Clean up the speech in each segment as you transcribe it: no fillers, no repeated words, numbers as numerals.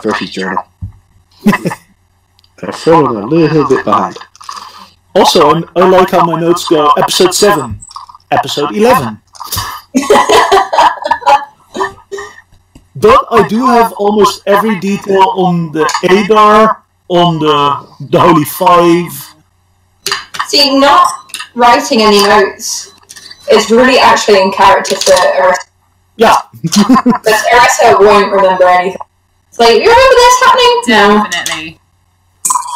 versus journal. They're falling a little bit behind. Also, I like how my notes go episode 7, episode 11. But I do have almost every detail on the Adar, on the Holy Five. See, not writing any notes is really actually in character for Arissa. Yeah. Because Arissa won't remember anything. It's like, you remember this happening? Definitely. No.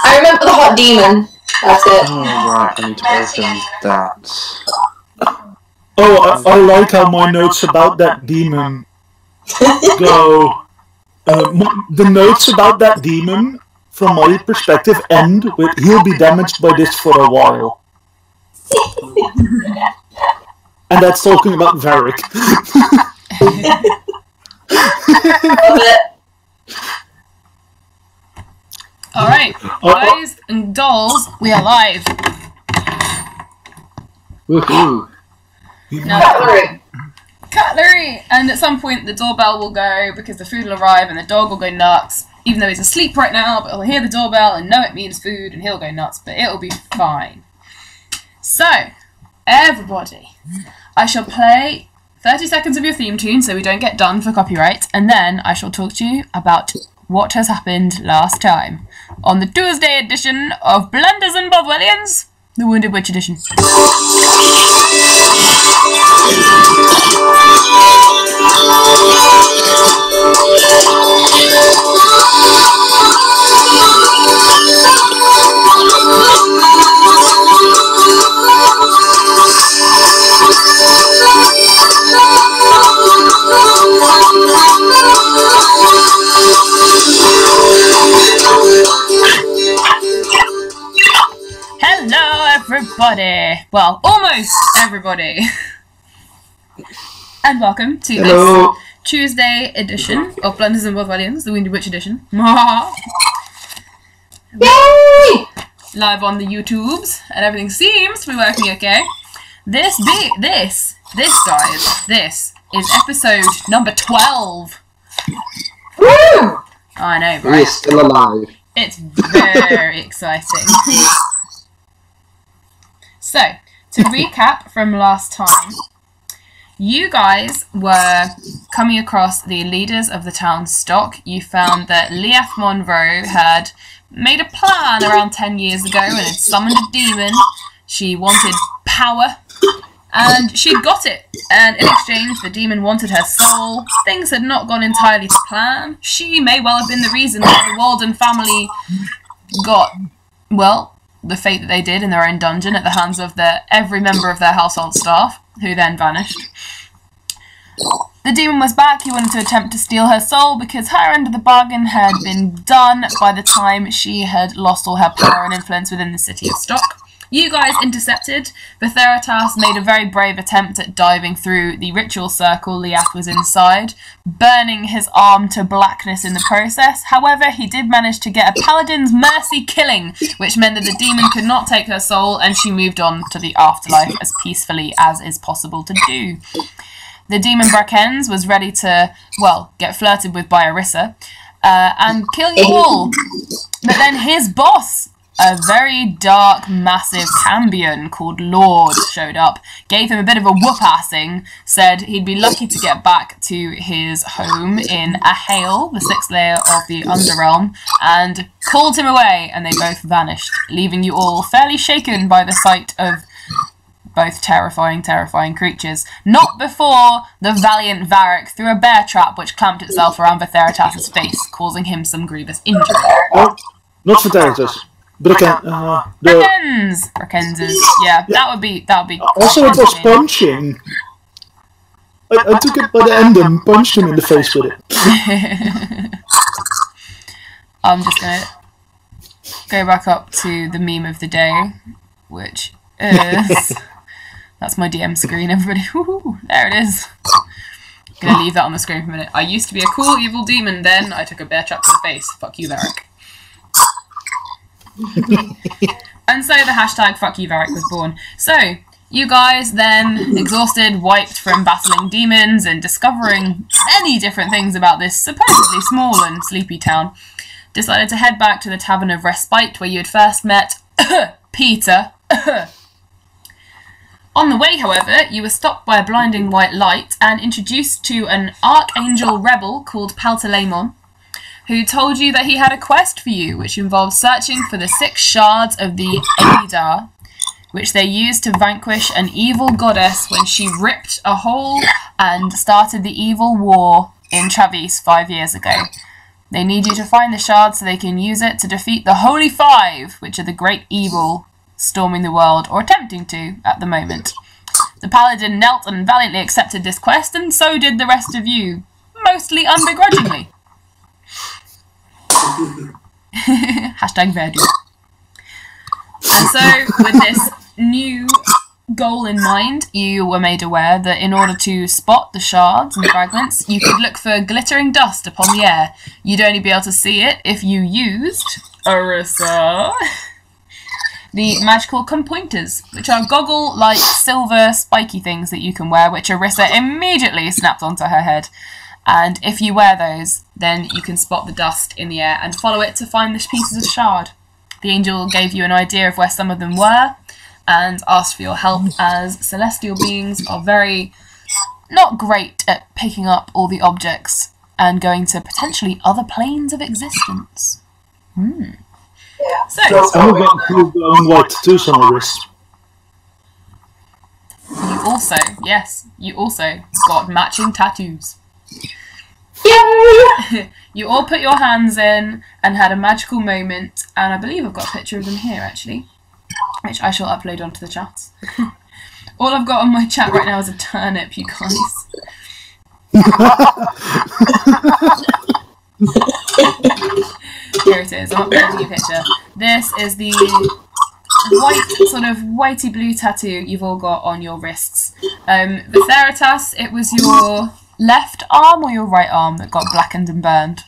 I remember the hot demon. That's it. Oh, right, I need to open that. Oh, I like how my notes about that demon go. The notes about that demon, from my perspective, end with he'll be damaged by this for a while. And that's talking about Varric. Alright, guys and dolls, we are live. Woohoo! Cutlery. Cutlery! And at some point the doorbell will go because the food will arrive and the dog will go nuts. Even though he's asleep right now, but he'll hear the doorbell and know it means food and he'll go nuts, but it'll be fine. So, everybody, I shall play 30 seconds of your theme tune so we don't get done for copyright, and then I shall talk to you about what has happened last time on the Tuesday edition of Blunders Bothwellians, the Wounded Witch edition. Hello everybody! Well, almost everybody! And welcome to this Tuesday edition of Blunders Bothwellians, the Wounded Witch edition. Yay! Live on the YouTubes, and everything seems to be working okay. This guys, is episode number 12. Woo! I know, right? We're still alive. It's very exciting. So, to recap from last time, you guys were coming across the leaders of the town stock. You found that Leath Monroe had made a plan around 10 years ago and had summoned a demon. She wanted power, and she'd got it. And in exchange, the demon wanted her soul. Things had not gone entirely to plan. She may well have been the reason that the Walden family got, well, the fate that they did in their own dungeon at the hands of every member of their household staff, who then vanished. The demon was back. He wanted to attempt to steal her soul because her end of the bargain had been done by the time she had lost all her power and influence within the city of Stock. You guys intercepted. Vitheritas made a very brave attempt at diving through the ritual circle Leath was inside, burning his arm to blackness in the process. However, he did manage to get a paladin's mercy killing, which meant that the demon could not take her soul, and she moved on to the afterlife as peacefully as is possible to do. The demon Brakens was ready to, well, get flirted with by Arissa, and kill you all. But then his boss, a very dark, massive Cambion called Lord, showed up, gave him a bit of a whoop-assing, said he'd be lucky to get back to his home in Ahale, the 6th layer of the Underrealm, and called him away, and they both vanished, leaving you all fairly shaken by the sight of both terrifying creatures. Not before the valiant Varric threw a bear trap which clamped itself around Vitheritas' face, causing him some grievous injury. Oh, not Vitheritas. Brakenses. Yeah, that would be. Also, it was punching. I took it by the end and punched him in the face with it. I'm just gonna go back up to the meme of the day, which is that's my DM screen. Everybody, woohoo, there it is. I'm gonna leave that on the screen for a minute. I used to be a cool evil demon. Then I took a bear trap to the face. Fuck you, Varric. And so the hashtag Fuck You Varric was born. So, You guys then, exhausted, wiped from battling demons and discovering many different things about this supposedly small and sleepy town, decided to head back to the Tavern of Respite where you had first met Peter. On the way, however, you were stopped by a blinding white light and introduced to an archangel rebel called Paltalemon, who told you that he had a quest for you, which involved searching for the 6 shards of the Aidar, which they used to vanquish an evil goddess when she ripped a hole and started the evil war in Travise 5 years ago. They need you to find the shard so they can use it to defeat the Holy Five, which are the great evil storming the world, or attempting to, at the moment. The paladin knelt and valiantly accepted this quest, and so did the rest of you, mostly unbegrudgingly. Hashtag Verdu. And so, with this new goal in mind, you were made aware that in order to spot the shards and fragments, you could look for glittering dust upon the air. You'd only be able to see it if you used Risha, the magical compointers, which are goggle-like silver spiky things that you can wear, which Risha immediately snapped onto her head. And if you wear those, then you can spot the dust in the air and follow it to find the pieces of shard. The angel gave you an idea of where some of them were, and asked for your help, as celestial beings are very not great at picking up all the objects and going to potentially other planes of existence. So, And we've got cool glowing white tattoos on our wrists. you also got matching tattoos. Yay! You all put your hands in and had a magical moment, and I believe I've got a picture of them here, actually, which I shall upload onto the chat. All I've got on my chat right now is a turnip, you guys. Here it is, I'm uploading a picture. This is the white, sort of whitey blue tattoo you've all got on your wrists. Viceritas, it was your left arm or your right arm that got blackened and burned?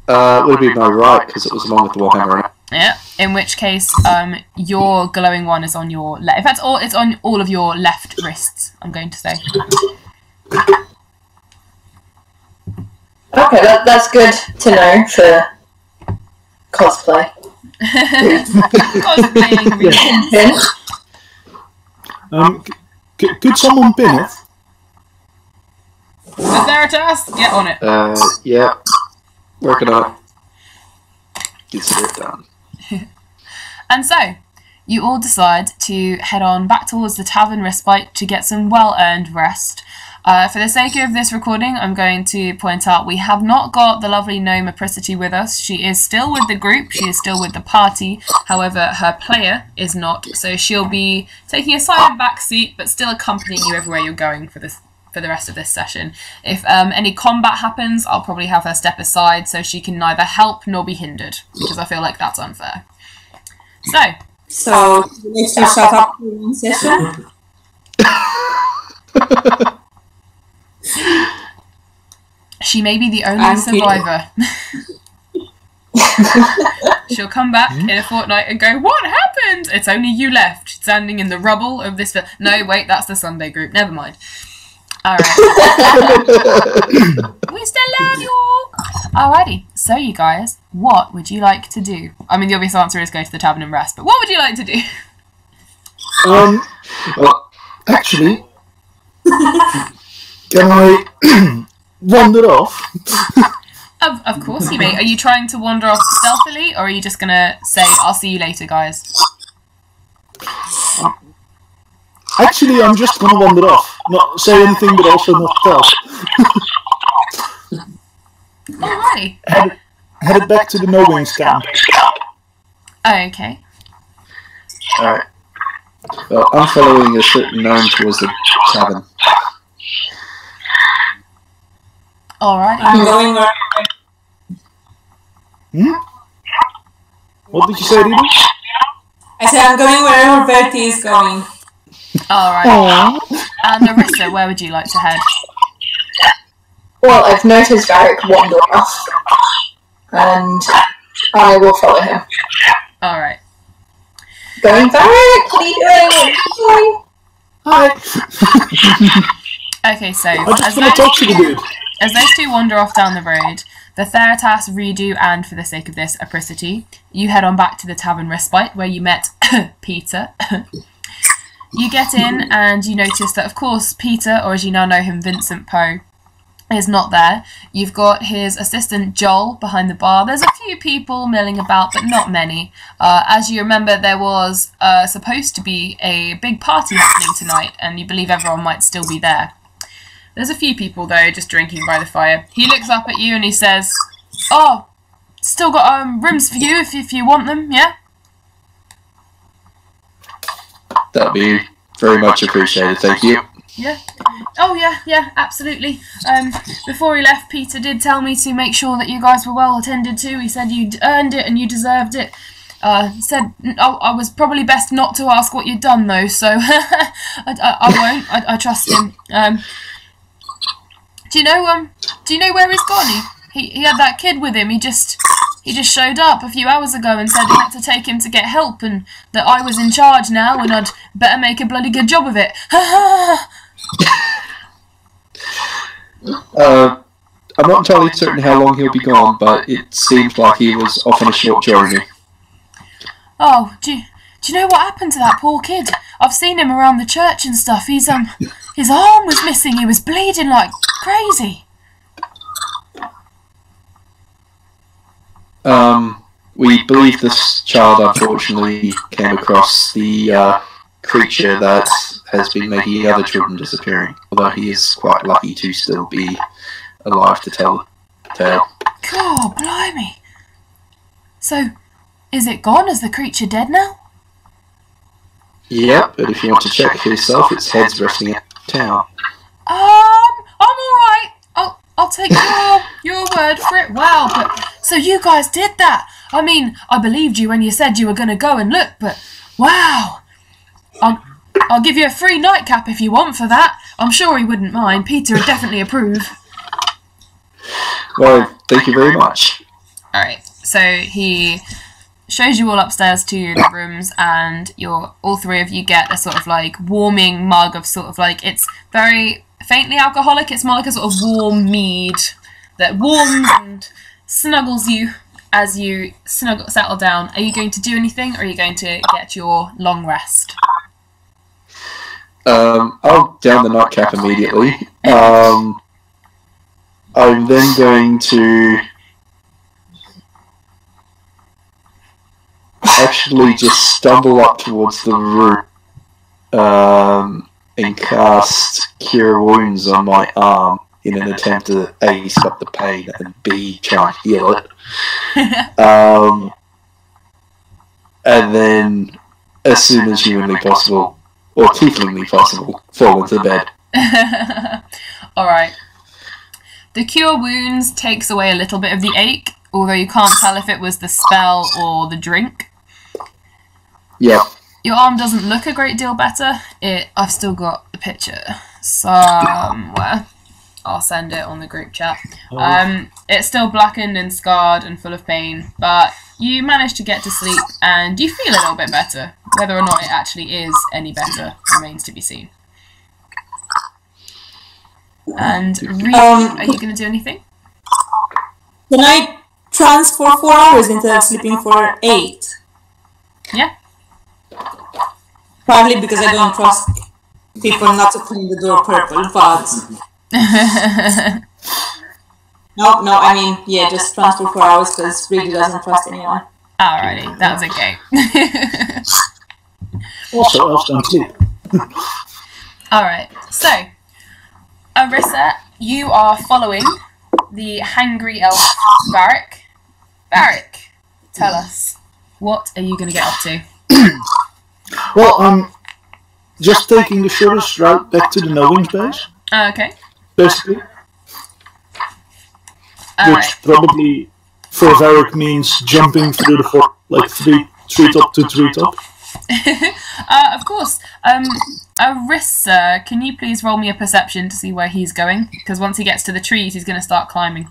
It would be my right, because it was along with the warhammer. Yeah, in which case, your glowing one is on your left. In fact, it's on all of your left wrists, I'm going to say. Okay, that's good to know for cosplay. Cosplaying reasons. Could someone pin it? Viceritas, get on it. Yeah. Working on it. Get it done. And so, you all decide to head on back towards the Tavern Respite to get some well-earned rest. For the sake of this recording, I'm going to point out we have not got the lovely gnome Apricity with us. She is still with the group, she is still with the party, however her player is not, so she'll be taking a silent back seat but still accompanying you everywhere you're going for the rest of this session. If any combat happens, I'll probably have her step aside so she can neither help nor be hindered, because I feel like that's unfair. So you need to shut up for one session? She may be the only survivor. She'll come back in a fortnight and go, "What happened? It's only you left, standing in the rubble of this." No, wait, that's the Sunday group. Never mind. Alright. We still love you! Alrighty, so you guys, what would you like to do? I mean, the obvious answer is go to the tavern and rest, but what would you like to do? Well, actually, can I wander off? Of course you may. Are you trying to wander off stealthily, or are you just gonna say, "I'll see you later, guys"? Actually, I'm just gonna wander off. Not say anything, but also not tell. Alrighty. Headed back to the No Wings camp. Okay. Alright. Well, I'm following a certain gnome towards the tavern. Alrighty. I'm going where... What did you say, Rita? I said I'm going wherever Bertie is going. Alright. And Marissa, where would you like to head? Well, I've noticed Varric wander off, and I will follow him. Alright. Going, Varric, what are you doing? Hi. Okay, so I just want to talk to the dude. as those two wander off down the road, the Theratas, Redo, and, for the sake of this, Apricity, you head on back to the Tavern Respite, where you met Peter. You get in, and you notice that, of course, Peter, or as you now know him, Vincent Poe, is not there. You've got his assistant Joel behind the bar. There's a few people milling about, but not many. As you remember, there was supposed to be a big party happening tonight, and you believe everyone might still be there. There's a few people, though, just drinking by the fire. He looks up at you and he says, "Oh, still got rooms for you if you want them, yeah?" That'd be very much appreciated, thank you. Yeah. Oh, yeah, absolutely. Before he left, Peter did tell me to make sure that you guys were well attended to. He said you'd earned it and you deserved it. Said I was probably best not to ask what you'd done, though, so I won't. I trust him. Do you know where he's gone? He had that kid with him. He just showed up a few hours ago and said he had to take him to get help and that I was in charge now and I'd better make a bloody good job of it. I'm not entirely certain how long he'll be gone, but it seems like he was off on a short journey. Oh, do you know what happened to that poor kid? I've seen him around the church and stuff. His arm was missing. He was bleeding like crazy. We believe this child unfortunately came across the creature that has been making other children disappearing, although he is quite lucky to still be alive to tell the tale. God, blimey. So, is it gone? Is the creature dead now? Yep, but if you want to check for yourself, its head's resting in town. I'm alright. I'll take your word for it. Wow, but so you guys did that. I mean, I believed you when you said you were going to go and look, but wow. I'll give you a free nightcap if you want for that. I'm sure he wouldn't mind. Peter would definitely approve. Well, thank you very much. Alright, so he shows you all upstairs to the rooms, and all three of you get a sort of like warming mug of sort of like, it's very faintly alcoholic. It's more like a sort of warm mead that warms and snuggles you as you settle down. Are you going to do anything, or are you going to get your long rest? I'll down the nightcap immediately. I'm then going to actually just stumble up towards the room and cast Cure Wounds on my arm in an attempt to A, stop the pain, and B, try and heal it. And then, as soon as humanly possible, or tieflingly possible, fall into bed. Alright. The Cure Wounds takes away a little bit of the ache, although you can't tell if it was the spell or the drink. Yeah. Your arm doesn't look a great deal better. I've still got the picture somewhere. I'll send it on the group chat. It's still blackened and scarred and full of pain, but you manage to get to sleep and you feel a little bit better. Whether or not it actually is any better remains to be seen. And Risha, are you going to do anything? Can I trance for 4 hours instead of sleeping for 8? Yeah. Probably because I don't trust people not to clean the door purple, but... No, I mean, yeah, just trance for 4 hours because really doesn't trust anyone. Alrighty, that was okay. Also, elves don't sleep. Alright, so, Arissa, you are following the hangry elf Varric. Varric, tell us, what are you going to get up to? Well, I'm just taking the shortest route back to the Knowings base, Okay. basically. Which Alright. probably for Varric means jumping through the fort, like treetop to treetop. Of course. Arissa, can you please roll me a perception to see where he's going? Because once he gets to the trees, he's going to start climbing.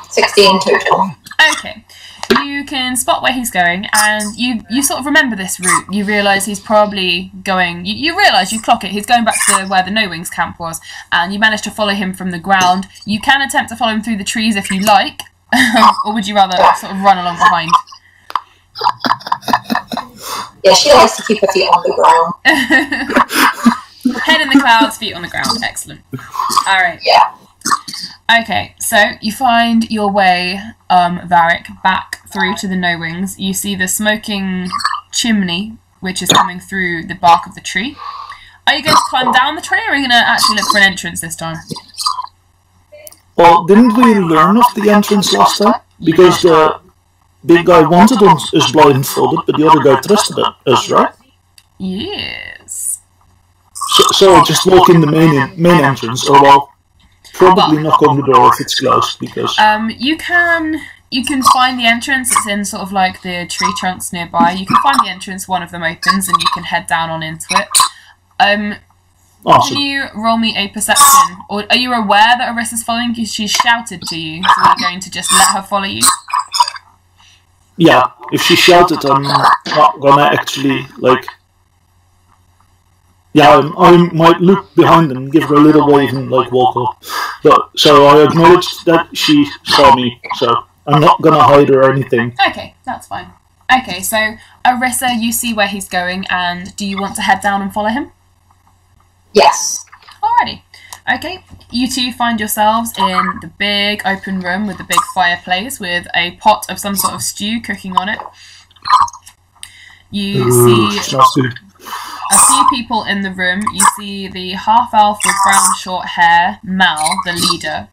16 total. Okay. You you can spot where he's going, and you sort of remember this route. You realise he's probably going... You realise, you clock it, he's going back to where the No Wings camp was, and you manage to follow him from the ground. You can attempt to follow him through the trees if you like, or would you rather sort of run along behind? Yeah, she likes to keep her feet on the ground. Head in the clouds, feet on the ground. Excellent. Alright. Yeah. Okay, so you find your way, Varric, back through to the No Wings. You see the smoking chimney, which is coming through the bark of the tree. Are you going to climb down the tree, or are you going to actually look for an entrance this time? Well, didn't we learn of the entrance last time? Because the big guy wanted us blindfolded, but the other guy trusted us, right? Yes. So just walk in the main entrance, or well, probably knock on the door if it's closed, because... You can find the entrance. It's in sort of like the tree trunks nearby. You can find the entrance, one of them opens, and you can head down on into it. Awesome. Can you roll me a perception? Or are you aware that Arissa's following you? She shouted to you, so you're going to just let her follow you? Yeah, if she shouted, I'm not gonna actually, like... Yeah, I might look behind and give her a little wave and, like, walk up. But, so I acknowledged that she saw me, so I'm not gonna hide or anything. Okay, that's fine. Okay, so Arissa, you see where he's going, and do you want to head down and follow him? Yes. Alrighty. Okay, you two find yourselves in the big open room with the big fireplace with a pot of some sort of stew cooking on it. You see a few people in the room. You see the half-elf with brown short hair, Mal, the leader,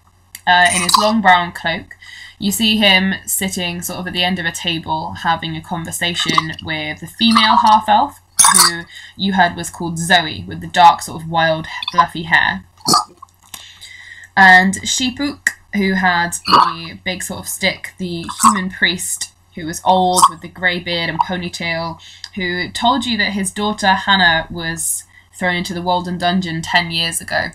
in his long brown cloak. You see him sitting sort of at the end of a table having a conversation with the female half-elf, who you heard was called Zoe, with the dark sort of wild fluffy hair. And Sheepuk, who had the big sort of stick, the human priest, who was old with the grey beard and ponytail, who told you that his daughter Hannah was thrown into the Walden Dungeon 10 years ago.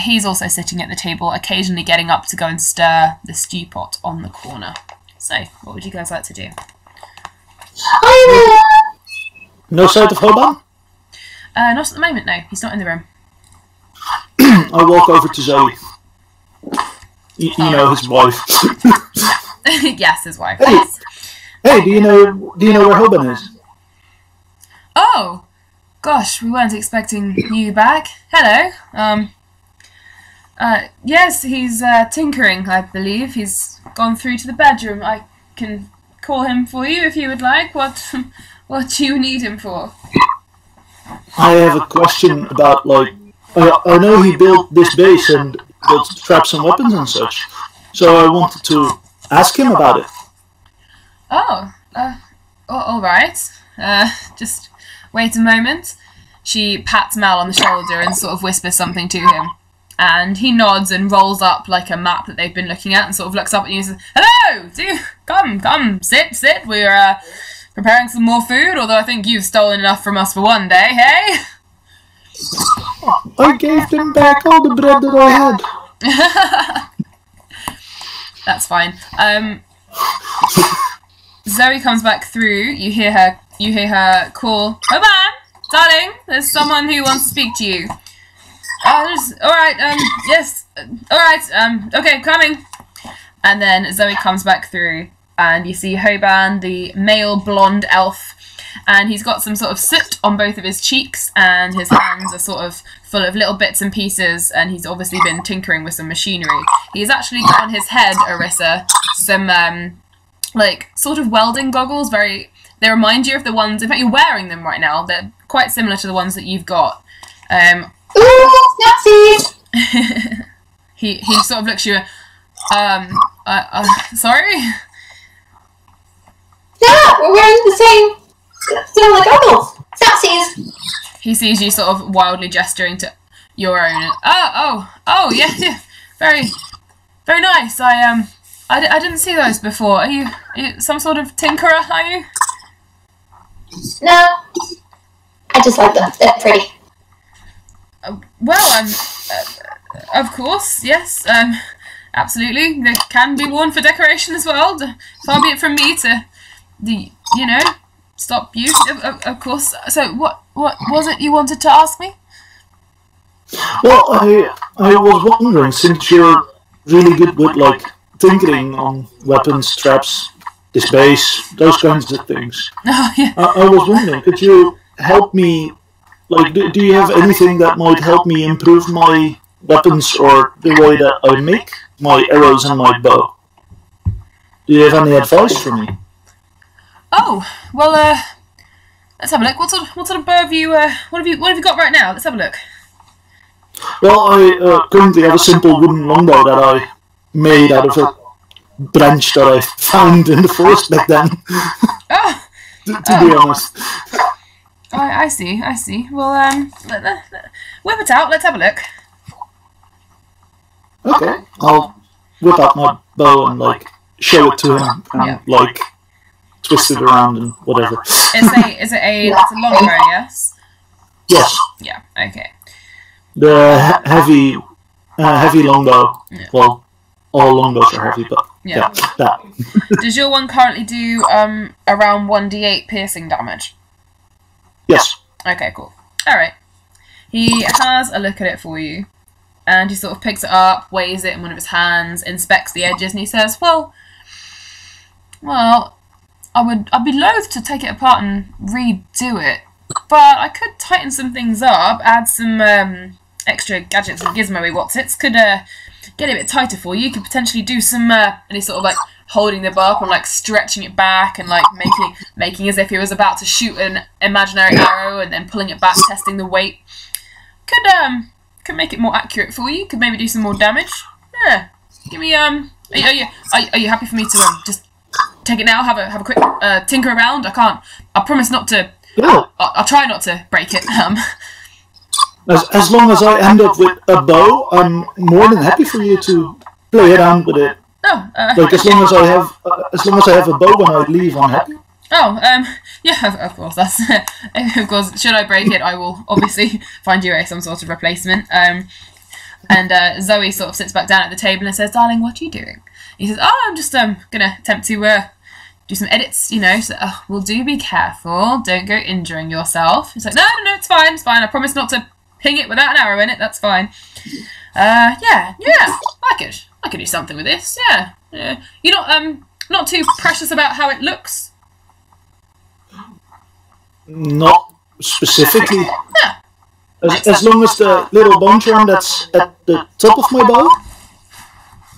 He's also sitting at the table, occasionally getting up to go and stir the stew pot on the corner. So, what would you guys like to do? No sight of Hoban? Not at the moment, no. He's not in the room. I walk over to Zoe. You know, his wife. Yes, his wife. Hey, hey, do you know where Hoban is? Oh, gosh, we weren't expecting you back. Hello. Yes, he's tinkering, I believe. He's gone through to the bedroom. I can call him for you if you would like. What do you need him for? I have a question about, like, I know he built this base and built traps and weapons and such, so I wanted to ask him about it. Oh, all right. Just wait a moment. She pats Mal on the shoulder and sort of whispers something to him. And he nods and rolls up like a map that they've been looking at and sort of looks up at you and says, "Hello! Come, sit. We're preparing some more food, although I think you've stolen enough from us for one day, hey?" I gave them back all the bread that I had. That's fine. Zoe comes back through. You hear her call, "Hoban, darling, there's someone who wants to speak to you." Alright, yes, alright, okay, coming. And then Zoe comes back through, and you see Hoban, the male blonde elf, and he's got some sort of soot on both of his cheeks, and his hands are sort of full of little bits and pieces, and he's obviously been tinkering with some machinery. He's actually got on his head, Arissa, some, like, sort of welding goggles, they remind you of the ones, in fact you're wearing them right now, they're quite similar to the ones that you've got. Ooh, Nazis! he sort of looks at you, sorry? Yeah, we're wearing the same similar goggles. Nazis! He sees you sort of wildly gesturing to your own. Oh, yeah, very, very nice. I didn't see those before. Are you some sort of tinkerer, are you? No, I just like them. They're pretty. Well, of course, yes, absolutely. They can be worn for decoration as well. Far be it from me to stop you. Of course. So what was it you wanted to ask me? Well, I was wondering, since you're really good with, like, tinkering on weapons, traps, this base, those kinds of things. Oh, yeah. I was wondering, could you help me, like, do you have anything that might help me improve my weapons or the way that I make my arrows and my bow? Do you have any advice for me? Oh, well, let's have a look. What sort of bow have you, what have you got right now? Let's have a look. Well, I currently have a simple wooden longbow that I made out of a branch that I found in the forest back then. Oh! to be honest. Oh, I see. Well, whip it out. Let's have a look. Okay, I'll whip out my bow and, like, show it to him and, like, twist it around and whatever. It's a longbow, yes? Yes. Yeah, okay. The heavy longbow. Yeah. Well, all longbows are heavy, but yeah, that. Does your one currently do around 1d8 piercing damage? Yes. Okay, cool. Alright. He has a look at it for you, and he sort of picks it up, weighs it in one of his hands, inspects the edges, and he says, Well, I'd be loath to take it apart and redo it, but I could tighten some things up, add some extra gadgets and gizmo-y whatsits, could get it a bit tighter for you, could potentially do some, and he's sort of like holding the bow up and like stretching it back and like making as if he was about to shoot an imaginary arrow and then pulling it back, testing the weight. Could make it more accurate for you, could maybe do some more damage. Yeah. Give me, are you happy for me to just take it now, have a quick tinker around? I promise not to. Yeah. I'll try not to break it. As long as I end up with a bow, I'm more than happy for you to play around with it. Oh, like as long as I have a bow when I leave, I'm happy. Oh, yeah, of course. That's of course. Should I break it, I will obviously find you some sort of replacement. And Zoe sort of sits back down at the table and says, "Darling, what are you doing?" He says, "Oh, I'm just gonna attempt to do some edits, you know. So, well, do be careful. Don't go injuring yourself." He's like, "No, it's fine. It's fine. I promise not to ping it without an arrow in it. That's fine." Yeah. I could do something with this. Yeah. You're not too precious about how it looks. Not specifically. Yeah. As long as the little bone charm that's at the top of my bow,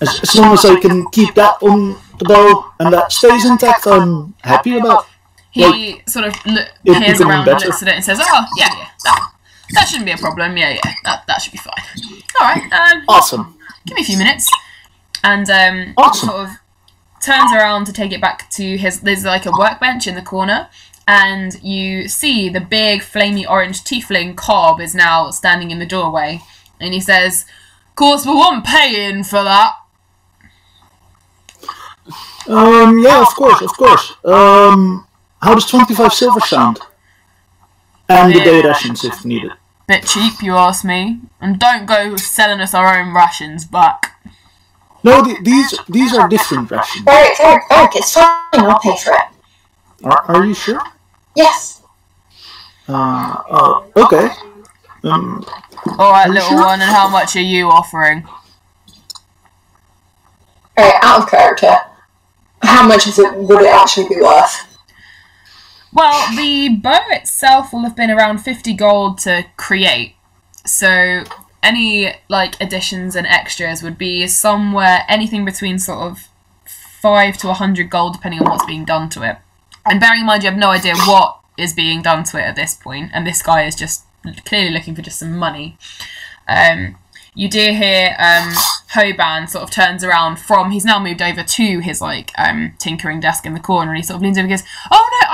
as long as I can keep that on the bow and that stays intact, I'm happy about. He sort of peers around and looks at it and says, "Oh, yeah, that shouldn't be a problem. Yeah, that should be fine. All right. Awesome. Give me a few minutes." And awesome. Sort of turns around to take it back to there's like a workbench in the corner, and you see the big flamey orange tiefling Cobb is now standing in the doorway, and he says, "Of course, we won't pay in for that." Yeah, of course. How does 25 silver sound? And the day rations if needed. Bit cheap, you ask me. And don't go selling us our own rations back. No, these are different rations. Eric, it's fine. I'll pay for it. Are you sure? Yes. Okay. Alright, little one, and how much are you offering? Alright, out of character. How much would it actually be worth? Well, the bow itself will have been around 50 gold to create. So any like additions and extras would be somewhere anything between sort of 5 to 100 gold depending on what's being done to it. And bearing in mind you have no idea what is being done to it at this point, and this guy is just clearly looking for just some money. You do hear Hoban sort of turns around he's now moved over to his like tinkering desk in the corner, and he sort of leans over and goes, "Oh no,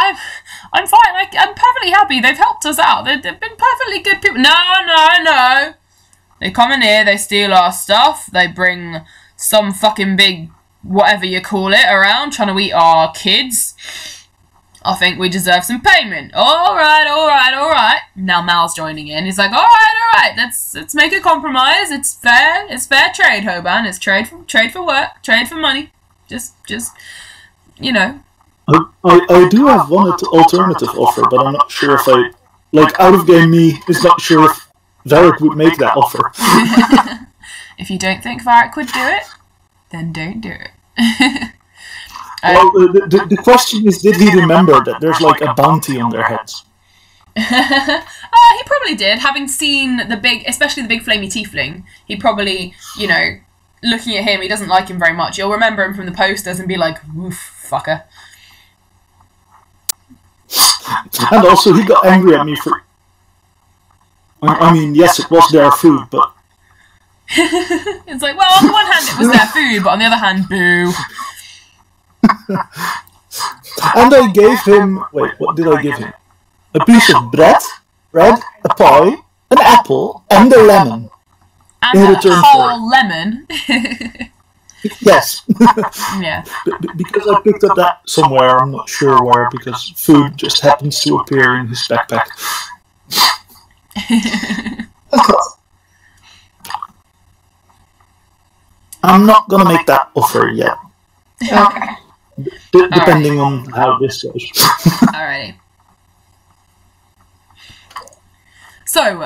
I'm fine, I'm perfectly happy, they've helped us out, they've been perfectly good people." No. They come in here, they steal our stuff, they bring some fucking big whatever you call it around trying to eat our kids. I think we deserve some payment. All right. Now Mal's joining in. He's like, all right. Let's make a compromise. It's fair trade, Hoban. It's trade for work, trade for money. Just you know. I do have one alternative offer, but I'm not sure if out of game me is not sure if Varric would make that offer. If you don't think Varric would do it, then don't do it. Well, the question is, did he remember that there's like a bounty on their heads? He probably did, having seen especially the big flamey tiefling. He probably, looking at him, he doesn't like him very much. You'll remember him from the posters and be like, "Oof, fucker." And also, he got angry at me for... I mean, yes, it was their food, but... It's like, well, on the one hand it was their food, but on the other hand, boo. And I gave him... Wait, what did I give him? A piece of bread, a pie, an apple, and a lemon. And a whole lemon? Yes. Yeah. Because I picked up that somewhere, I'm not sure where, because food just happens to appear in his backpack. Of course. I'm not gonna make that offer yet. Okay. Depending on how this goes. Alrighty. So,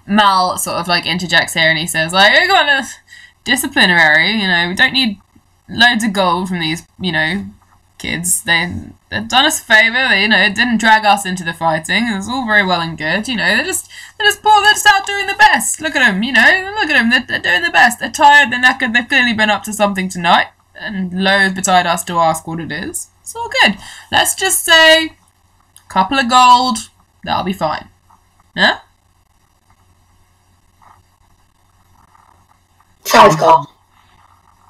Mal sort of interjects here and he says, we got a disciplinary, we don't need loads of gold from these, kids. They've done us a favour, they, didn't drag us into the fighting. It was all very well and good, they're just out doing the best. Look at them, look at them, they're doing the best. They're tired, they're knackered, they've clearly been up to something tonight, and loath betide us to ask what it is. It's all good. Let's just say, a couple of gold, that'll be fine. Huh? 5 gold.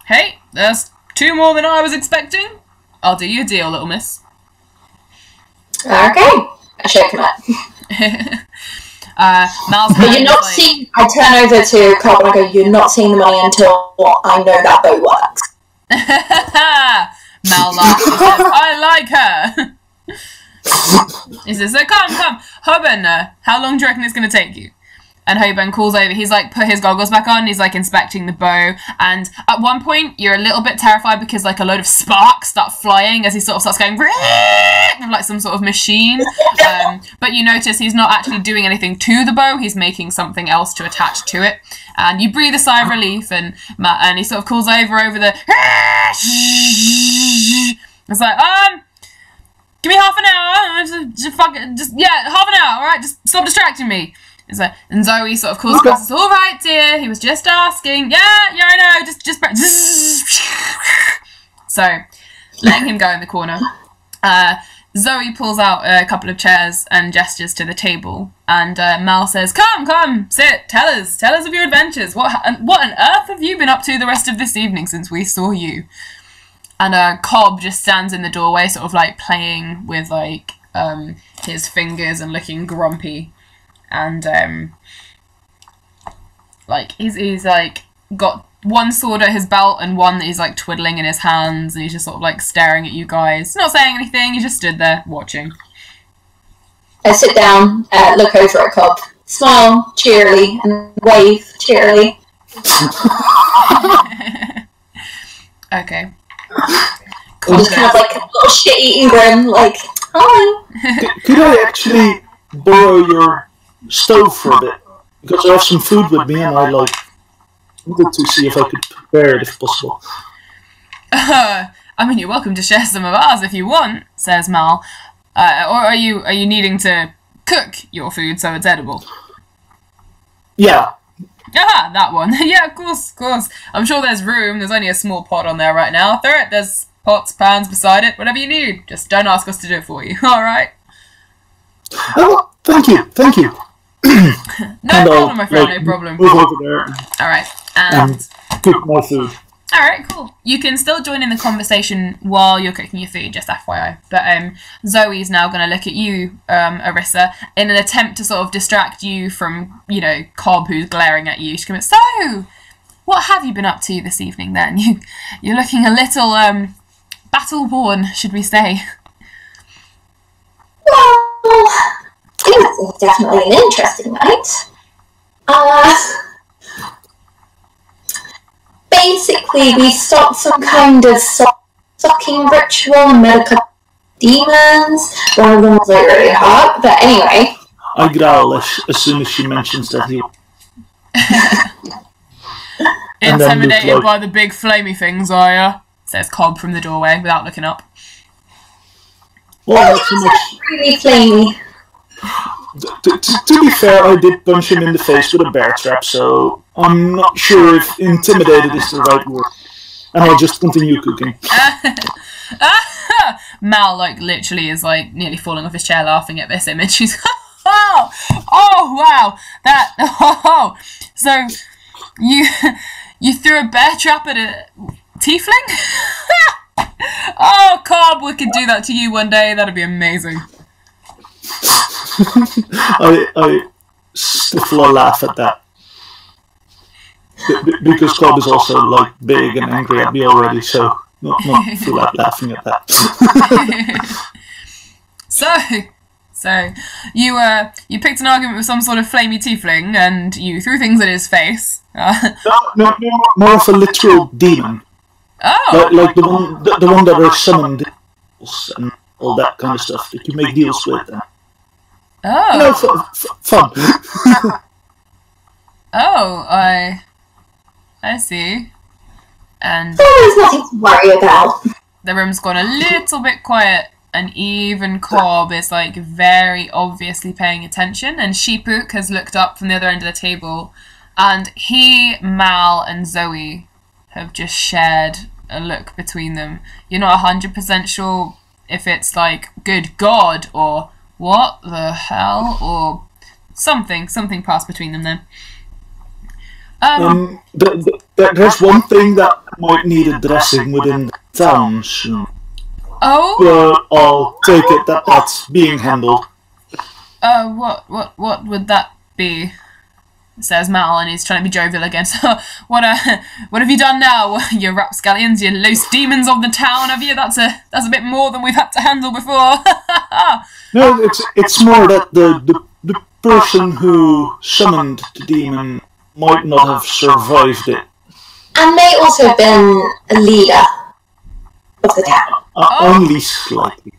Hey, that's 2 more than I was expecting. I'll do you a deal, little miss. Okay. I shake him up. Mal's But you're not seeing... I turn over to Cobb and I go, you're not seeing the money until I know that boat works. Mal laughs and says, I like her. He says, so come. Hoban, how long do you reckon it's going to take you? And Hoban calls over. He's put his goggles back on. He's inspecting the bow. And at one point, you're a little bit terrified because a load of sparks start flying as he sort of starts going like some sort of machine. But you notice he's not actually doing anything to the bow. He's making something else to attach to it. And you breathe a sigh of relief. And he sort of calls over the. It's like, give me half an hour. Half an hour. All right, just stop distracting me. And Zoe sort of calls across, says, all right, dear, he was just asking. Yeah, I know, just... So, letting him go in the corner. Zoe pulls out a couple of chairs and gestures to the table. And Mal says, come, sit, tell us of your adventures. What on earth have you been up to the rest of this evening since we saw you? And Cobb just stands in the doorway, sort of playing with his fingers and looking grumpy. And he's got one sword at his belt and one that he's twiddling in his hands, and he's just sort of staring at you guys, not saying anything. He just stood there watching. I sit down, look over at Cobb, smile cheerily and wave cheerily. Okay. Cool. Just kind of a little shit-eating grin, hi. Could I actually borrow your stove for a bit? Because I have some food with me and I wanted to see if I could prepare it if possible. I mean, you're welcome to share some of ours if you want, says Mal. Or are you needing to cook your food so it's edible? Yeah. Ah, that one. Yeah, of course. I'm sure there's room. There's only a small pot on there right now. Throw it. There's pots, pans beside it. Whatever you need. Just don't ask us to do it for you. All right? Oh, thank you. No problem, my friend, no problem. Move over there. Alright, and cook my food. Alright, cool. You can still join in the conversation while you're cooking your food, just FYI. But Zoe's now going to look at you, Arissa, in an attempt to sort of distract you from, Cobb, who's glaring at you. She's going, so, what have you been up to this evening then? You're looking a little, battle-worn, should we say? Well, it was definitely an interesting night. Basically, we stopped some kind of stocking ritual and met a couple of demons. One of them was like really hot, but anyway. I growl as soon as she mentions that he... Intimidated by the big flamey things, are ya? Says Cobb from the doorway without looking up. Well, that's much... really flamey. To be fair, I did punch him in the face with a bear trap, so I'm not sure if intimidated is the right word. And I'll just continue cooking. Mal, like, literally is, like, nearly falling off his chair laughing at this image. She's oh, wow, that, oh, so, you threw a bear trap at a tiefling? Oh, Cobb, we could do that to you one day, that'd be amazing. I stifle a laugh at that. Because Cobb is also, like, big and angry at me already, so not feel like laughing at that. So you picked an argument with some sort of flamey tiefling, and you threw things at his face. No, more of a literal demon. Oh! Like the one that are summoned and all that kind of stuff that you make deals with. Oh! You know, fun. Oh, I see. And There's nothing to worry about. the room's gone a little bit quiet, and even Cobb is, like, very obviously paying attention, and Sheepook has looked up from the other end of the table, and he, Mal, and Zoe have just shared a look between them. You're not 100% sure if it's, like, good God, or what the hell, or something passed between them then. There's one thing that might need addressing within the town soon. Oh? Well, I'll take it that that's being handled. What would that be? Says Mal, and he's trying to be jovial again. So, what have you done now? You rapscallions, you loose demons of the town, have you? That's a bit more than we've had to handle before. No, it's more that the person who summoned the demon might not have survived it. And may also have been a leader of the town. Only slightly.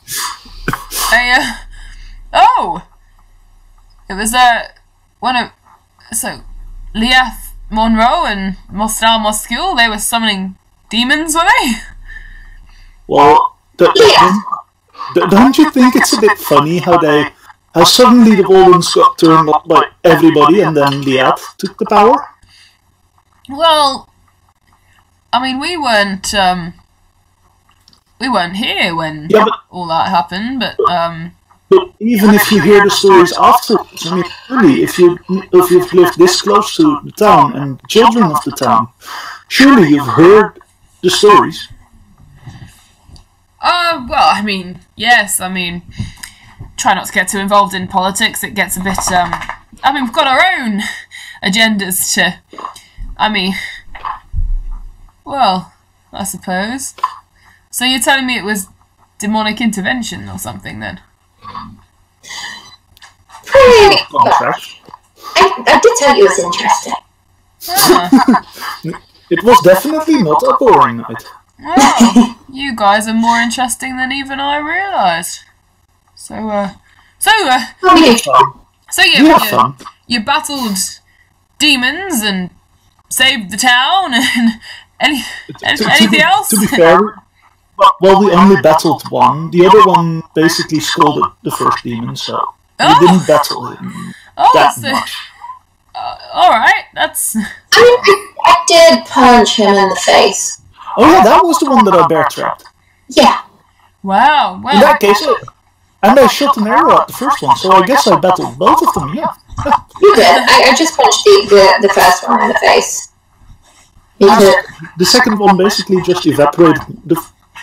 It was one of Liath Monroe and Mostal Moskul. They were summoning demons, were they? Well, don't you think it's a bit funny how suddenly the Waldens got turned up by everybody and then Liath took the power? Well, I mean, we weren't here when all that happened, but But even if you hear the stories afterwards, I mean, really, if you've lived this close to the town and the children of the town, surely you've heard the stories. Well, I mean, yes, I mean, try not to get too involved in politics, it gets a bit, I mean, we've got our own agendas to, I mean, well, I suppose. So you're telling me it was demonic intervention or something, then? Pretty I did tell you it was interesting. It was definitely not a boring night. Well, you guys are more interesting than even I realised. So you battled demons and saved the town and anything else? To be fair, well, we only battled one. The other one basically scolded the first demon, so we didn't battle him that much. Alright, that's... I did punch him in the face. Oh yeah, that was the one that I bear trapped. Yeah. Wow, well... In that case, and I shot an arrow at the first one, so I guess I battled both of them, yeah. You did. I just punched the first one in the face. The second one basically just evaporated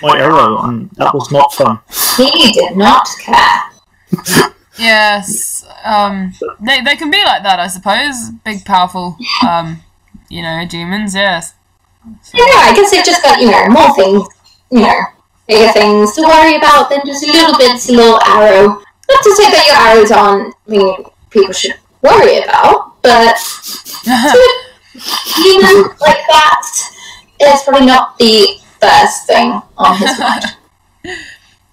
my arrow, and that was not fun. He did not care. Yes, they can be like that, I suppose. Big, powerful, demons, yes. So. Yeah, I guess they've just got, more things, bigger things to worry about than just a little arrow. Not to say that your arrows aren't people should worry about, but demons like that is probably not the first thing on his mind.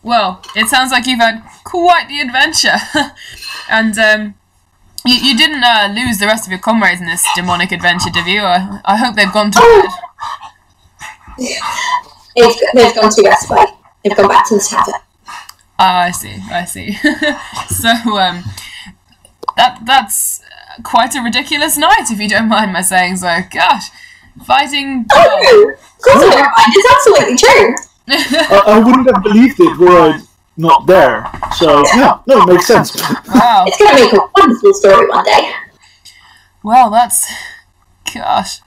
Well, it sounds like you've had quite the adventure. And you didn't lose the rest of your comrades in this demonic adventure, did you? I hope they've gone to bed. They've gone to respite. They've gone back to the tavern. Ah, I see. So, that's quite a ridiculous night, if you don't mind my saying so. Gosh, fighting... Oh, no. Of course I don't mind. It's absolutely true. I wouldn't have believed it were I not there. So, yeah, no, it makes sense. Wow. It's going to make a wonderful story one day. Well, that's... Gosh.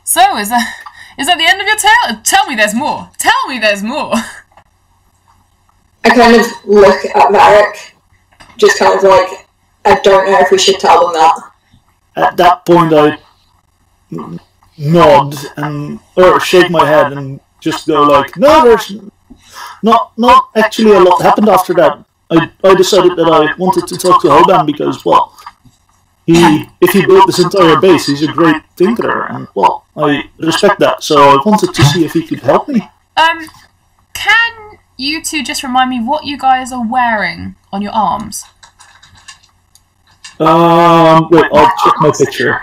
So, is that the end of your tale? Tell me there's more. Tell me there's more. I kind of look at Varric, just kind of like, I don't know if we should tell them that. At that point, I nod or shake my head and just go like, no, there's not actually a lot happened after that. I decided that I wanted to talk to Hoban because, well, if he built this entire base, he's a great thinker, and, well, I respect that, so I wanted to see if he could help me. Can you two just remind me what you guys are wearing on your arms? Wait, I'll check my picture.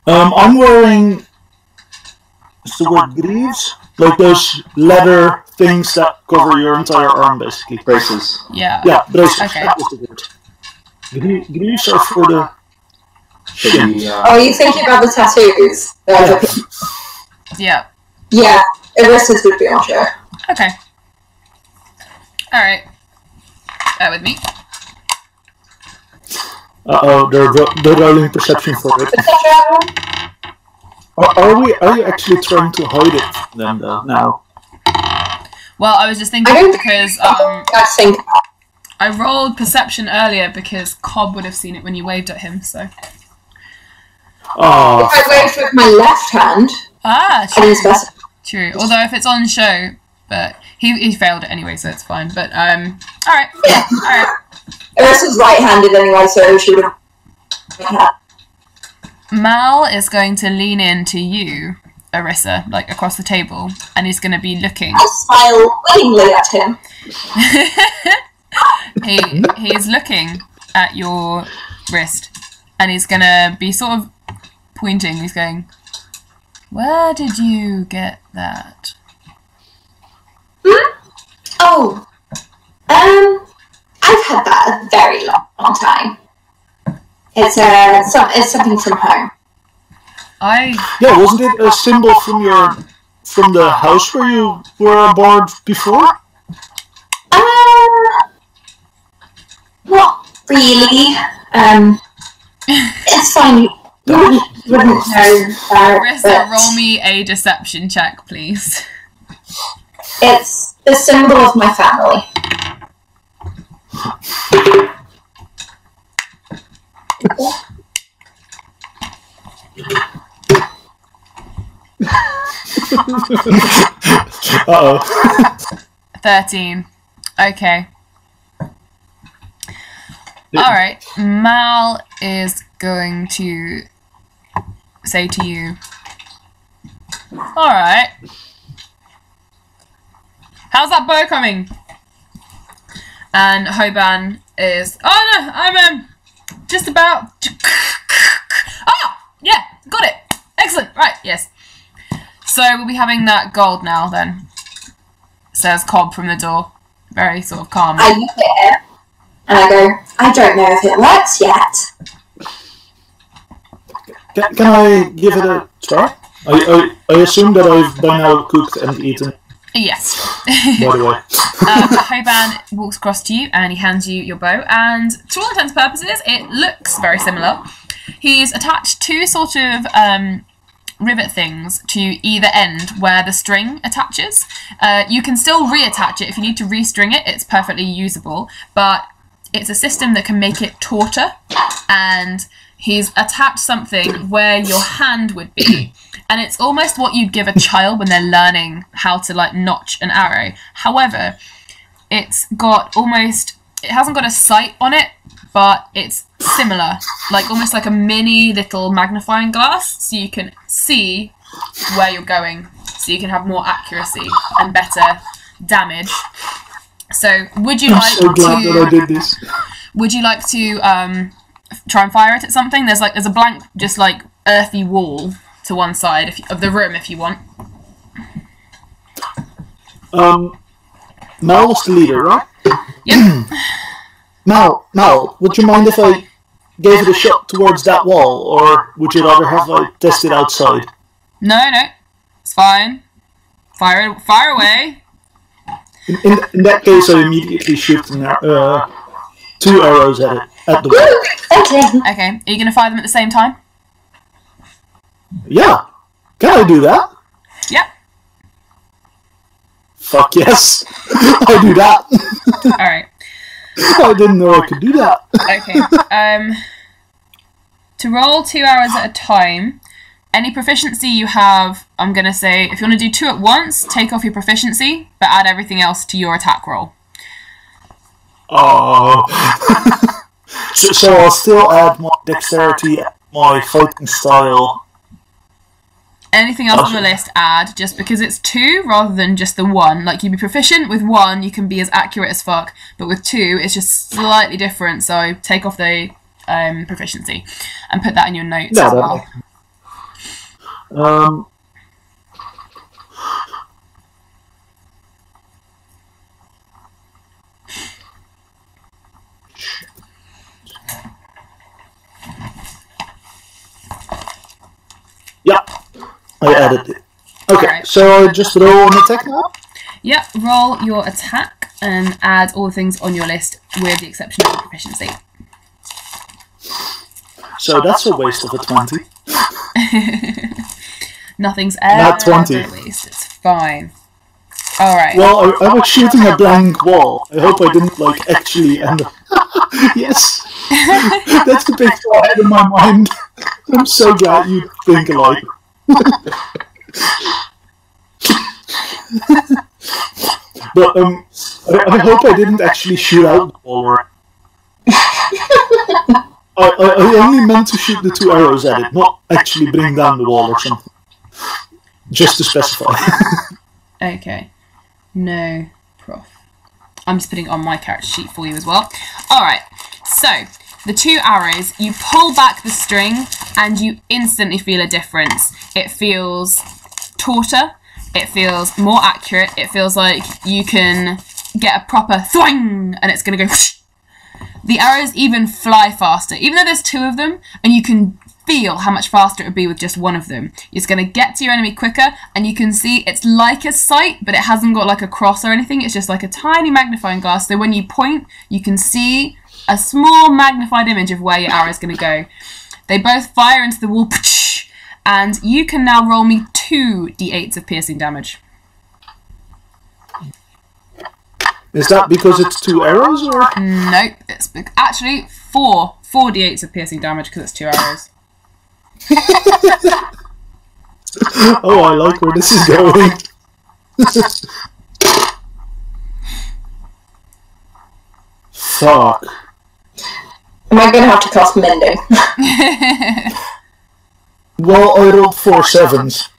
I'm wearing, what's the word, greaves? Like those leather things that cover your entire arm, basically. Braces. Yeah. Yeah, braces. Okay. That was the word. Greaves are for the shins. Oh, you thinking about the tattoos? Yeah. Yeah, Erissa's would be on show. Okay. Alright. Bear with me. Uh-oh, they're rolling perception for it. Are you actually trying to hide it from them, though, now? Well, I was just thinking because I rolled perception earlier because Cobb would have seen it when you waved at him, so... Oh. If I waved with my left hand, Ah, I didn't specify. true. Although if it's on show, but he failed it anyway, so it's fine. But alright. Yeah. Alright. Erissa's right-handed anyway, so she would have... Mal is going to lean into you, Arissa, like across the table, and he's going to be looking. I smile willingly at him. He's looking at your wrist, and he's going to be sort of pointing. He's going, "Where did you get that?" Oh, I've had that a very long time. It's something from home. Yeah, wasn't it a symbol from the house where you were aboard before? Not really. It's fine. You wouldn't know that. Arissa, roll me a deception check, please. It's the symbol of my family. Uh-oh. 13. Okay. Alright. Mal is going to say to you, "Alright. How's that bow coming?" And Hoban is, "Oh no, I'm just about... Ah! Yeah, got it. Excellent. Right, yes. So we'll be having that gold now then," says Cobb from the door. Very sort of calm. I look at it and I go, "I don't know if it works yet." Can I give it a try? I assume that I've by now cooked and eaten. Yes. By the way. Hoban walks across to you and he hands you your bow, and to all intents and purposes it looks very similar. He's attached two sort of rivet things to either end where the string attaches. You can still reattach it if you need to restring it. It's perfectly usable, but it's a system that can make it tauter, and he's attached something where your hand would be, and it's almost what you'd give a child when they're learning how to like notch an arrow. However, it hasn't got a sight on it, but it's similar, like almost like a mini little magnifying glass, so you can see where you're going. So so you can have more accuracy and better damage. So, would you like so glad that I did this. Would you like to try and fire it at something? There's a blank, just like earthy wall to one side of the room if you want. Mal was the leader, right? Yep. Mal, would you mind if I gave it a shot towards that wall, or would you rather have I test it outside? No, it's fine. Fire away. In that case, I immediately shoot 2 arrows at it, at the wall. Okay. Okay, are you going to fire them at the same time? Yeah. Can I do that? Yep. Fuck yes. I do that. Alright. I didn't know I could do that. Okay. To roll 2 arrows at a time, any proficiency you have, I'm going to say, if you want to do 2 at once, take off your proficiency, but add everything else to your attack roll. Oh. so I'll still add my dexterity, my fighting style. Anything else on the list, add, just because it's 2 rather than just the 1. Like, you'd be proficient with 1, you can be as accurate as fuck, but with 2, it's just slightly different, so take off the proficiency and put that in your notes as well. Yeah, I added it. Okay, Alright. so I just roll an attack now? Yep, roll your attack and add all the things on your list with the exception of the proficiency. So that's a waste of a 20. Nothing's ever Not 20. a waste, it's fine. Alright. Well, I was shooting a blank wall. I hope I didn't, like, actually end up... Yes! That's the picture I had in my mind. I'm so glad you think alike. But, I hope I didn't actually shoot out the wall. I only meant to shoot the 2 arrows at it, not actually bring down the wall or something. Just to specify. Okay. No prof. I'm just putting it on my character sheet for you as well. Alright, so the 2 arrows, you pull back the string and you instantly feel a difference. It feels tauter, it feels more accurate, it feels like you can get a proper thwang and it's going to go whoosh. The arrows even fly faster, even though there's 2 of them, and you can feel how much faster it would be with just 1 of them. It's going to get to your enemy quicker, and you can see it's like a sight, but it hasn't got like a cross or anything. It's just like a tiny magnifying glass, so when you point, you can see a small magnified image of where your arrow is going to go. They both fire into the wall, and you can now roll me 2 d8s of piercing damage. Is that because it's 2 arrows, or...? Nope, it's actually 4 d8s of piercing damage because it's 2 arrows. Oh, I like where this is going. Fuck. Am I going to have to cast mending? Well, I rolled 4 7s.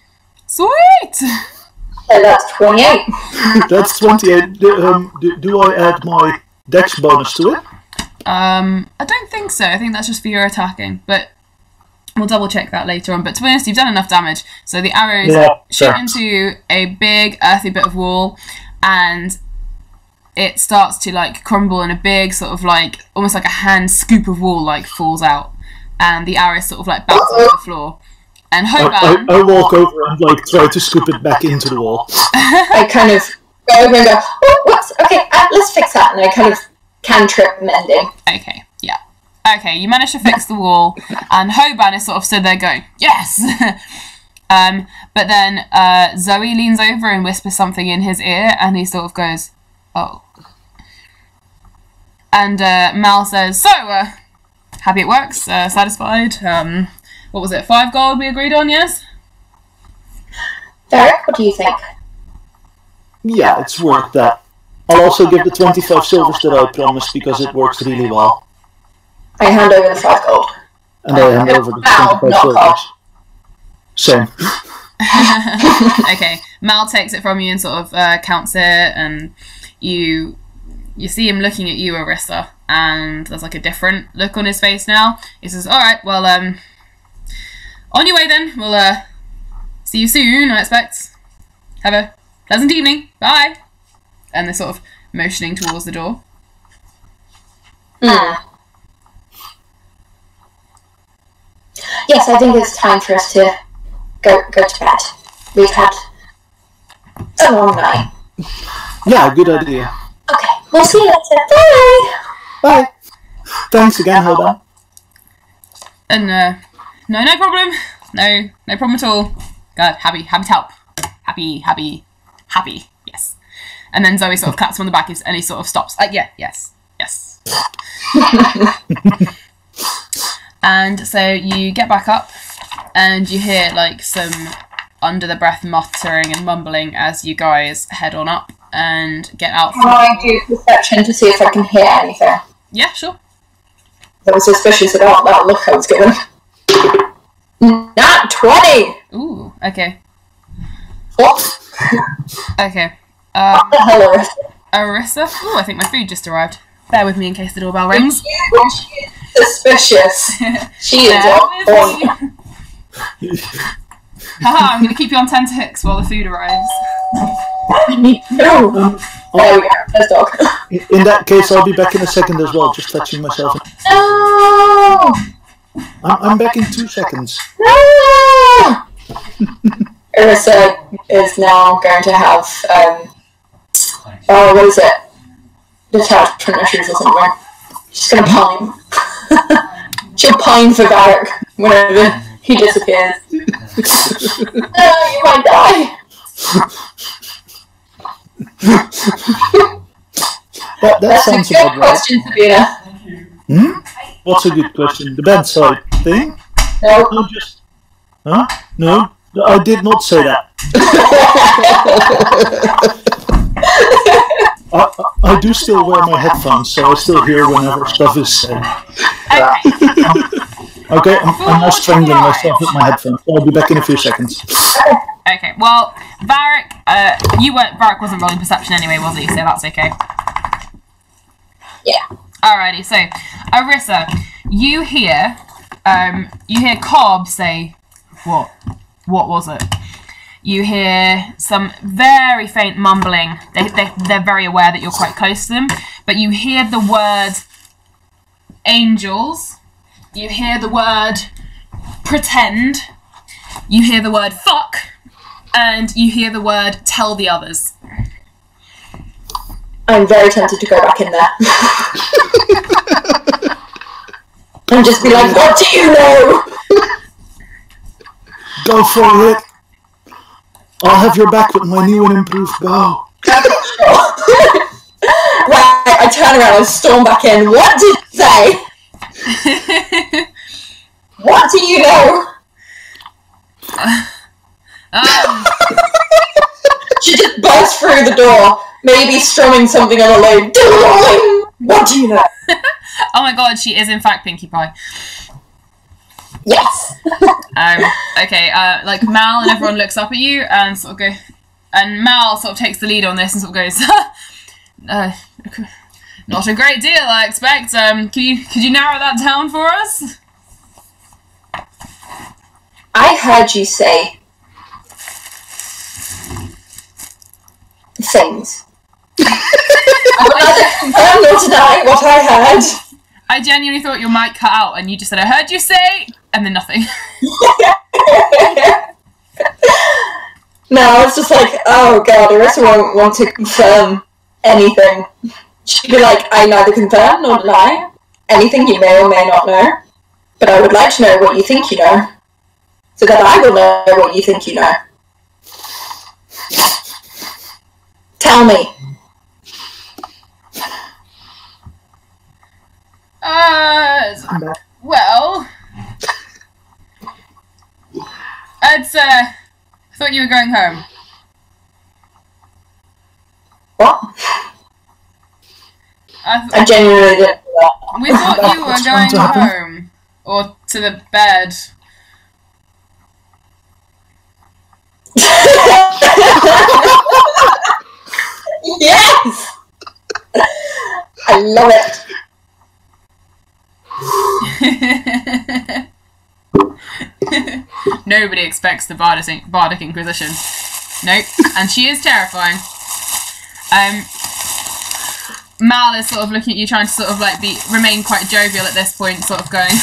Sweet! So that's 28. That's 28. Do I add my dex bonus to it? I don't think so. I think that's just for your attacking, but we'll double check that later on. But to be honest, you've done enough damage. So the arrows shoot into a big earthy bit of wall, and it starts to like crumble, and a big sort of like almost like a hand scoop of wall like falls out, and the arrow sort of like bounces off the floor. And Hoban, I walk over and like try to scoop it back into the wall. I kind of go over and go, oh, whoops, okay, let's fix that. And I kind of cantrip mending. Okay, yeah. Okay, you managed to fix the wall, and Hoban is sort of stood there going, yes! But then Zoe leans over and whispers something in his ear, and he sort of goes, oh. And Mal says, so, happy it works, satisfied, what was it, 5 gold we agreed on, yes? Derek, what do you think? Yeah, it's worth that. I'll also give the 25 silvers that I promised because it works really well. I hand over the 5 gold. And I hand over the Ow, 25 not silvers. gold. Same. Okay, Mal takes it from you and sort of counts it, and you see him looking at you, Arissa, and there's like a different look on his face now. He says, "All right, well, on your way then. We'll see you soon, I expect. Have a pleasant evening. Bye." And they're sort of motioning towards the door. Yes, I think it's time for us to go to bed. We've had a long night. Yeah, good idea. Okay, we'll see you later. Bye! Bye. Thanks again, Hoda. And no problem. No problem at all. God, happy to help. Happy. Yes. And then Zoe sort of claps him on the back and he sort of stops. Yes. And so you get back up and you hear like some under the breath muttering and mumbling as you guys head on up and get out. Can I do perception to see if I can hear anything? Yeah, sure. I was suspicious about that look I was given. Not 20! Ooh, okay. What? Okay. What the hell, Arissa? Arissa? Ooh, I think my food just arrived. Bear with me in case the doorbell rings. Suspicious. She is on. Haha, I'm going to keep you on tenterhooks while the food arrives. No! There we go, there's dog. In that case, I'll be back in a second as well, just touching myself. No! I'm back in 2 seconds. No! Arissa is now going to have, what is it? Detachment issues or something. She's gonna pine. She'll pine for Varric whenever he disappears. No, you might die! That sounds a good about right. question, Sabina. What's a good question? The bedside thing? No. No, just... Huh? No? I did not say that. I do still wear my headphones, so I still hear whenever stuff is said. Okay, I'm now strangling myself with my headphones. I'll be back in a few seconds. Okay, well, Varric, Varric wasn't rolling perception anyway, was he? So that's okay. Yeah. Alrighty, so, Arissa, you hear Cobb say, what was it? You hear some very faint mumbling. They're very aware that you're quite close to them, but you hear the word angels, you hear the word pretend, you hear the word fuck, and you hear the word tell the others. I'm very tempted to go back in there. And just be like, what do you know? Go for it! I'll have your back with my new and improved bow. Right, I turn around and storm back in. What did you say? What do you know? She just bursts through the door, maybe strumming something on a load. What do you know? Oh my god, she is in fact Pinkie Pie. Yes. Okay, like Mal and everyone looks up at you and sort of go, and Mal sort of takes the lead on this and sort of goes, not a great deal, I expect. Could you narrow that down for us? I heard you say things. I would neither confirm nor deny what I heard. I genuinely thought your mic cut out and you just said, I heard you say, and then nothing. No, I was just like, oh god, Arissa won't want to confirm anything. She'd be like, I neither confirm nor deny anything you may or may not know, but I would like to know what you think you know, so that I will know what you think you know. Tell me. Well, I thought you were going home. What? I genuinely didn't do that. We thought you were going home. Or to the bed. Yes! I love it. Nobody expects the Bardic Inquisition. Nope. And she is terrifying. Mal is sort of looking at you, trying to sort of like remain quite jovial at this point, sort of going,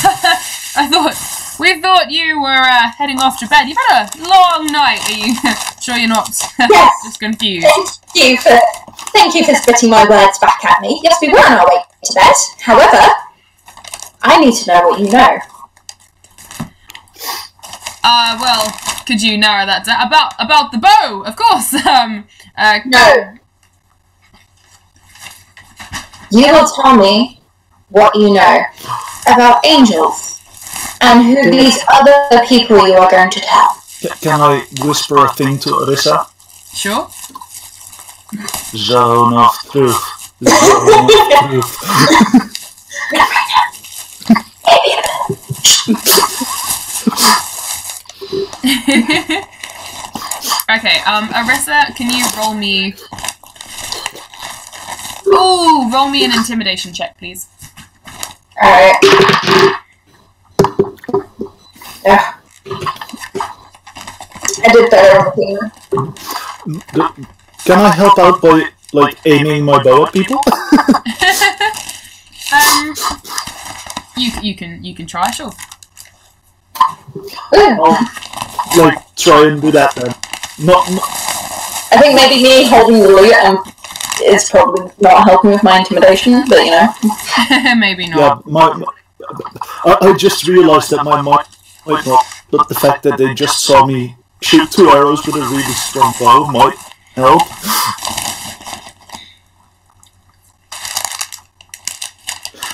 we thought you were heading off to bed. You've had a long night. Are you sure you're not just confused? Thank you for spitting my words back at me. Yes, we were on our way to bed. However, I need to know what you know. Well, could you narrow that down? About the bow, of course. No. You will tell me what you know about angels and who these other people you are going to tell. Can I whisper a thing to Risha? Sure. Zone of truth. Zone of truth. Okay, Arissa, can you roll me... Ooh, roll me an intimidation check, please. Alright. Yeah. I did better here. Can I help out by, like, aiming my bow at people? You can try, sure. I'll, like, try and do that then. Not... I think maybe me holding the loot is probably not helping with my intimidation, but you know. Maybe not. Yeah, I just realised that my mind might not, but the fact that they just saw me shoot 2 arrows with a really strong bow might help.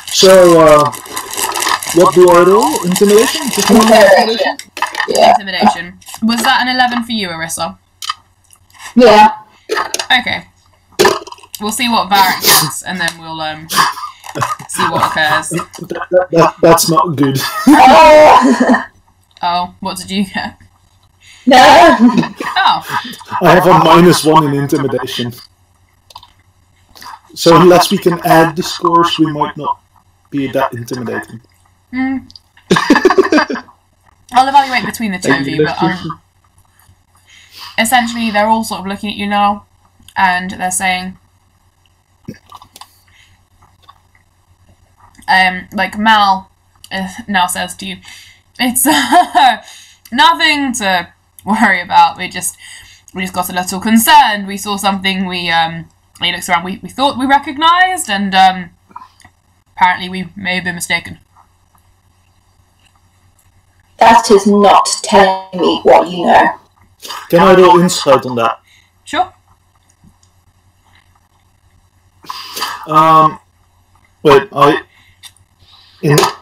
So, what do I roll? Intimidation? Just Intimidation. Yeah. Intimidation. Was that an 11 for you, Arissa? Yeah. Okay. We'll see what Varric gets, and then we'll see what occurs. That's not good. Oh, what did you get? No. Oh. I have a -1 in intimidation. So unless we can add the scores, we might not be that intimidating. I'll evaluate between the two of you, but essentially they're all sort of looking at you now, and they're saying, like Mal now says to you, it's nothing to worry about. We just got a little concerned. We saw something. He looks around. We thought we recognised, and apparently we may have been mistaken. That is not telling me what you know. Can I roll insight on that? Sure. Wait,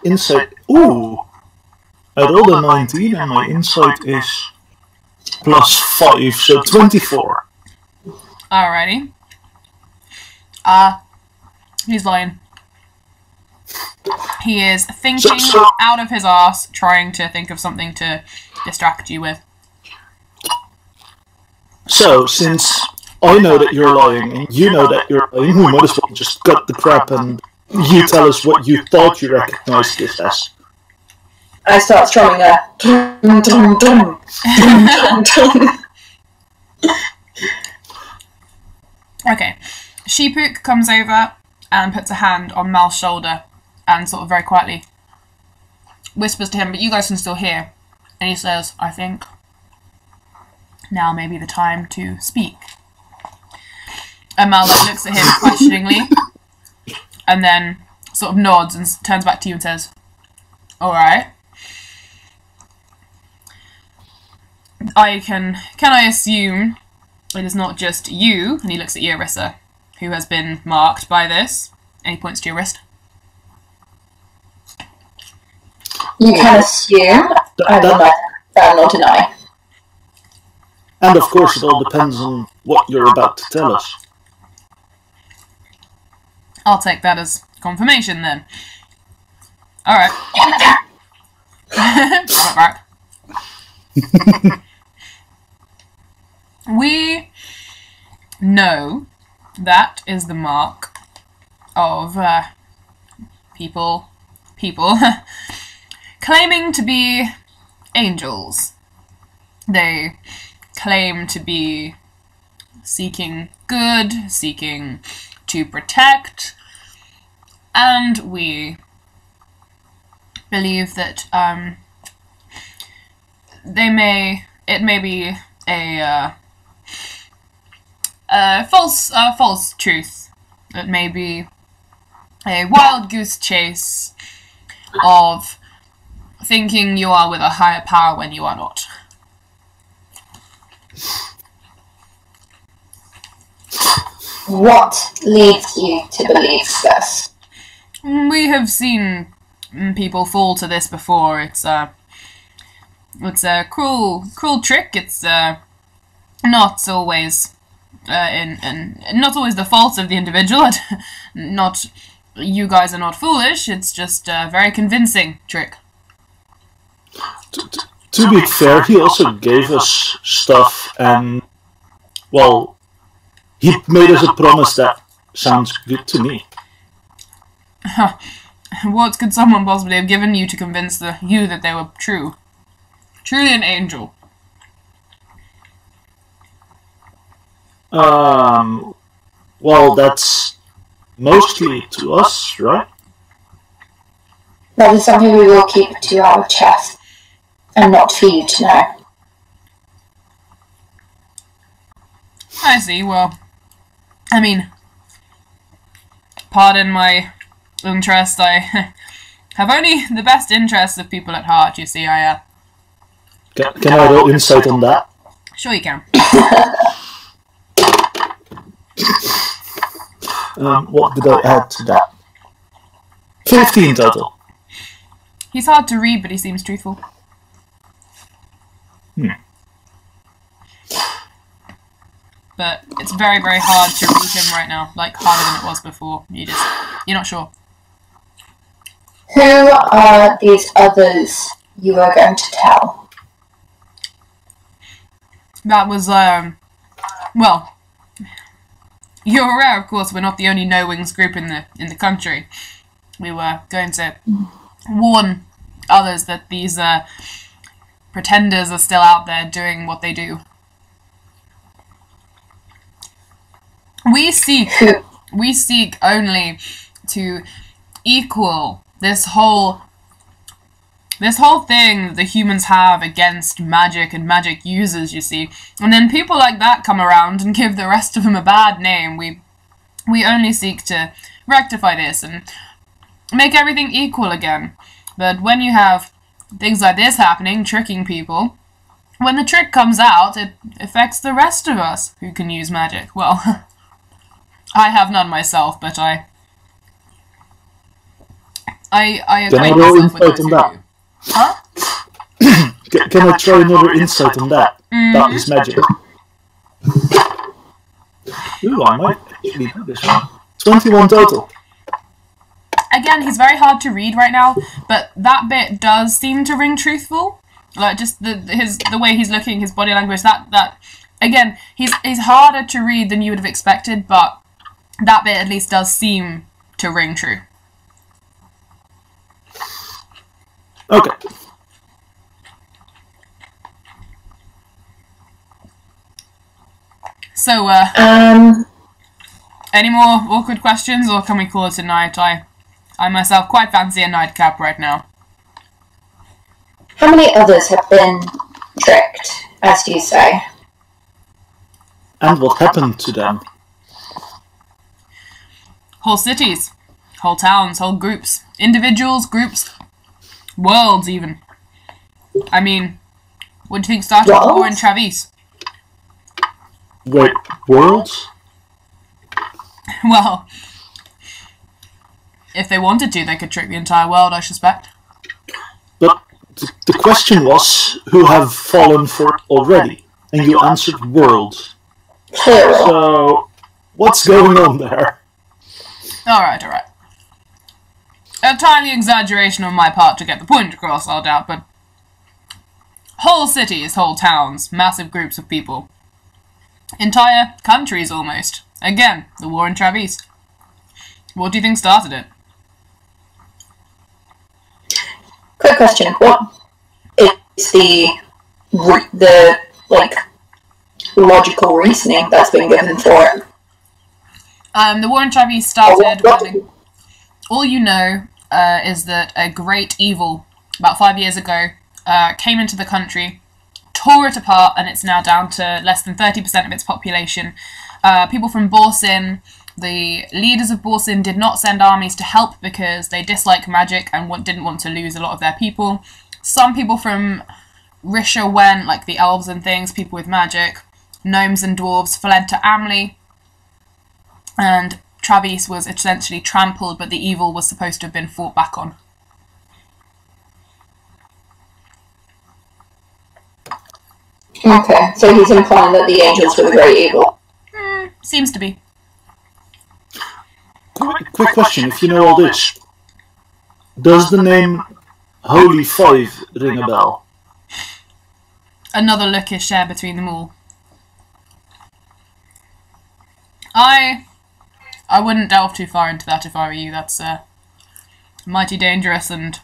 insight. Ooh! I rolled a 19 and my insight is +5, so 24. Alrighty. He's lying. He is thinking out of his arse, trying to think of something to distract you with. So, since I know that you're lying, and you know that you're lying, we might as well just cut the crap and you tell us what you thought you recognized this as. I start strumming a dum dum dum dum dum. Okay. Sheepook comes over and puts a hand on Mal's shoulder and sort of very quietly whispers to him, but you guys can still hear. And he says, I think now may be the time to speak. And Mal looks at him questioningly and then sort of nods and turns back to you and says, alright. Can I assume it is not just you, and he looks at you, Arissa, who has been marked by this, and he points to your wrist. You can assume, I will not deny. And of course it all depends on what you're about to tell us. I'll take that as confirmation then. Alright. We know that is the mark of people claiming to be angels. They claim to be seeking good, seeking to protect, and we believe that it may be a false truth. It may be a wild goose chase of thinking you are with a higher power when you are not. What leads you to believe this? We have seen people fall to this before. It's a cruel trick. It's not always not always the fault of the individual. Not you guys are not foolish. It's just a very convincing trick. To be fair, he also gave us stuff, and well, he made us a promise that sounds good to me. What could someone possibly have given you to convince you that they were true? Truly an angel. Well, that's mostly to us, right? That is something we will keep to our chest, and not for you to know. I see, well, I mean, pardon my interest, I have only the best interests of people at heart, you see, Can I roll insight on that? Sure you can. What did I add to that? 15 total. He's hard to read, but he seems truthful. But it's very, very hard to read him right now, like harder than it was before. You're not sure. Who are these others you are going to tell? That was, well, you're aware, of course, we're not the only no-wings group in the country. We were going to warn others that these pretenders are still out there doing what they do. We seek only to equal this whole thing the humans have against magic and magic users, you see. And then people like that come around and give the rest of them a bad name. We only seek to rectify this and make everything equal again. But when you have things like this happening, tricking people, when the trick comes out, it affects the rest of us who can use magic. Well, I have none myself, but I acquaint myself with those who do. Huh? Can I try another insight on that? About his magic. Ooh, I might actually do this one. 21 total. Again, he's very hard to read right now, but that bit does seem to ring truthful. Like just the way he's looking, his body language. That again, he's harder to read than you would have expected, but that bit at least does seem to ring true. Okay. So, any more awkward questions, or can we call it a night? I myself quite fancy a nightcap right now. How many others have been tricked, as you say? And what happened to them? Whole cities, whole towns, whole groups, individuals, groups, worlds even. I mean, what do you think started the war in Travise? Wait, worlds? Well, if they wanted to, they could trick the entire world, I suspect. But the question was, who have fallen for it already? And you answered worlds. So, what's going on there? Alright. A tiny exaggeration on my part to get the point across, I'll doubt, but whole cities, whole towns, massive groups of people. entire countries almost. Again, the war in Travise. What do you think started it? Quick question. What is the logical reasoning that's been given for it? The war in Travise started when all you know is that a great evil, about 5 years ago, came into the country, tore it apart, and it's now down to less than 30% of its population. People from Baursin, the leaders of Baursin, did not send armies to help because they dislike magic and didn't want to lose a lot of their people. Some people from Risha went, like the elves and things, people with magic. Gnomes and dwarves fled to Amley, and Travise was essentially trampled, but the evil was supposed to have been fought back on. Okay, so he's implying that the angels were the great evil. Seems to be. Quick question, if you know all this, does the name Holy Five ring a bell? Another look is shared between them all. I wouldn't delve too far into that if I were you. That's mighty dangerous and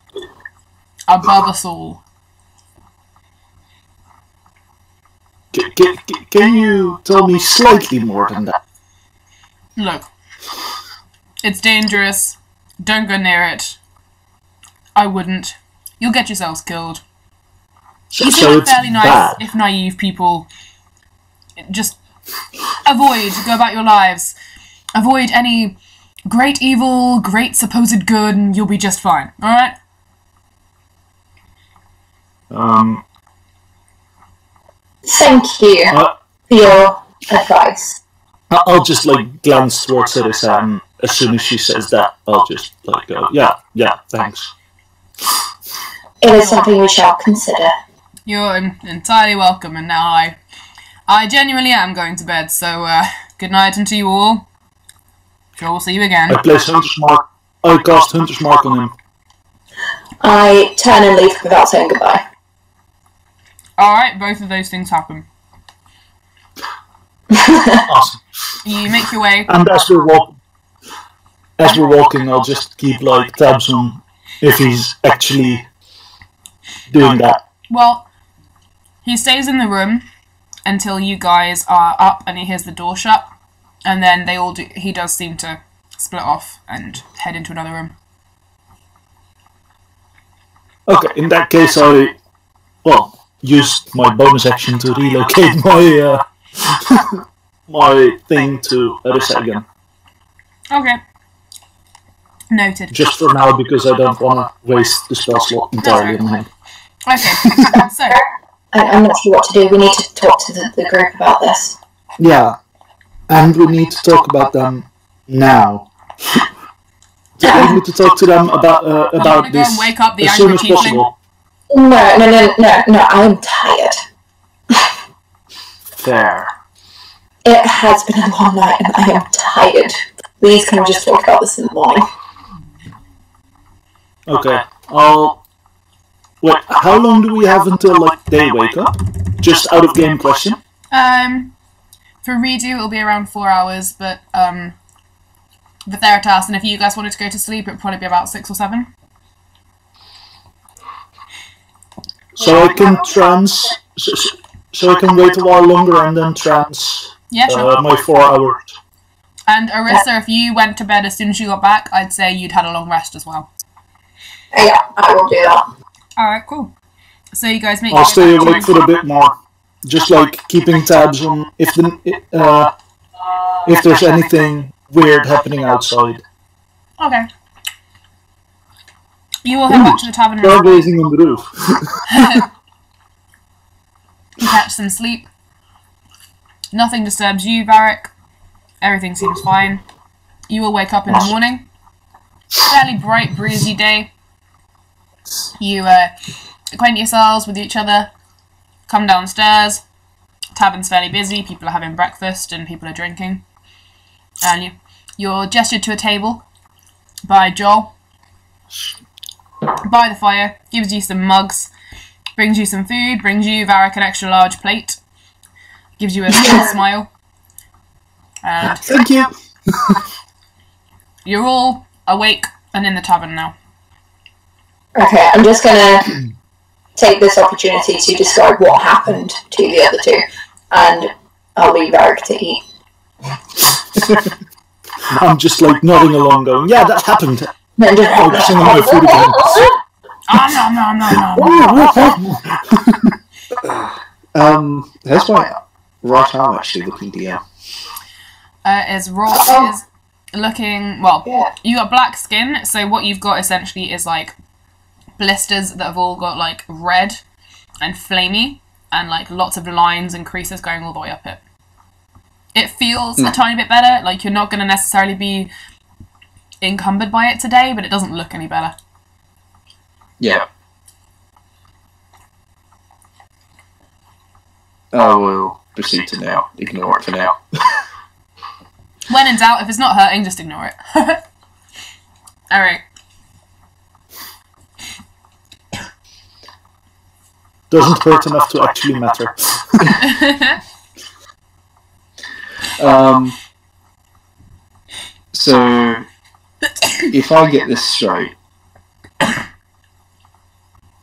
above us all. Can you tell me slightly more than that? Look, it's dangerous. Don't go near it. I wouldn't. You'll get yourselves killed. You seem like fairly nice, if naive people. Just avoid. Go about your lives. Avoid any great evil, great supposed good, and you'll be just fine. Alright? Thank you for your advice. I'll just glance towards Risha, and as soon as she says that, I'll just go, yeah, thanks. It is something we shall consider. You're entirely welcome, and now I genuinely am going to bed, so good night unto you all. Sure, we'll see you again. I place Hunter's Mark. I cast Hunter's Mark on him. I turn and leave without saying goodbye. Alright, both of those things happen. Awesome. You make your way. And as we're walking, I'll just keep tabs on if he's actually doing that. Well, he stays in the room until you guys are up and he hears the door shut, and then he does seem to split off and head into another room. Okay, in that case I use my bonus action to relocate my my thing to Risha again. Okay. Noted. Just for now, because I don't want to waste the spell slot entirely on him. Okay, so... I'm not sure what to do. We need to talk to the group about this. Yeah, and we need to talk about them now. We need to talk to them about this and wake up the as soon as angry possible. No, I'm tired. Fair. It has been a long night and I am tired. Please, can we just talk about this in the morning? Okay, Wait, how long do we have until, they wake up? Just out of game question? For redo, it'll be around 4 hours, but, the Theratas, and if you guys wanted to go to sleep, it'd probably be about 6 or 7. So I can so I can wait a while longer and then Yeah, sure. my 4 hours. And Arissa, if you went to bed as soon as you got back, I'd say you'd had a long rest as well. Yeah, I will do that. Alright, cool. So you guys make I'll stay awake for a bit more. Just keeping tabs on if there's anything weird happening outside. Okay. You will head back to the tavern and Stargazing on the roof. catch some sleep. Nothing disturbs you, Varric. Everything seems fine. You will wake up in the morning. Fairly bright, breezy day. You acquaint yourselves with each other. Come downstairs. Tavern's fairly busy. People are having breakfast and people are drinking. And you're gestured to a table by Joel. By the fire. Gives you some mugs. Brings you some food. Brings you, Varric, an extra large plate. Gives you a smile. And Thank you. you're all awake and in the tavern now. Okay, I'm just gonna take this opportunity to describe what happened to the other two, and I'll leave Eric to eat. I'm just like nodding along, going, "Yeah, that happened." Then just Focusing on my food again. How's my right arm actually looking, DM? Is looking, well, you got black skin, so what you've got essentially is like blisters that have all got like red and flamey and like lots of lines and creases going all the way up it. It feels a tiny bit better, like you're not going to necessarily be encumbered by it today, but it doesn't look any better. Yeah. I will proceed to now. Ignore it for now. When in doubt, if it's not hurting, just ignore it. Alright. Doesn't hurt enough to actually matter. So, if I get this straight,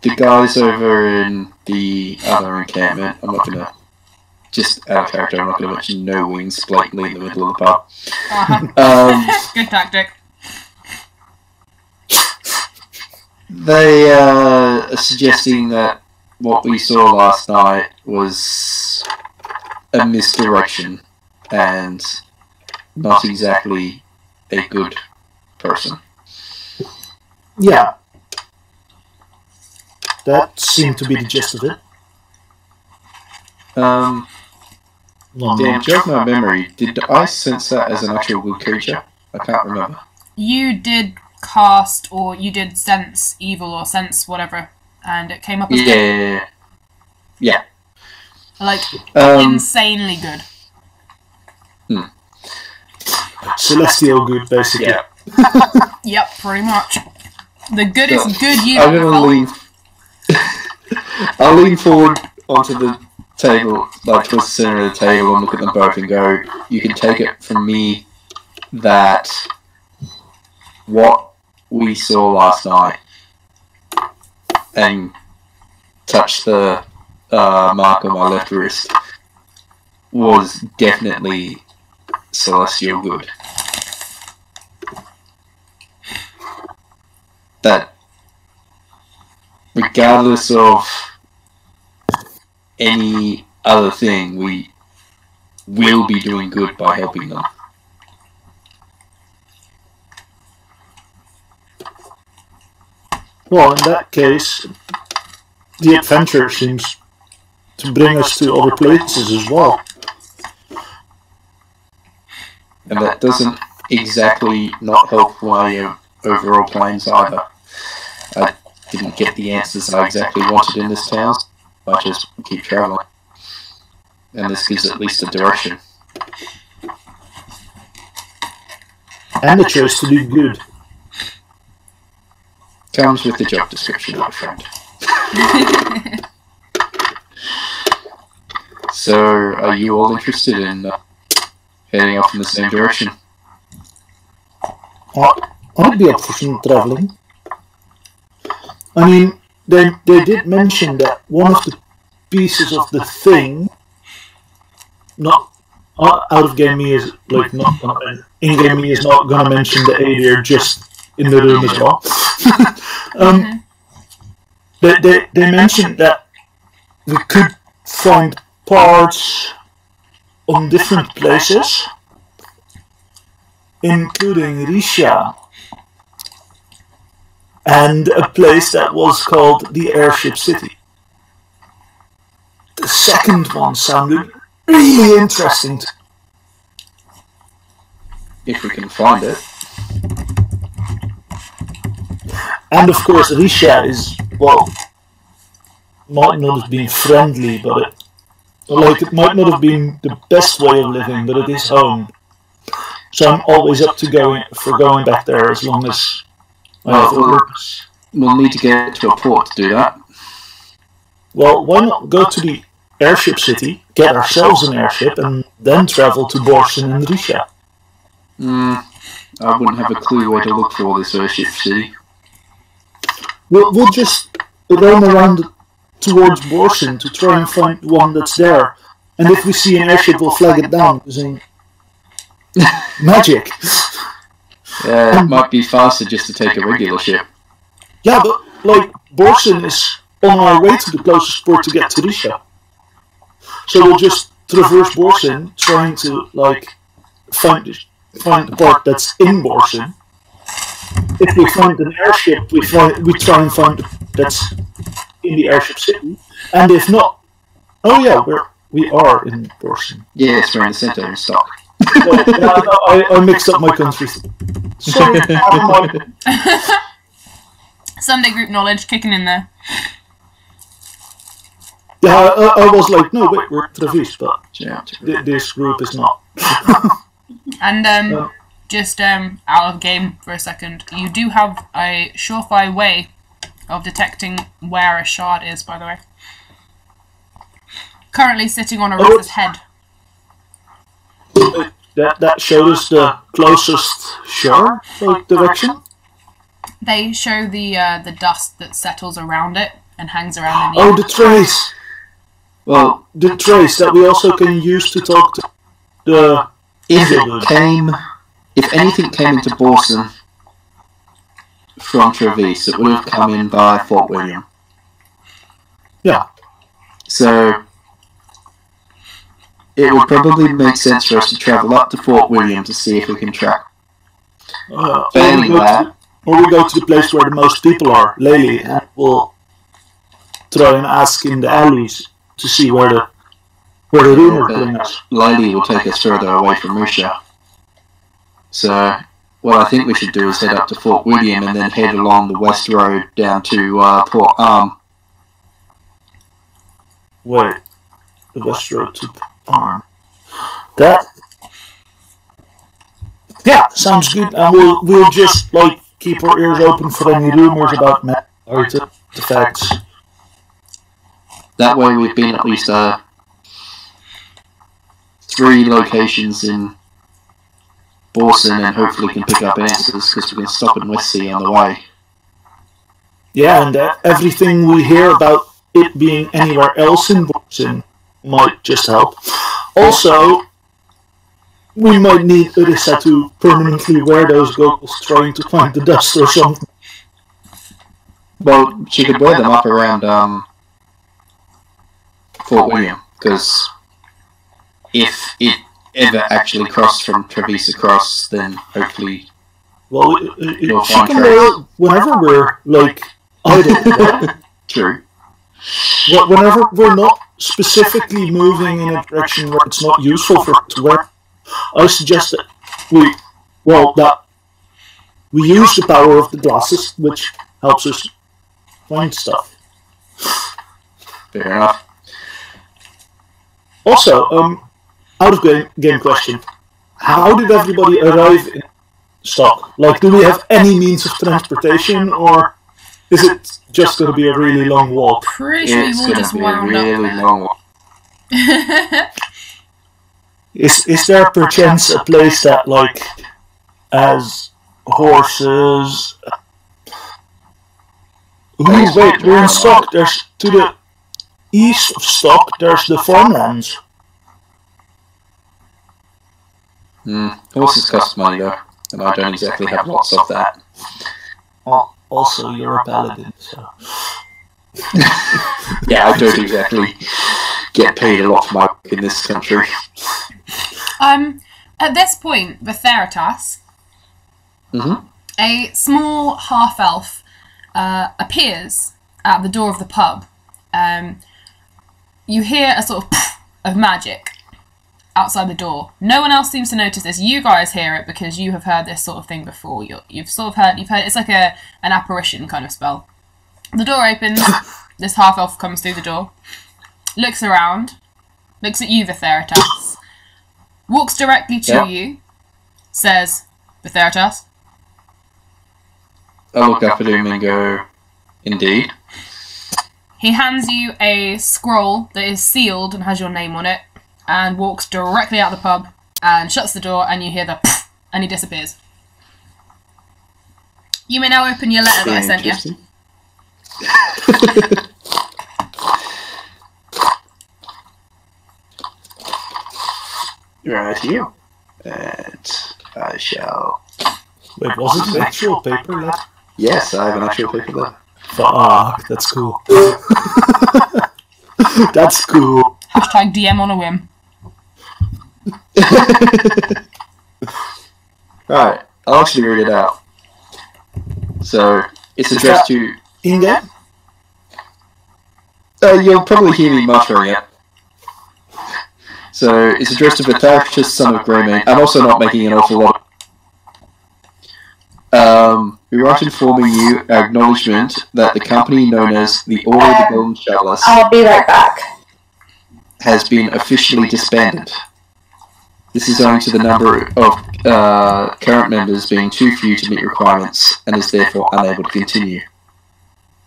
the guys over in the other encampment, I'm not gonna, just out of character, I'm not gonna mention no wings blatantly in the middle of the pub. Good tactic. They are suggesting that what we saw last night was a misdirection and not exactly a good person. Yeah. That seemed to be the gist of it. Dan, jog my memory, did I sense that as an actual good creature? I can't remember. You did cast, or you did sense evil, or sense whatever, and it came up as good. Yeah. Like, insanely good. Celestial good, basically. Yeah. Yep, pretty much. The goodest good you I'm ever gonna felt. lean. I'll lean forward onto the table, like towards the center of the table, and look at them both and go, you can take it from me that what we saw last night, and touch the mark on my left wrist, was definitely celestial good. That regardless of any other thing, we will be doing good by helping them. Well, in that case, the adventure seems to bring us to other places as well. And that doesn't exactly not help my overall plans either. I didn't get the answers I exactly wanted in this town, I just keep travelling. And this gives at least a direction. And a choice to do good. Comes with the job description, my friend. So, are you all interested in heading off in the same direction? I'd be up for some travelling. I mean, they did mention that one of the pieces of the thing, not out of game me is like not in game me is not gonna mention the Adir just in the room as well. They mentioned that we could find parts on different places, including Risha, and a place that was called the Airship City. The second one sounded really interesting. If we can find it. And of course, Risha is, well, might not have been friendly, but it might not have been the best way of living, but it is home. So I'm always up to going back there as long as I have a purpose. We'll need to get to a port to do that. Well, why not go to the Airship City, get ourselves an airship and then travel to Baursin and Risha. I wouldn't have a clue where to look for this airship city. We'll just roam around towards Baursin to try and find one that's there. And if we see an airship, we'll flag it down using magic. It might be faster just to take a regular ship. Yeah, but, like, Baursin is on our way to the closest port to get to Risha. So we'll just traverse Baursin, trying to, like, find the part that's in Baursin. If we find an airship, we try and find that's in the airship city. And if not, oh yeah, we are in Baursin. Yes, we're in the center in stock. I mixed up my countries. Sorry, Sunday group knowledge kicking in there. Yeah, I was like, no, wait, we're Travise, but Yeah. this group is not. And just out of game for a second, you do have a surefire way of detecting where a shard is, by the way. Currently sitting on a Risha's head. That showed us the closest shard, like, direction? They show the dust that settles around it and hangs around in the Oh, the trace! Well, The trace that we also can use to talk to the... if anything came into Baursin from Travise, it would have come in by Fort William. Yeah. So it would probably make sense for us to travel up to Fort William to see if we can track. Failing that, Or we go to the place where the most people are, Lely, and we'll try and ask in the alleys to see where the rumor bring us. Lady will take us further away from Risha. So, what I think we should do is head up to Fort William and then head along the west road down to Port Arm. Wait, the west road to Arm. That... Yeah, sounds good, and we'll just, like, keep our ears open for any rumors about artifacts. That way we've been at least 3 locations in Baursin and hopefully can pick up answers because we can stop in Westsea on the way. Yeah, and everything we hear about it being anywhere else in Baursin might just help. Also, we might need Risha to permanently wear those goggles trying to find the dust or something. Well, she could wear them up around Fort William, because if it ever actually crossed from Travise across, then hopefully Well, You'll she find can wear it whenever we're, like, idle. Right? True. Whenever we're not specifically moving in a direction where it's not useful for her to wear, I suggest that we use the power of the glasses, which helps us find stuff. Fair enough. Also, out of game question, how did everybody arrive in stock? Like, do we have any means of transportation, or is it just going to be a really long walk? Pretty sure It's you all going just to be a wound really up. long one. Is there perchance a place that, like, has horses? Ooh, wait, we're in Stock. There's, to the east of Stock, there's the farmlands. Horses cost money though, and I don't exactly have lots of that. Oh, also, you're a paladin, so... Yeah, I don't exactly get paid a lot for my work in this country. At this point, the Theratas, a small half-elf appears at the door of the pub. You hear a sort of poof of magic outside the door. No one else seems to notice this. You guys hear it because you have heard this sort of thing before. You've heard it's like an apparition kind of spell. The door opens. This half-elf comes through the door, looks around, looks at you, the Theratas, walks directly to you, says, "The Theratas." I look up at him and go, "Indeed." He hands you a scroll that is sealed and has your name on it, and walks directly out of the pub and shuts the door, and you hear the pfft, and he disappears. You may now open your letter that I sent you. Right here. And I shall... Wait, was it an actual paper letter? Yes, I have an actual paper letter. Fuck, that's cool. That's cool. Hashtag DM on a whim. Alright, I'll actually read it out. So, it's addressed to... In-game? You'll probably hear me muttering it. So, it's addressed to Vitharchus, son of Greymane, and also not making an awful lot of... we write informing you our acknowledgement that the company known as the Order of the Golden Chalice I'll be right back. has been officially disbanded. This is owing to the number of current members being too few to meet requirements, and is therefore unable to continue.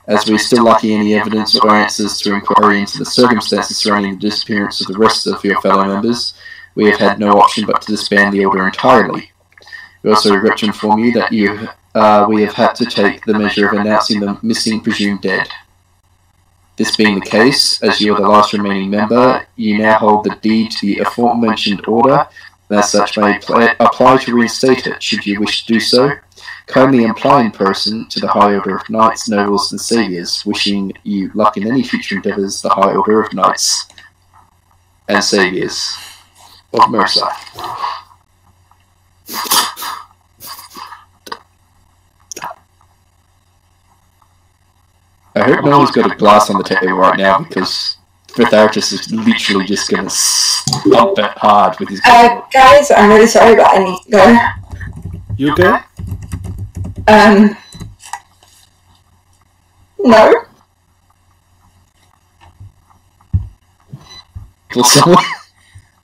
As we are still lacking any evidence or answers to inquiry into the circumstances surrounding the disappearance of the rest of your fellow members, we have had no option but to disband the Order entirely. We also regret to inform you that we have had to take the measure of announcing them missing, presumed dead. This being the case, as you are the last remaining member, you now hold the deed to the aforementioned order, and as such may apply to reinstate it, should you wish to do so. Kindly imply in person to the High Order of Knights, Nobles, and Saviours, wishing you luck in any future endeavours, the High Order of Knights and Saviours of Mercer. I hope no one's got a glass on the table right now, because Vitharchus is literally just going to stomp it hard with his guys, I'm really sorry, but I need to go. You okay? No. Will someone...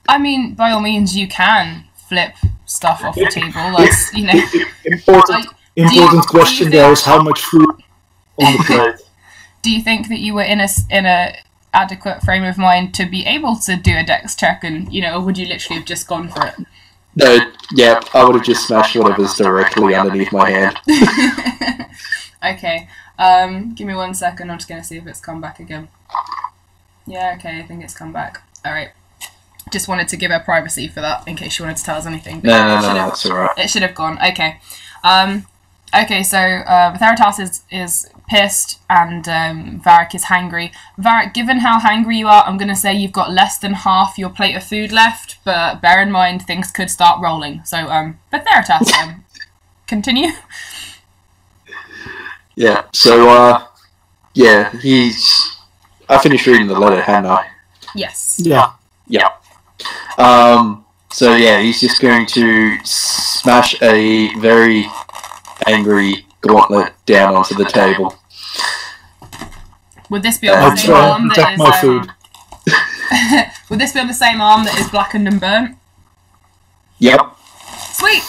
I mean, by all means, you can flip stuff off the table. That's, you know... Important question there is how much food on the plate. Do you think that you were in a adequate frame of mind to be able to do a dex check, and, you know, or would you literally have just gone for it? No, yeah, I would have just smashed whatever's directly underneath my hand. Okay, give me 1 second, I'm just going to see if it's come back again. Yeah, okay, I think it's come back. Alright. Just wanted to give her privacy for that, in case she wanted to tell us anything. No, that's alright. It should have gone, okay. Okay, so Theratas is pissed, and Varric is hangry. Varric, given how hangry you are, I'm going to say you've got less than half your plate of food left, but bear in mind things could start rolling. So, but Theratas, continue. Yeah, so, yeah, I finished reading the letter, hadn't I? Yes. Yeah. Yeah. So yeah, he's just going to smash a very angry gauntlet down onto the table. Would this be on the same arm that is would this be on the same arm that is blackened and burnt? Yep. Sweet.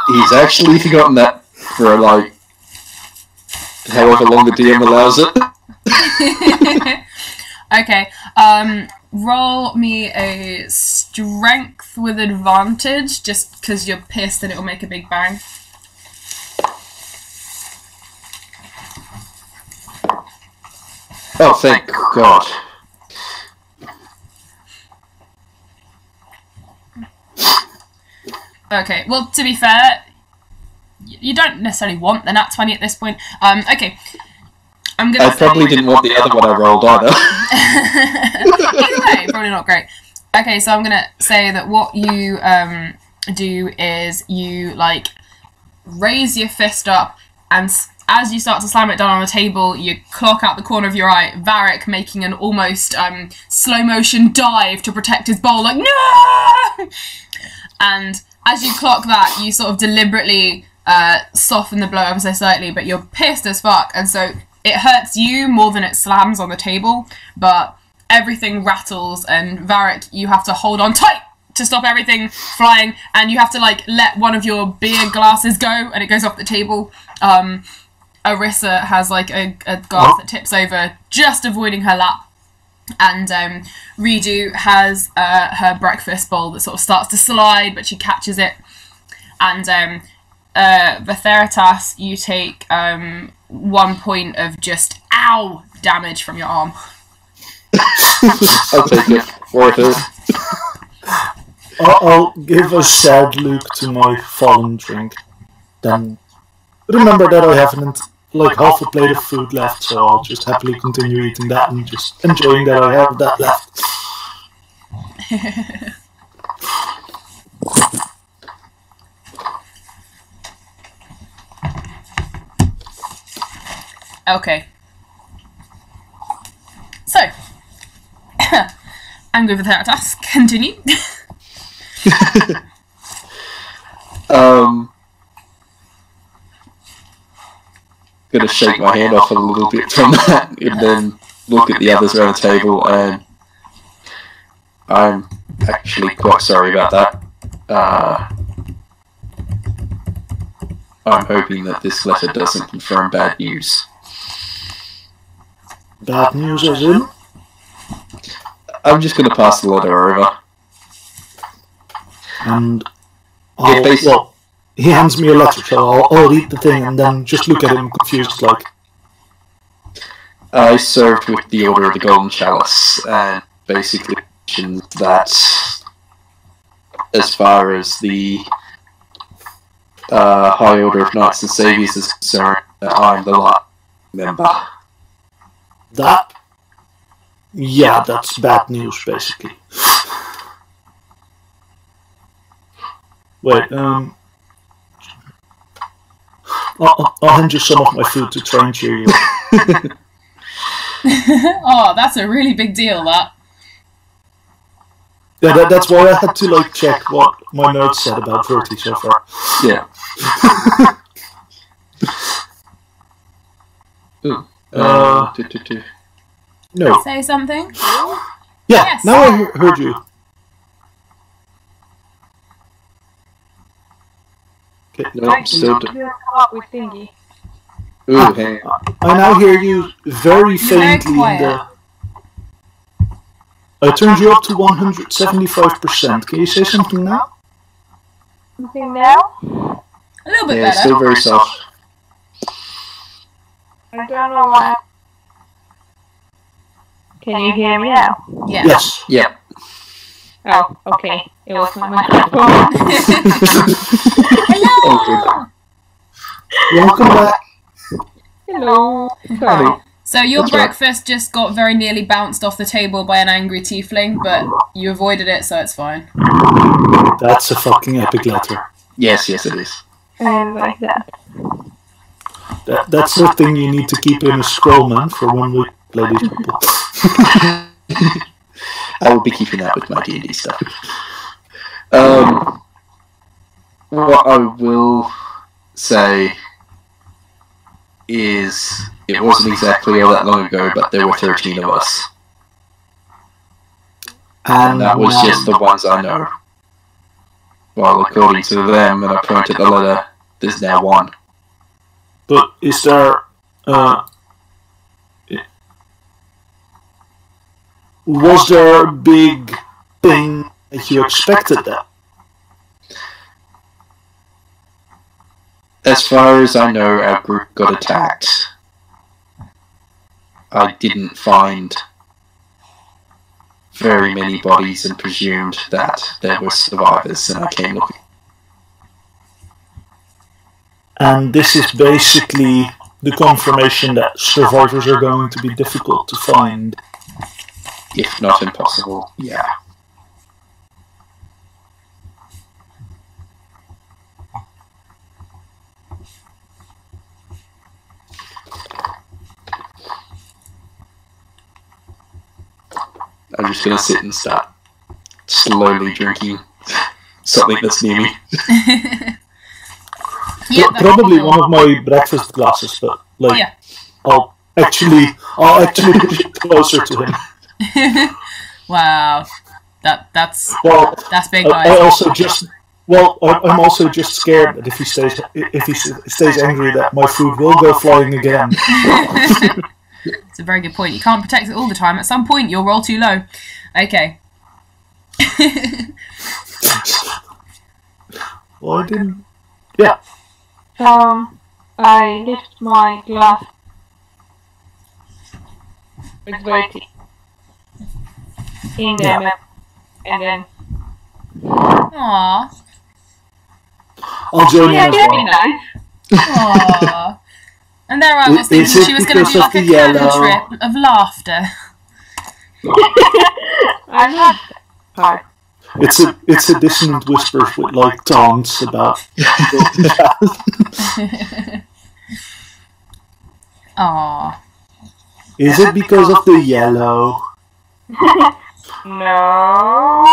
He's actually forgotten that for like however long the DM allows it. Okay. Roll me a strength with advantage, just because you're pissed and it'll make a big bang. Oh, thank God. Okay, well, to be fair, you don't necessarily want the nat 20 at this point. Okay. I probably didn't want the other one I rolled either. Either way, probably not great. Okay, so I'm gonna say that what you do is you like raise your fist up, and as you start to slam it down on the table, you clock out the corner of your eye, Varric making an almost slow motion dive to protect his bowl, like no! And as you clock that, you sort of deliberately soften the blow ever so slightly, but you're pissed as fuck, and so it hurts you more than it slams on the table, but everything rattles, and Varric, you have to hold on tight to stop everything flying, and you have to like let one of your beer glasses go, and it goes off the table. Arissa has like a glass that tips over, just avoiding her lap. And Redo has her breakfast bowl that sort of starts to slide, but she catches it. And Vatheritas, you take 1 point of just ow damage from your arm. I'll take it. Worth it. I'll give a sad look to my fallen drink. Then remember that I haven't like half a plate of food left, so I'll just happily continue eating that and just enjoying that I have that left. Okay. So, angry with Theratas, continue. Gonna shake my hand off a little bit from that, and then look at the others around the table, and I'm actually quite sorry about that. I'm hoping that this letter doesn't confirm bad news. Bad news as in? I'm just gonna pass the letter over. And Yeah, he hands me a letter, so I'll read the thing and then just look at him confused like. I served with the Order of the Golden Chalice, and basically mentioned that as far as the High Order of Knights and Saviors is concerned, that I'm the last member. That? Yeah, that's bad news, basically. Wait, I'll hand you some of my food to try and cheer you. Oh, that's a really big deal, that. Yeah, that's why I had to like check what my notes said about Verti so far. Yeah. Ooh. No. Say something? Yeah, Yes. now I heard you. Okay. No, I'm still with Thingy. Ooh, hey. I now hear you very You're very faintly in quiet. the... I turned you up to 175%. Can you say something now? Something now? A little bit Yeah, better. still very soft. I don't know why. Can you hear me now? Yeah. Yes. Yeah. Oh, okay. It was my microphone. Hello! Welcome back. Hello. Sorry. So your That's right. breakfast just got very nearly bounced off the table by an angry tiefling, but you avoided it, so it's fine. That's a fucking epic letter. Yes, it is. And like that. That's the thing you need to keep in a scroll, man, for when we play these people. I will be keeping that with my D&D stuff. What I will say is it wasn't exactly all that long ago, but there were 13 of us. And that was just the ones I know. Well, according to them, and I pointed the letter, there's now one. But is there... was there a big thing that you expected that? As far as I know, our group got attacked. I didn't find very many bodies and presumed that there were survivors, and I came looking. And this is basically the confirmation that survivors are going to be difficult to find. If not impossible, yeah. I'm just gonna sit and start slowly drinking something that's near me. Yeah, Probably one of my breakfast glasses, but like Yeah. I'll actually push it closer to him. Wow. That's Well, big, I guys. also just Well, I'm also just scared that if he stays angry, that my food will go flying again. It's a very good point. You can't protect it all the time. At some point, you'll roll too low. Okay. Well, I didn't. Yeah. I lift my glass. It's dirty. In the map. And then. Aww. I'll join Yeah, you as that'd be well. nice. Aww. And there I was thinking Is it she was going to because do of like a the curtain yellow? trip of laughter. I'm not. Sorry. It's a dissonant whisper with like taunts about. Aww. Is it because of the yellow? No.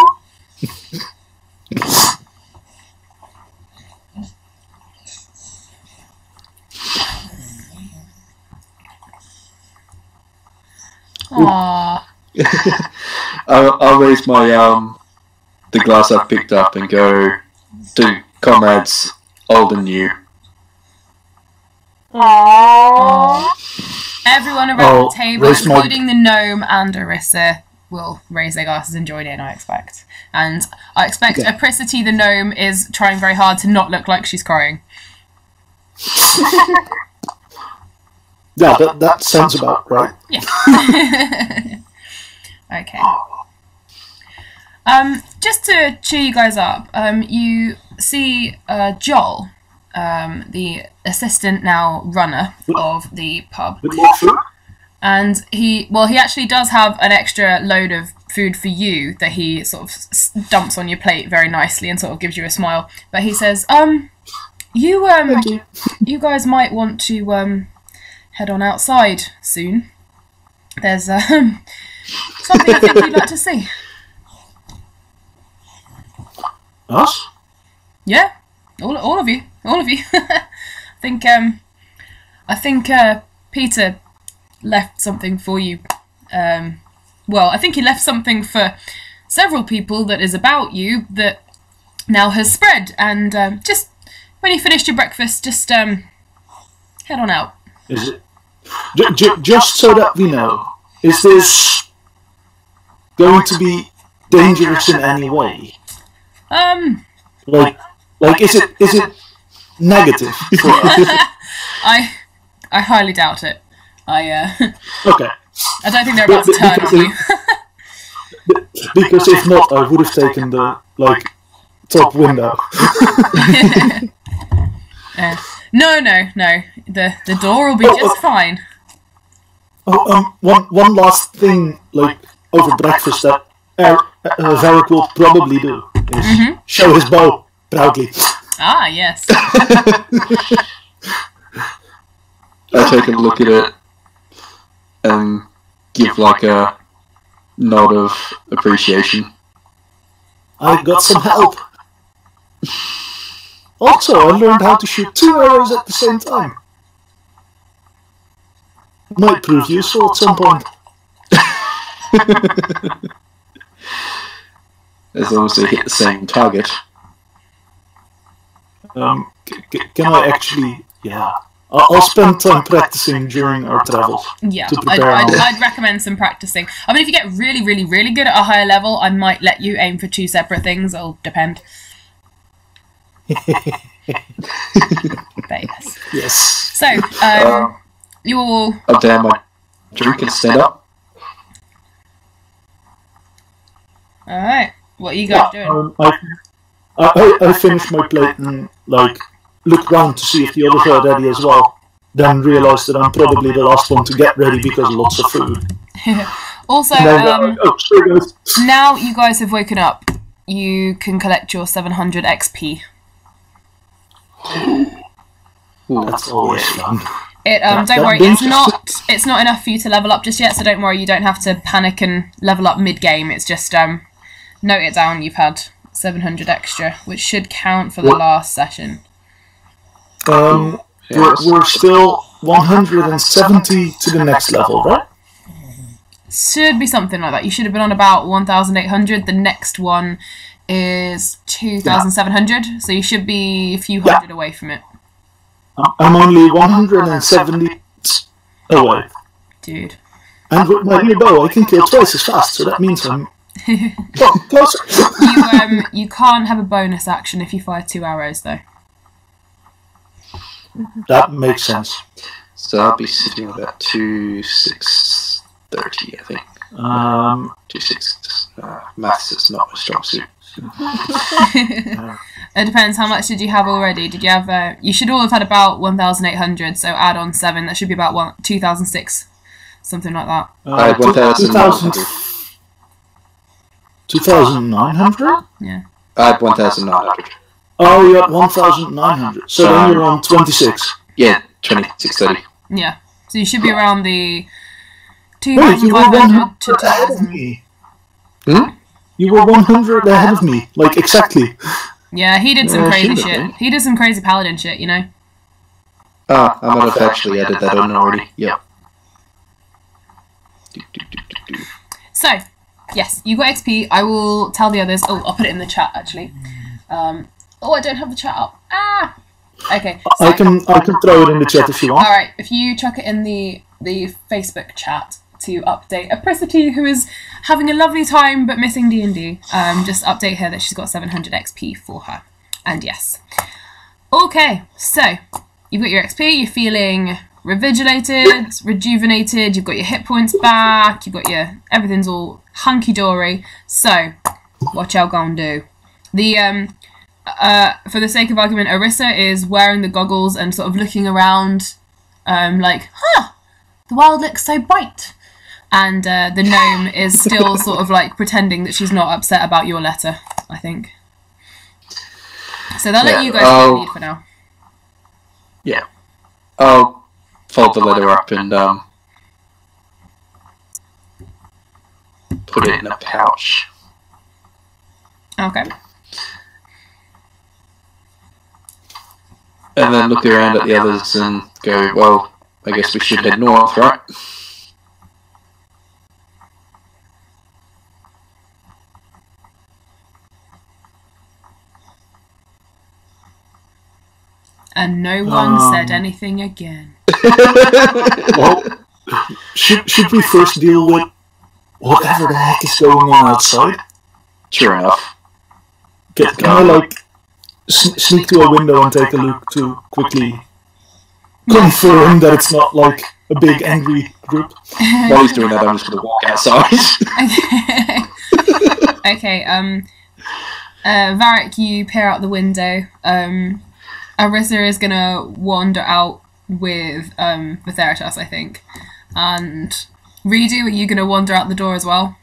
Aww. I'll raise my the glass I've picked up and go to comrades old and new. Aww. Everyone around the table, raise my- including the gnome and Arissa, will raise their glasses and join in, I expect. And I expect Okay. Apricity the gnome is trying very hard to not look like she's crying. Yeah, that sounds about right. Yeah. Okay. Just to cheer you guys up, you see Joel, the assistant now runner of the pub, With more food? and he actually does have an extra load of food for you that he sort of dumps on your plate very nicely and sort of gives you a smile. But he says, Thank you. you guys might want to head on outside soon. There's something I think you'd like to see. Us? Yeah, all of you. I think Peter left something for you. Well, I think he left something for several people that is about you that now has spread. And just when you finished your breakfast, just head on out. Is it? Just so that we know, is this going to be dangerous in any way? Like is it negative for us? I highly doubt it. Okay. I don't think they're about to turn on you. Because if not, I would have taken the top window. No. The door will be just fine. One last thing, over breakfast that Varric will probably do is show his bow proudly. Ah, yes. I take a look at it and give a nod of appreciation. I got some help. Also, I learned how to shoot 2 arrows at the same time. Might prove useful at some point. As long as they hit the same target. Can I actually... Yeah. I'll spend time practicing during our travels. Yeah, To prepare I'd recommend some practicing. I mean, if you get really, really, really good at a higher level, I might let you aim for 2 separate things. It'll depend. But yes. Yes. So, you'll... I'll down my drink and stand up. Alright, what are you guys doing? I finished my plate and look round to see if the others are ready as well. Then realise that I'm probably the last one to get ready because lots of food. Also, Then, sorry guys. now you guys have woken up, you can collect your 700 XP. That's always fun. Don't worry, it's not enough for you to level up just yet, so don't worry, you don't have to panic and level up mid-game. It's just, note it down, you've had 700 extra, which should count for the last session. We're still 170 to the next level, right? Should be something like that. You should have been on about 1,800. The next one is 2,700, so you should be a few hundred away from it. I'm only 170 away. Dude. And with my new bow, I can kill twice as fast, so that means I'm closer. You can't have a bonus action if you fire 2 arrows, though. That makes sense. So I'll be sitting about 2,630, I think. 2,6. Maths is not my strong suit. It depends. How much did you have already? Did you have? You should all have had about 1,800. So add on 7. That should be about 2,006, something like that. I had 1,900. 2,900? Yeah. I had 1,900. Oh, you had 1,900. So then you're on 26. Yeah, 2630. Yeah. So you should be around the Wait, you were 2,500 to 100 ahead of 2,000. me. Hmm? You were 100 ahead of me, like exactly. Yeah, he did some Yeah, crazy should've shit. been. He did some crazy paladin shit, you know. Ah, I might have actually added that on already. Yep. So, yes, you got XP. I will tell the others. Oh, I'll put it in the chat actually. Oh, I don't have the chat up. Ah. Okay. So, I can throw it in the chat if you want. all right. If you chuck it in the Facebook chat to update Apricity, who is having a lovely time but missing D&D, just update her that she's got 700 XP for her. And yes. Okay. So you've got your XP. You're feeling revigilated, rejuvenated. You've got your hit points back. You've got your everything's all hunky dory. So what y'all gonna do? The for the sake of argument, Arissa is wearing the goggles and sort of looking around, like, huh, the world looks so bright. And the gnome is still sort of like pretending that she's not upset about your letter, I think. So they'll let you guys take the lead for now. Yeah. I'll fold the letter up and put it in a pouch. Okay. And then look around at the others and go, well, I guess we should head north, right? And no one said anything again. Well, should we first deal with whatever the heck is going on outside? Sure enough. Can I, like, sneak to a window and take a look to quickly confirm that it's not, like, a big angry group? While he's doing that, I'm just going to walk outside. Okay, Varric, you peer out the window. Arissa is gonna wander out with Theratos, I think. And Redo, are you gonna wander out the door as well?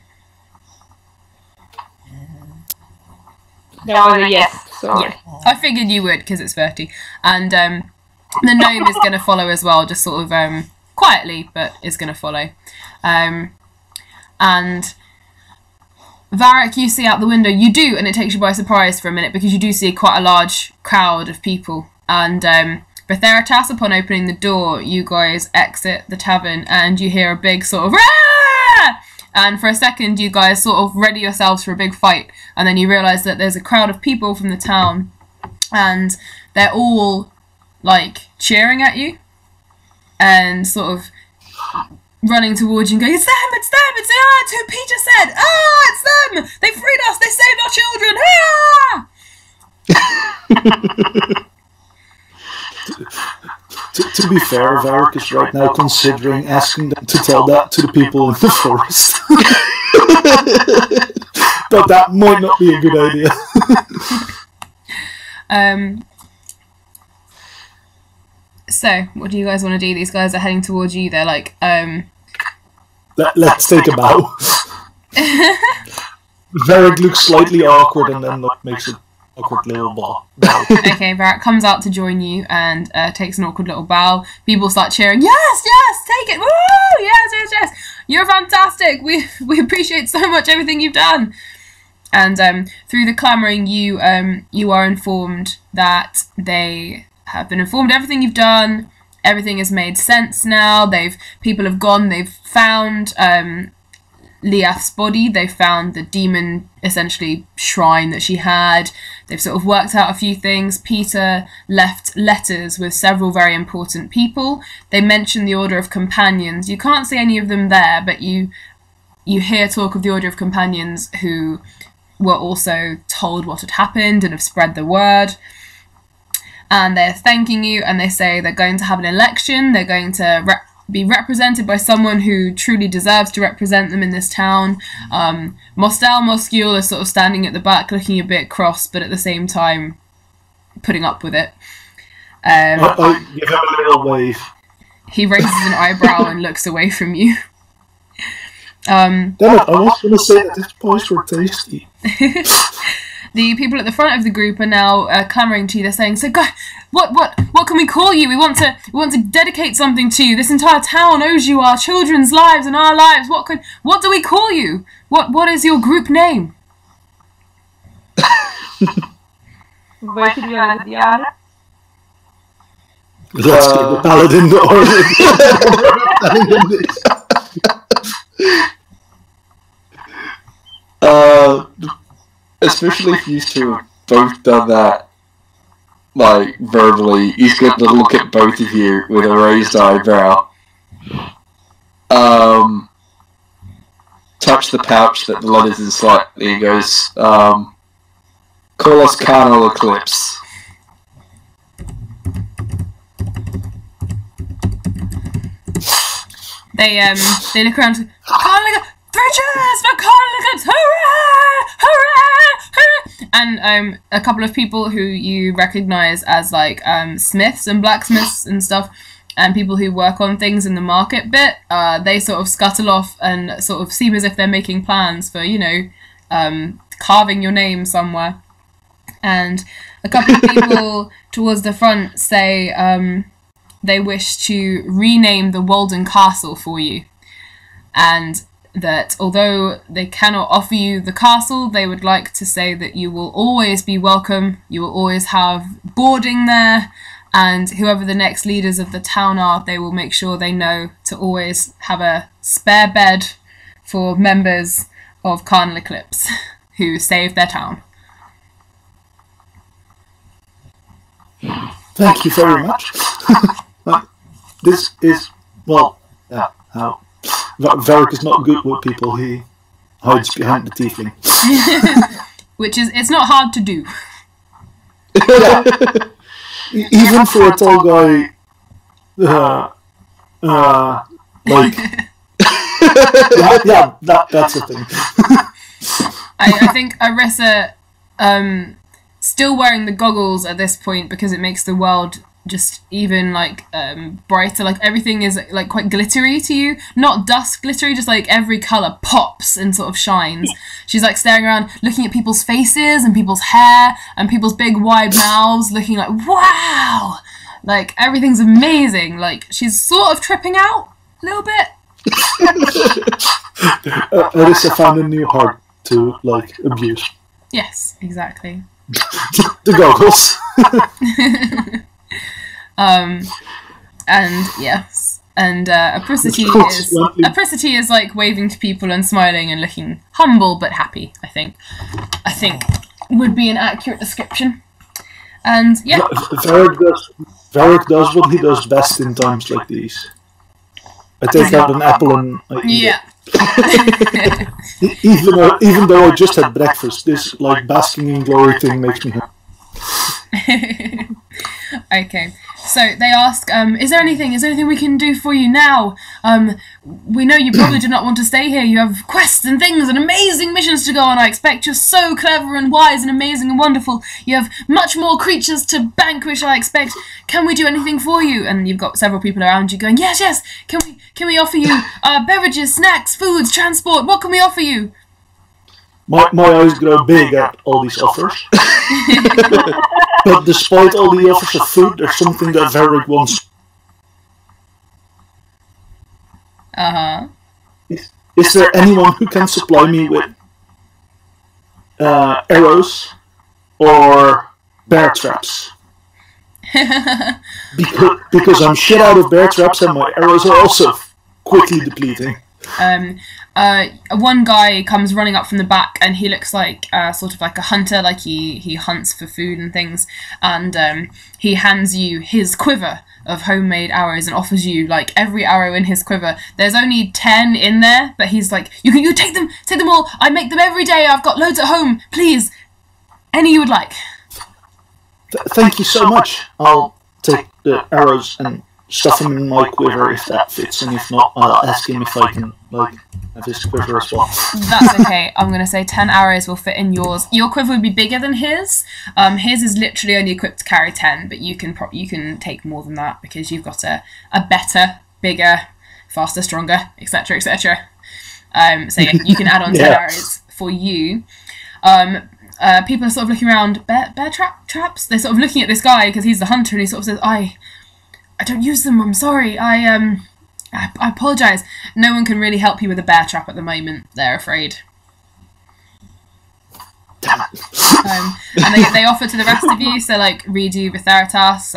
That was a yes. Sorry. I figured you would, because it's 30. And the gnome is gonna follow as well, just sort of quietly, but is gonna follow. And Varric, you see out the window, you do, and it takes you by surprise for a minute, because you do see quite a large crowd of people. And Theratos, upon opening the door, you guys exit the tavern, and you hear a big sort of "Rah!" And for a second, you guys sort of ready yourselves for a big fight, and then you realise that there's a crowd of people from the town, and they're all, like, cheering at you, and sort of running towards you and going, it's them, it's who Peter said, it's them, they freed us, they saved our children, To be fair, Varric is right now considering asking them to tell that to the people in the forest. But that might not be a good idea. So, what do you guys want to do? These guys are heading towards you, they're like, Let's take a bow. Varric looks slightly awkward and then makes an awkward little bow. Okay, Varric comes out to join you and takes an awkward little bow. People start cheering, yes, take it, woo, yes. You're fantastic. We appreciate so much everything you've done. And through the clamouring, you are informed that they have been informed everything you've done. Everything has made sense now. People have gone. They've found Liath's body. They found the demon, essentially, shrine that she had. They've sort of worked out a few things. Peter left letters with several very important people. They mention the Order of Companions. You can't see any of them there, but you hear talk of the Order of Companions who were also told what had happened and have spread the word. And they're thanking you, and they say they're going to have an election. They're going to be represented by someone who truly deserves to represent them in this town. Mostel Moscule is sort of standing at the back looking a bit cross, but at the same time putting up with it. I give him a little wave. He raises an eyebrow and looks away from you. Damn it, I was going to say that these boys were tasty. The people at the front of the group are now clamouring to you. They're saying, "So, God, what can we call you? We want to dedicate something to you. This entire town owes you our children's lives and our lives. What do we call you? What is your group name?" Let's get the paladin Especially if you two have both done that, like, verbally, he's going to look at both of you with a raised eyebrow. Touch the pouch that the letter's in slightly and goes, call us Carnal Eclipse. They look around. Carnal Eclipse! 3 cheers for Carnal Eclipse! Hooray! Hooray! Hooray! And a couple of people who you recognise as like smiths and blacksmiths and stuff, and people who work on things in the market bit, they sort of scuttle off and sort of seem as if they're making plans for, you know, carving your name somewhere. And a couple of people towards the front say they wish to rename the Walden Castle for you, and that although they cannot offer you the castle, they would like to say that you will always be welcome, you will always have boarding there, and whoever the next leaders of the town are, they will make sure they know to always have a spare bed for members of Carnal Eclipse who saved their town. Thank you very much. This is, well, yeah, how... Varric is not good with people, he hides behind the tiefling. Which is, it's not hard to do. Yeah. Even for a tall guy, like... that's a thing. I think Arissa, still wearing the goggles at this point because it makes the world just even like brighter, like everything is like quite glittery to you, not dust glittery, just like every colour pops and sort of shines. She's like staring around, looking at people's faces and people's hair and people's big wide mouths, looking like, wow, like everything's amazing. Like she's sort of tripping out a little bit. Arissa found a new heart to like abuse. Yes, exactly. The goggles. And yes, and Apricity is like waving to people and smiling and looking humble but happy. I think would be an accurate description. And yeah, Varric does what he does best in times like these. I take out an apple and I eat it. Even though I just had breakfast, this like basking in glory thing makes me happy. Okay, so they ask, is there anything we can do for you now? We know you probably do not want to stay here. You have quests and things and amazing missions to go on. I expect you're so clever and wise and amazing and wonderful. You have much more creatures to vanquish, I expect. Can we do anything for you? And you've got several people around you going, yes, can we offer you beverages, snacks, foods, transport? What can we offer you? My eyes grow big at all these offers. But despite all the offers of food, there's something that Varric wants. Uh-huh. Is there anyone who can supply me with arrows or bear traps? Because I'm shit out of bear traps and my arrows are also quickly depleting. one guy comes running up from the back, and he looks like sort of like a hunter, like he hunts for food and things, and he hands you his quiver of homemade arrows and offers you like every arrow in his quiver. There's only 10 in there, but he's like, you take them all. I make them every day. I've got loads at home. Please, any you would like. Thank you so much. I'll take the arrows and stuff them in my quiver if that fits, and if not, I'll ask him if I can have his quiver as well. That's okay. I'm gonna say 10 arrows will fit in yours. Your quiver would be bigger than his. His is literally only equipped to carry 10, but you can take more than that because you've got a better, bigger, faster, stronger, etc., etc. So yeah, you can add on 10 arrows for you. People are sort of looking around. Bear traps? They're sort of looking at this guy because he's the hunter, and he sort of says, I don't use them, I'm sorry, I apologise. No one can really help you with a bear trap at the moment, they're afraid. Damn it. And they offer to the rest of you, so like Redu, Vitheritas,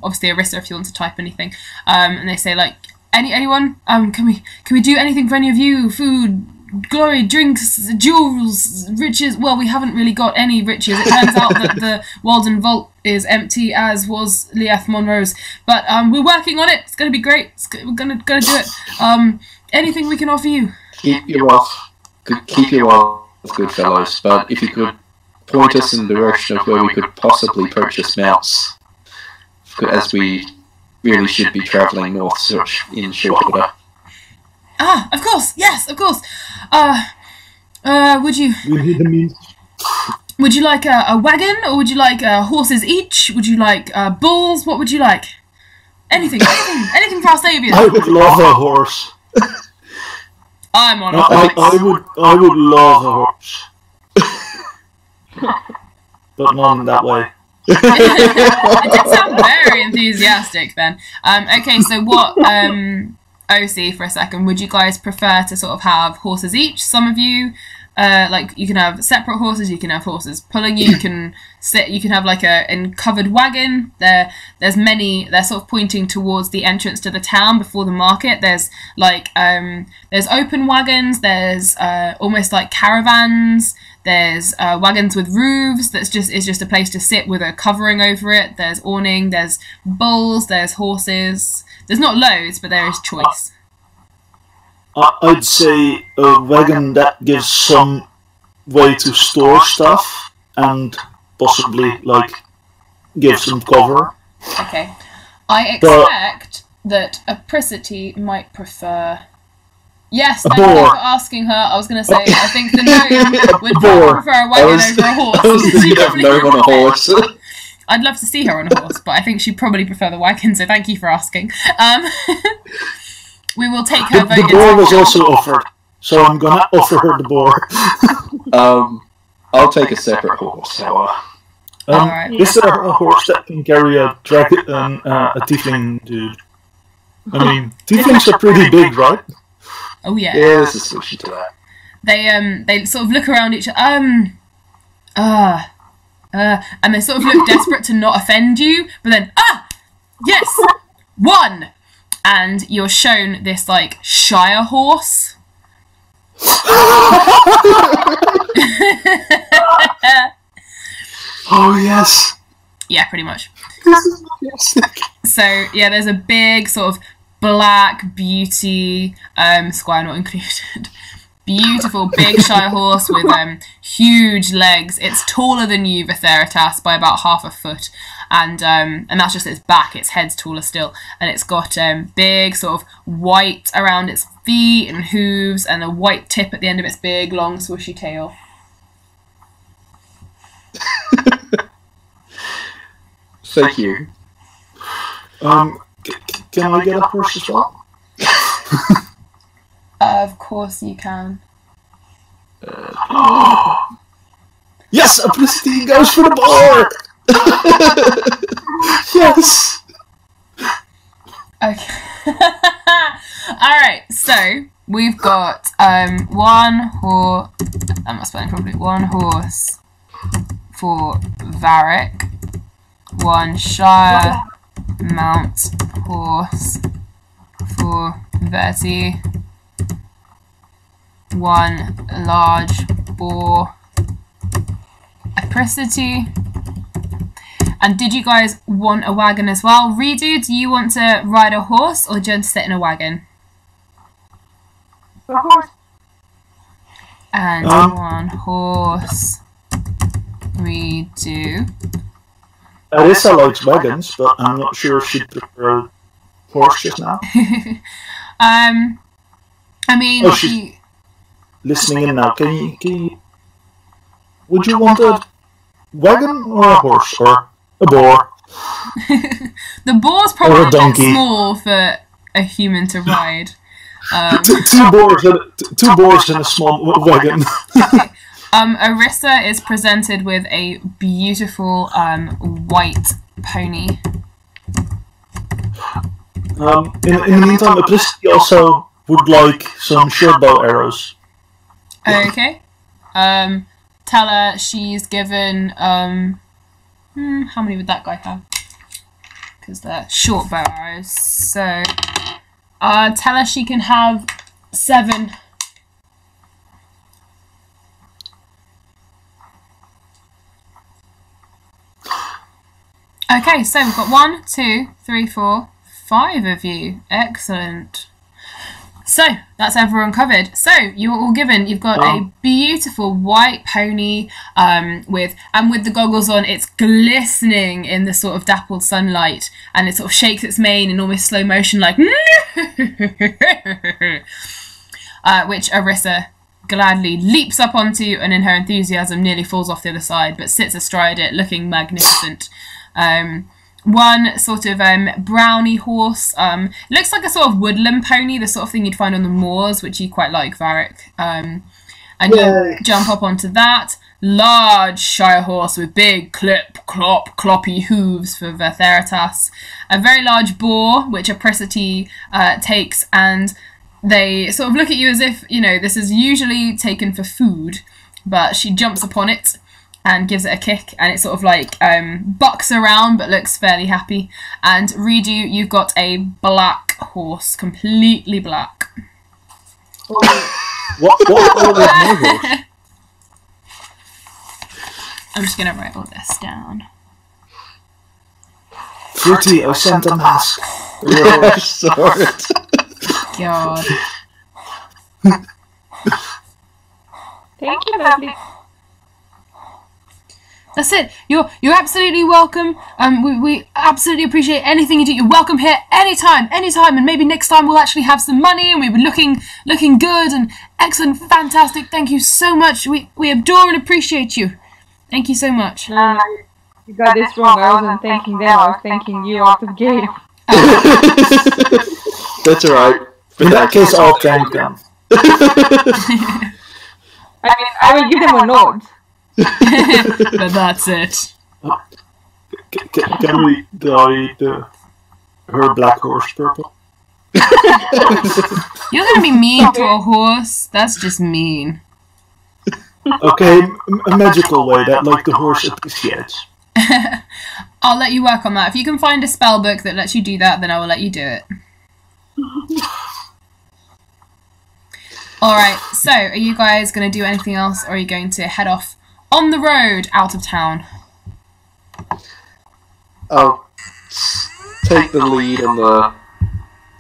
obviously Arissa if you want to type anything, and they say like, anyone, can we do anything for any of you? Food, glory, drinks, jewels, riches. Well, we haven't really got any riches. It turns out that the Walden Vault is empty, as was Leath Monroe's. But we're working on it. It's going to be great. We're gonna do it. Anything we can offer you? Keep your wealth, good fellows. But if you could point us in the direction of where we could possibly purchase mounts, as we really should be travelling north in short order. Ah, of course, yes, of course. Would you... We need the means. Would you like a wagon, or would you like horses each? Would you like bulls? What would you like? Anything for our saviours. I would love a horse. I'm on a horse. I would love a horse. But not in that way. It did sound very enthusiastic then. Okay, so what... OC for a second, would you guys prefer to sort of have horses each? Some of you, like you can have separate horses, you can have horses pulling you, you can have like a covered wagon. There's many, they're sort of pointing towards the entrance to the town before the market. There's like, there's open wagons, there's almost like caravans, there's wagons with roofs is just a place to sit with a covering over it. There's awning, there's bulls, there's horses. There's not loads, but there is choice. I'd say a wagon that gives some way to store stuff and possibly, like, give some cover. Okay. I expect that Apricity might prefer... Yes, thank you for asking her. I was going to say, I think the gnome would prefer a wagon over a horse. I was thinking of gnome on a horse. I'd love to see her on a horse, but I think she'd probably prefer the wagon, so thank you for asking. We will take her vote. The boar was also offered, so I'm gonna offer her the boar. I'll take a separate horse. So, Alright. Is there a horse that can carry a tiefling dude? I mean, tieflings are pretty big, right? Oh yeah. Yeah, there's a solution to that. They sort of look around each other. And they sort of look desperate to not offend you, but then, yes, one! And you're shown this, like, Shire horse. Oh, yes. Yeah, pretty much. So, yeah, there's a big sort of black beauty, squire not included, beautiful big Shire horse with huge legs. It's taller than you, Vitheritas, by about half a foot, and that's just its back. Its head's taller still, and it's got big sort of white around its feet and hooves, and a white tip at the end of its big long swooshy tail. Thank you. Can I get a horse as well? Of course you can. Yes, Apricity goes for the boar! Yes! Okay. Alright, so we've got one horse. I'm not spelling properly. One horse for Varric, one Shire mount horse for Verti, one large boar apricity. And did you guys want a wagon as well? Redo, do you want to ride a horse or just sit in a wagon? A horse. And one horse. Redo. Arissa likes wagons, but I'm not sure if she'd prefer a horse just now. I mean, Oh, she's listening in now. Can you? Would you want a wagon or a horse or a boar? the boar's Or probably a a bit donkey. small for a human to ride. Two boars in a small wagon. Arissa is presented with a beautiful white pony. In the meantime, Apricity also would like some short bow arrows. Okay. Tell her she's given how many would that guy have? Because they're short bow arrows. So tell her she can have 7. Okay, so we've got 1, 2, 3, 4, 5 of you. Excellent. So that's everyone covered. So you're all given. You've got a beautiful white pony with the goggles on. It's glistening in the sort of dappled sunlight, and it sort of shakes its mane in almost slow motion, like which Arissa gladly leaps up onto, and in her enthusiasm nearly falls off the other side, but sits astride it, looking magnificent. One sort of brownie horse, looks like a sort of woodland pony, the sort of thing you'd find on the moors, which you quite like, Varric. And you jump up onto that. Large shire horse with big cloppy hooves for Vertheritas. A very large boar, which Apricity takes, and they sort of look at you as if, you know, this is usually taken for food, but she jumps upon it and gives it a kick, and it sort of like bucks around but looks fairly happy. And Redo, you've got a black horse, completely black. What colour is my horse? I'm just gonna write all this down. Fruity, I sent a mask. Sorry. God. Thank you, lovely. That's it. You're absolutely welcome. We absolutely appreciate anything you do. You're welcome here anytime, and maybe next time we'll actually have some money and we'll be looking good and excellent, fantastic. Thank you so much. We adore and appreciate you. Thank you so much. No, you got this wrong. I wasn't thanking them. I was thanking you out of game. That's alright. In that case, I'll thank them. I mean, I will give them a nod. But that's it. Can we dye her black horse purple? You're gonna be mean to a horse. That's just mean. Okay, a magical way that like the horse appreciates. I'll let you work on that. If you can find a spell book that lets you do that, then I will let you do it. Alright, so are you guys going to do anything else, or are you going to head off on the road out of town? I'll take the lead on the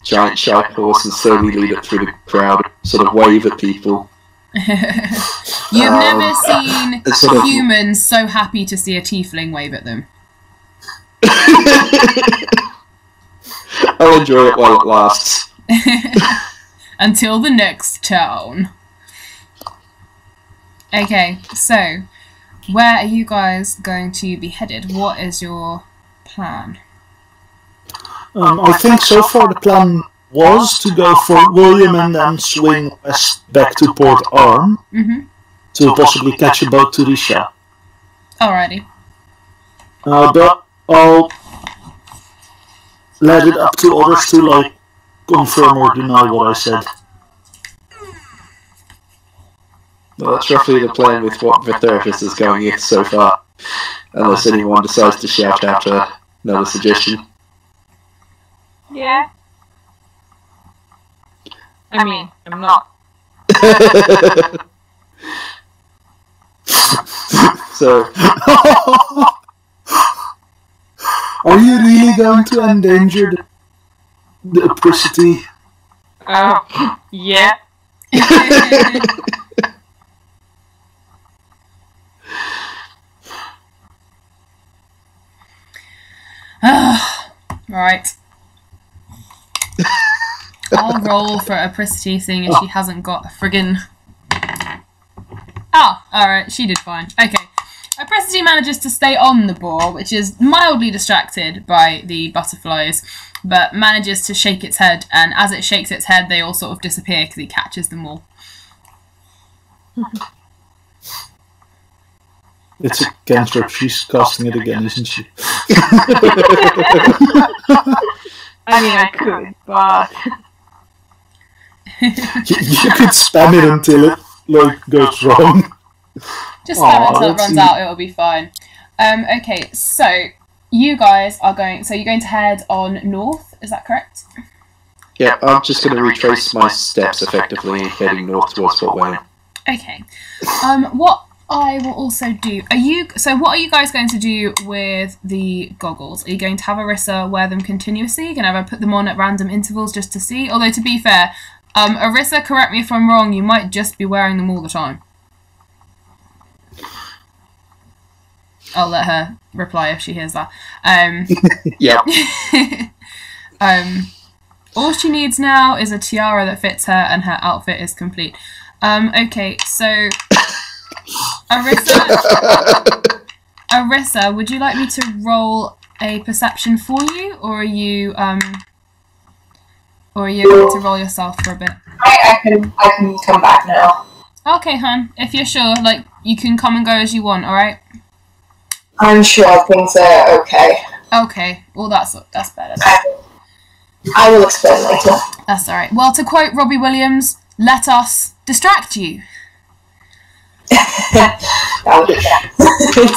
giant shy horse and slowly lead it through the crowd, sort of wave at people. You've never seen sort of humans so happy to see a tiefling wave at them. I'll enjoy it while it lasts. Until the next town. Okay, so where are you guys going to be headed? What is your plan? I think so far the plan was to go for William and then swing west back to Port Arm to possibly catch a boat to Risha. Alrighty. But I'll let it up to others to like confirm or deny what I said. Well, that's roughly the plan with what the therapist is going with so far. Unless anyone decides to shout out another suggestion. Yeah. I mean, I'm not So, are you really going to endanger the apricity? Yeah. Right. I'll roll for apricity, seeing as she hasn't got a friggin'... Ah, alright, she did fine. Okay. Apricity manages to stay on the boar, which is mildly distracted by the butterflies, but manages to shake its head, and as it shakes its head, they all sort of disappear because he catches them all. It's a cantrip. She's casting it again, isn't she? I mean, I could, but... You could spam it until it goes wrong. Just spam it until it runs out, it'll be fine. Okay, so you guys are going... So you're going to head on north, is that correct? yeah, I'm just going to retrace my steps effectively, heading north towards Fort Wayne. Okay. What I will also do... what are you guys going to do with the goggles? Are you going to have Arissa wear them continuously? Are you going to have her put them on at random intervals just to see? Although, to be fair, Arissa, correct me if I'm wrong, you might just be wearing them all the time. I'll let her reply if she hears that. Yep. All she needs now is a tiara that fits her, and her outfit is complete. Okay, so Arissa, would you like me to roll a perception for you, or are you able to roll yourself for a bit? I can come back now. Okay, hon. If you're sure, like, you can come and go as you want. All right. I'm sure things are okay. Okay. Well, that's better. I will explain later. That's all right. Well, to quote Robbie Williams, "Let us distract you."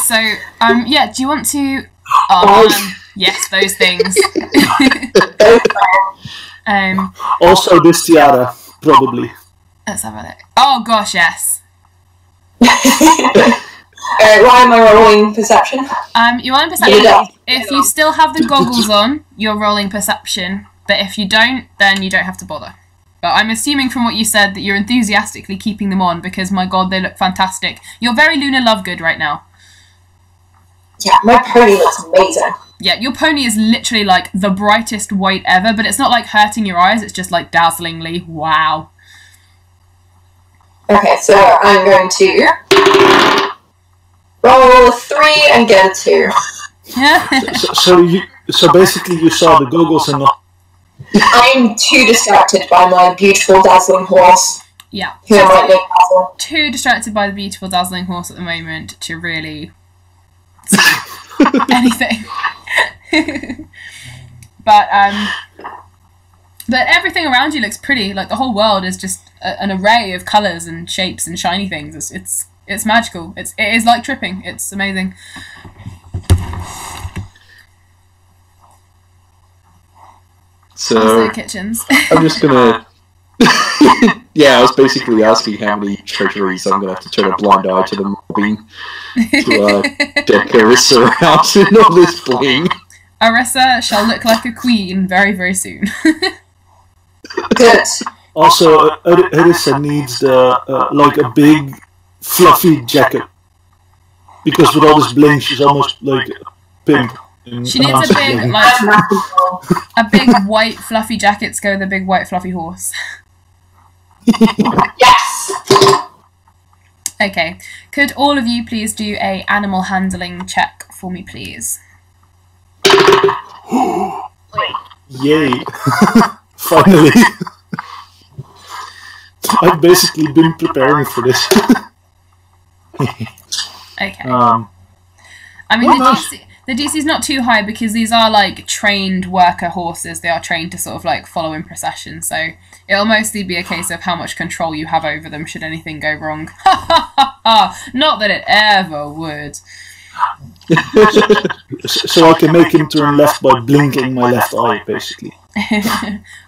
So, yeah. Do you want to? Oh, yes, those things. Also, this tiara, probably. Let's have a look. Oh gosh, yes. Why am I rolling perception? You're rolling perception. If you still have the goggles on, you're rolling perception. But if you don't, then you don't have to bother. But I'm assuming from what you said that you're enthusiastically keeping them on because, my god, they look fantastic. You're very Luna Lovegood right now. Yeah, my pony looks amazing. Yeah, your pony is literally like the brightest white ever, but it's not like hurting your eyes, it's just like dazzlingly wow. Okay, so I'm going to roll a 3 and get a 2. So basically you saw the goggles and not... I'm too distracted by my beautiful dazzling horse. Yeah. Who might make dazzle. Too distracted by the beautiful dazzling horse at the moment to really anything. But everything around you looks pretty. Like the whole world is just an array of colours and shapes and shiny things. It's magical. It is like tripping. It's amazing. So kitchens. I'm just gonna. Yeah, I was basically asking how many treasuries I'm gonna have to turn a blind eye to the mobbing to deck Arissa around in all this bling. Arissa shall look like a queen very, very soon. Good. Also, Arissa needs like a big, fluffy jacket. Because with all this bling, she's almost like a pimp. She needs a big, like, a big white fluffy jacket to go with a big white fluffy horse. Yes! Okay. Could all of you please do a animal handling check for me, please? Yay! Finally! I've basically been preparing for this. Okay. I mean, the DC is not too high because these are like trained worker horses. They are trained to sort of like follow in procession. So it'll mostly be a case of how much control you have over them should anything go wrong. Not that it ever would. So I can make him turn left by blinking my left eye, basically.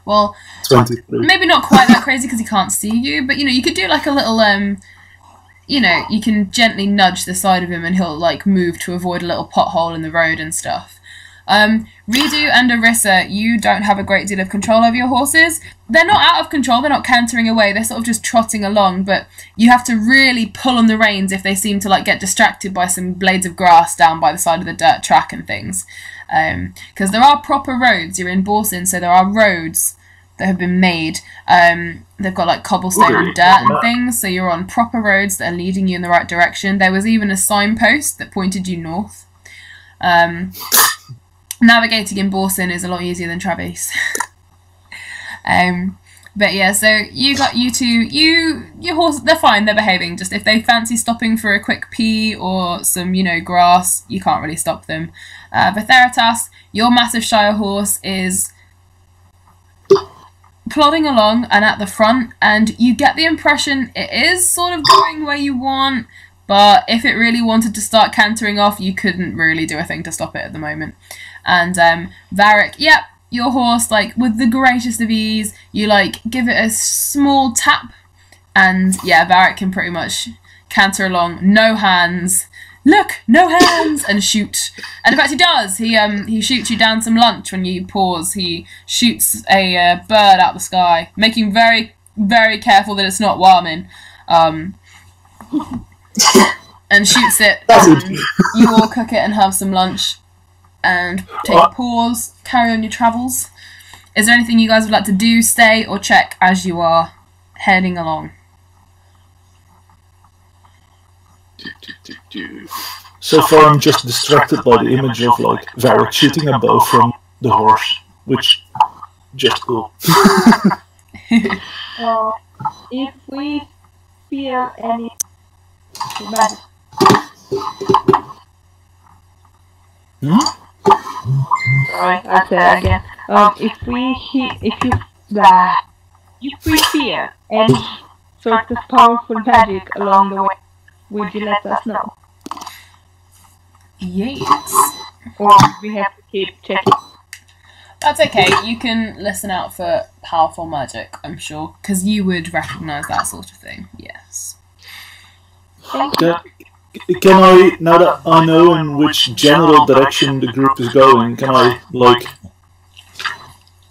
Well, 23. maybe not quite that crazy because he can't see you, but you could do like a little you can gently nudge the side of him and he'll like move to avoid a little pothole in the road and stuff. Redo and Arissa, you don't have a great deal of control over your horses. They're not out of control, they're not cantering away, they're sort of just trotting along, but you have to really pull on the reins if they seem to like get distracted by some blades of grass down by the side of the dirt track and things. Because there are proper roads, you're in Baursin, so there are roads that have been made. They've got like cobblestone and dirt and things, so you're on proper roads that are leading you in the right direction. There was even a signpost that pointed you north. Navigating in Baursin is a lot easier than Travise. But yeah, so you two, your horses, they're fine, they're behaving. Just if they fancy stopping for a quick pee or some, grass, you can't really stop them. Vitheritas, your massive Shire horse is plodding along and at the front, and you get the impression it is sort of going where you want, but if it really wanted to start cantering off, you couldn't really do a thing to stop it at the moment. And Varric, yep, your horse, like, with the greatest of ease, you, like, give it a small tap, and, yeah, Varric can pretty much canter along, no hands, look, no hands, and shoot. And in fact, he does. He shoots you down some lunch when you pause. He shoots a bird out the sky, making very, very careful that it's not Warmin. And shoots it, and you all cook it and have some lunch. And take a pause, carry on your travels. Is there anything you guys would like to do, stay, or check as you are heading along? So far I'm just distracted by the image of like Varric shooting a bow from the horse, which just cool. If we feel any magic. Sorry, I'll say that again. If we fear any sort of powerful magic along the way, would you let us know? Yes. Or we have to keep checking? That's okay, you can listen out for powerful magic, I'm sure, because you would recognise that sort of thing, yes. Thank you. Can I, now that I know in which general direction the group is going, can I, like,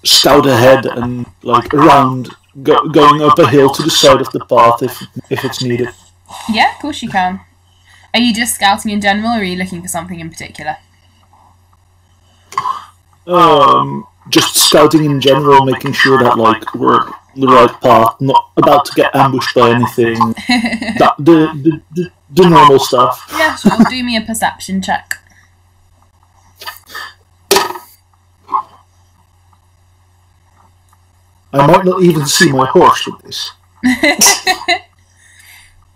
scout ahead and, like, around, going up a hill to the side of the path if it's needed? Yeah, of course you can. Are you just scouting in general, or are you looking for something in particular? Just scouting in general, making sure that, like, we're on the right path, not about to get ambushed by anything, the normal stuff. Yeah, sure. Do me a perception check. I might not even see my horse with this.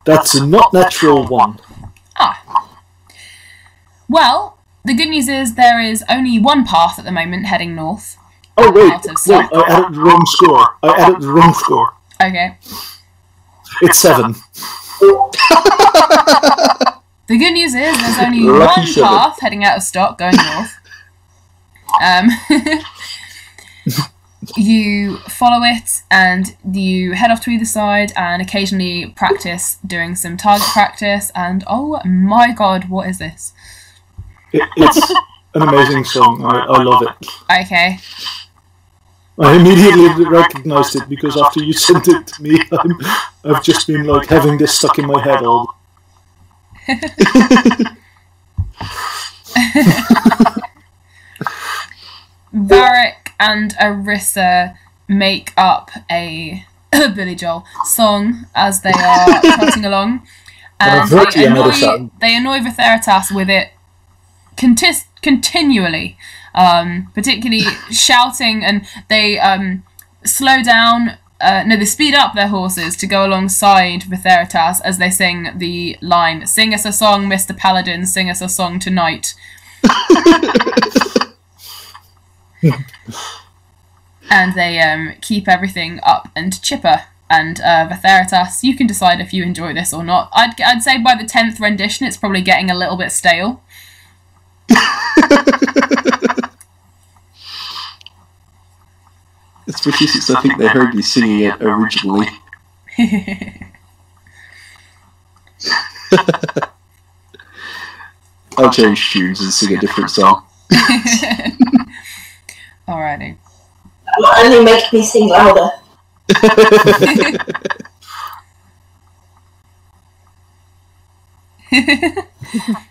That's a not natural one. Ah. Well, the good news is there is only one path at the moment heading north. Oh wait, Out of sight. I added the wrong score. Okay. It's 7. The good news is there's only Lucky one 7. path heading out of stock going north. You follow it and you head off to either side and occasionally practice doing some target practice, and oh my god, what is this? It's an amazing song. I love it. Okay. I immediately recognized it because after you sent it to me, I've just been like having this stuck in my head all. Varric and Arissa make up a Billy Joel song as they are trotting along, and they annoy Vitheritas with it continually, particularly shouting, and they slow down. No, they speed up their horses to go alongside Vitheritas as they sing the line, "Sing us a song, Mr. Paladin, sing us a song tonight." And they keep everything up and chipper. And Vitheritas, you can decide if you enjoy this or not. I'd say by the 10th rendition, it's probably getting a little bit stale. especially since I think they heard me singing it originally. I'll change tunes and sing a different song. Alrighty. Will only make me sing louder.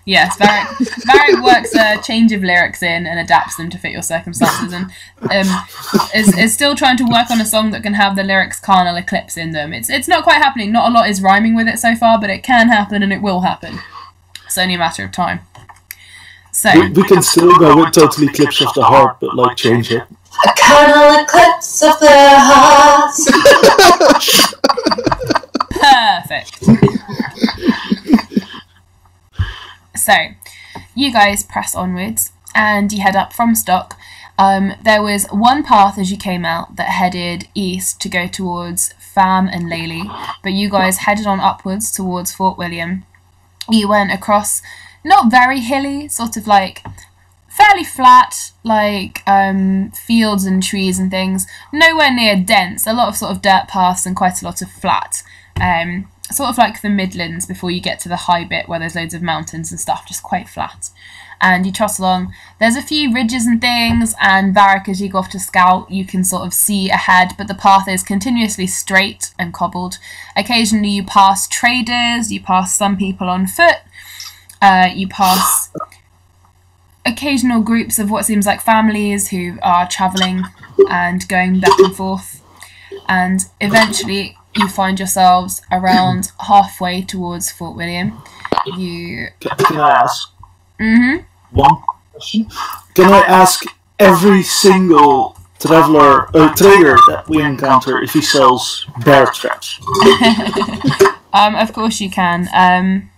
Yes, Varric works a change of lyrics in and adapts them to fit your circumstances, and is still trying to work on a song that can have the lyrics carnal eclipse in them. It's not quite happening. Not a lot is rhyming with it so far, but it can happen and it will happen. It's only a matter of time. So We can still go with total eclipse of the heart, but like change it. A carnal eclipse of the heart. perfect. So, you guys press onwards and you head up from Stock. There was one path as you came out that headed east to go towards Fam and Laley, but you guys headed on upwards towards Fort William. You went across not very hilly, sort of like fairly flat, like fields and trees and things. Nowhere near dense, a lot of sort of dirt paths and quite a lot of flat. Sort of like the Midlands before you get to the high bit where there's loads of mountains and stuff, just quite flat. And you trot along. There's a few ridges and things, and Varric, as you go off to scout, you can sort of see ahead, but the path is continuously straight and cobbled. Occasionally you pass traders, you pass some people on foot, you pass occasional groups of what seems like families who are travelling and going back and forth, and eventually you find yourselves around halfway towards Fort William. You... Can I ask Mm-hmm. one question? Can I ask every single trader that we encounter if he sells bear traps? Of course you can. Am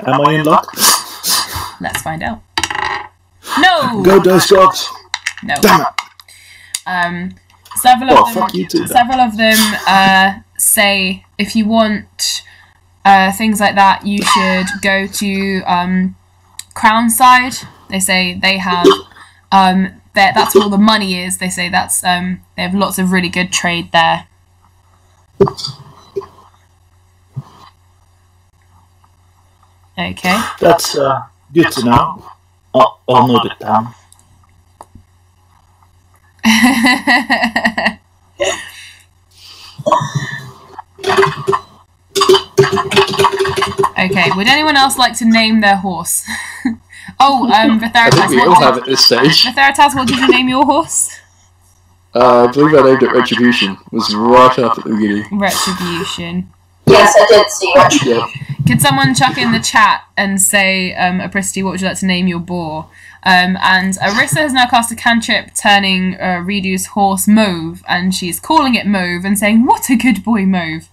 I in luck? Let's find out. No! Go dice gods! No. Damn it! Several Well, of them, fuck you too, then. several of them say if you want things like that, you should go to Crownside. They say they have that's where all the money is. They say that's they have lots of really good trade there. Okay. That's good to know. I'll note it down. Okay, would anyone else like to name their horse? Oh, I think Vitharitas, we all have at this stage. Vitharitas, what did you name your horse? I believe I named it Retribution. It was right up at the beginning. Retribution. Yes, I did see Retribution. Yeah. Could someone chuck in the chat and say, Apricity, what would you like to name your boar? And Arissa has now cast a cantrip turning Redo's horse Mauve, and she's calling it Mauve and saying, "What a good boy, Mauve."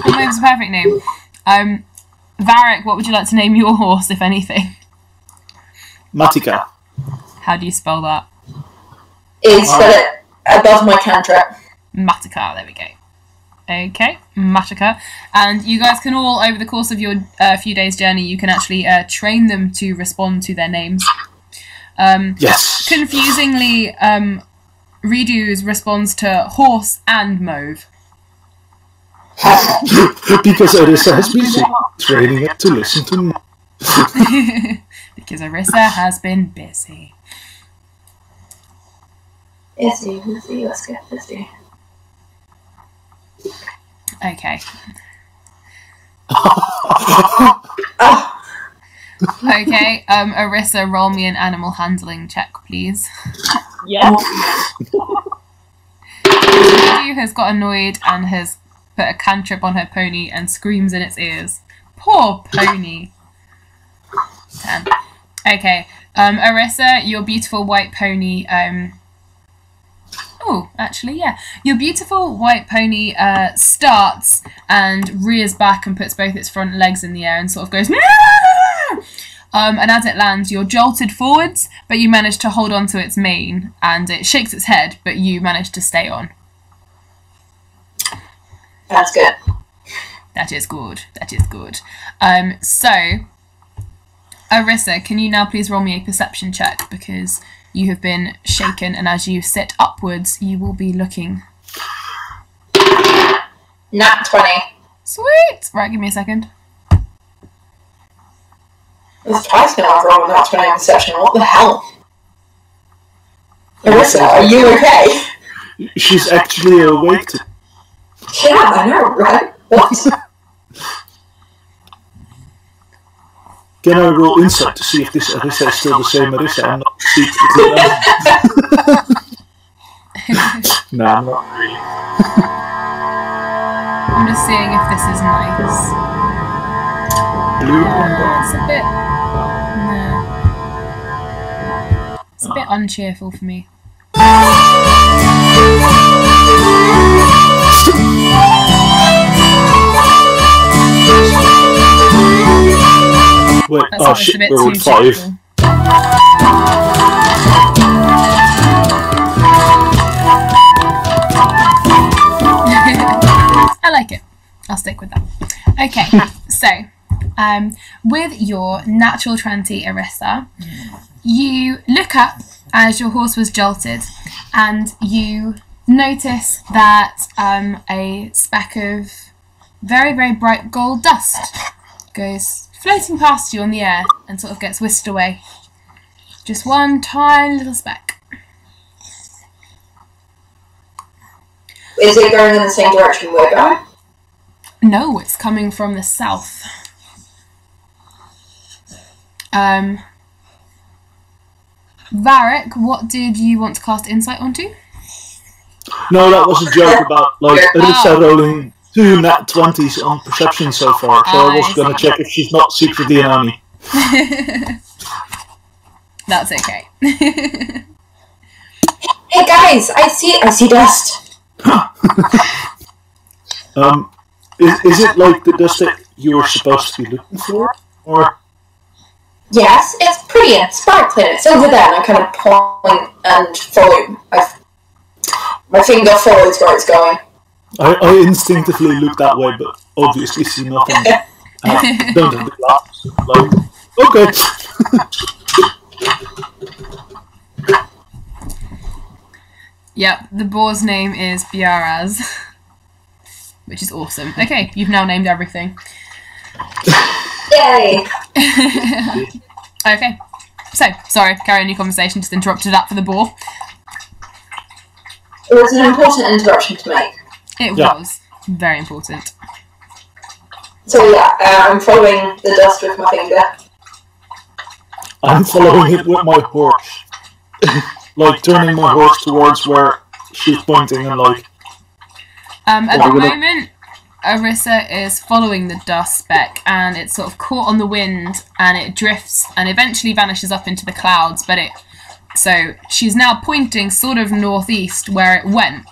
Mauve's a perfect name. Varric, what would you like to name your horse, if anything? Matika. How do you spell that? Is spell it above my cantrip. Matica, there we go. Okay, Matica. And you guys can all, over the course of your few days' journey, you can actually train them to respond to their names. Yes. Confusingly, Redo's responds to horse and mauve. Because Arissa has been training it to listen to me. Because Arissa has been busy. Busy, let's get busy. Okay. Oh, Okay, Arissa, roll me an animal handling check, please. Yeah. Redo has got annoyed and has put a cantrip on her pony and screams in its ears. Poor pony. 10. Okay, Arissa, your beautiful white pony, oh, actually, yeah. Your beautiful white pony starts and rears back and puts both its front legs in the air and sort of goes, and as it lands, you're jolted forwards, but you manage to hold on to its mane, and it shakes its head, but you manage to stay on. that's good. That is good. That is good. So, Arissa, can you now please roll me a perception check, because you have been shaken, and as you sit upwards, you will be looking. Nat 20. Sweet! Right, give me a second. It's twice now I've rolled a nat 20 on perception. What the hell? Arissa, are you okay? She's actually awake. Yeah, I know, right? What? Can I roll insight to see if this Arissa is still the same Arissa? I'm not secretly. No, I'm not really. I'm just seeing if this is nice. Blue It's a bit... No. It's a bit uncheerful for me. Wait, That's oh almost a shit, bit we rolled too 5. cheerful. I like it. I'll stick with that. Okay, so with your natural 20, Arissa, you look up as your horse was jolted, and you notice that a speck of very, very bright gold dust goes floating past you on the air and sort of gets whisked away. Just one tiny little speck. Is it going in the same direction we're going? No, it's coming from the south. Varric, what did you want to cast insight onto? No, that was a joke about, like, Arissa rolling 2 nat 20s on perception so far, so I was gonna check if she's not secretly an Oni. That's okay. Hey guys, I see dust. Is it like the dust that you were supposed to be looking for? Or? Yes, it's pretty and sparkling. It's over there, and I kind of point and follow. My finger follows where it's going. I instinctively look that way, but obviously see nothing. Don't have the glasses. Like, okay. Yep, the boar's name is Biaraz, which is awesome. Okay, you've now named everything. Yay! Okay, so, sorry, carry on your conversation, just interrupted that for the boar. It was an important interruption to make. It was. Very important. So yeah, I'm following the dust with my finger. I'm following it with my horse. Like, turning my horse towards where she's pointing and like... At the moment, Arissa is following the dust speck, and it's sort of caught on the wind, and it drifts, and eventually vanishes up into the clouds, but so she's now pointing sort of northeast where it went.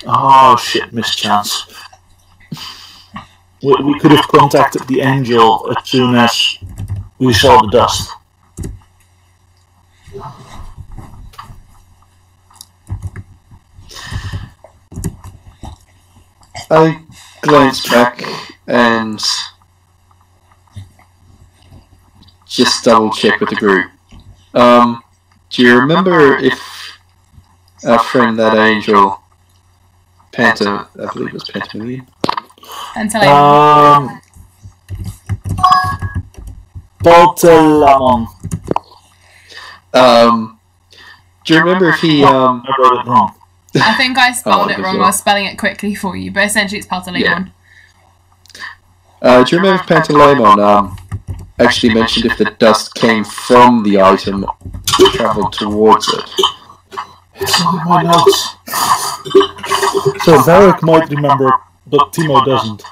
Oh shit, mischance. We could have contacted the angel as soon as we saw the dust. I glance back and just double check with the group. Do you remember if our friend, that angel, Panta, I believe it was Pantamillion? Baltalamon. Do you remember if he, I wrote it wrong. I think I spelled it wrong. well. I was spelling it quickly for you, but essentially it's Paltalemon. do you remember if Pantalemon, actually mentioned if the dust came from the item or travelled towards it? It's not in my notes. So Varric might remember, but Timo doesn't.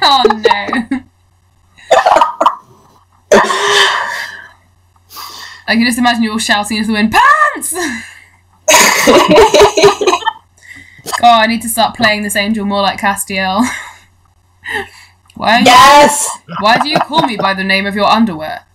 Oh no. I can just imagine you all shouting into the wind, "Pants!" Oh, I need to start playing this angel more like Castiel. Why do you call me by the name of your underwear?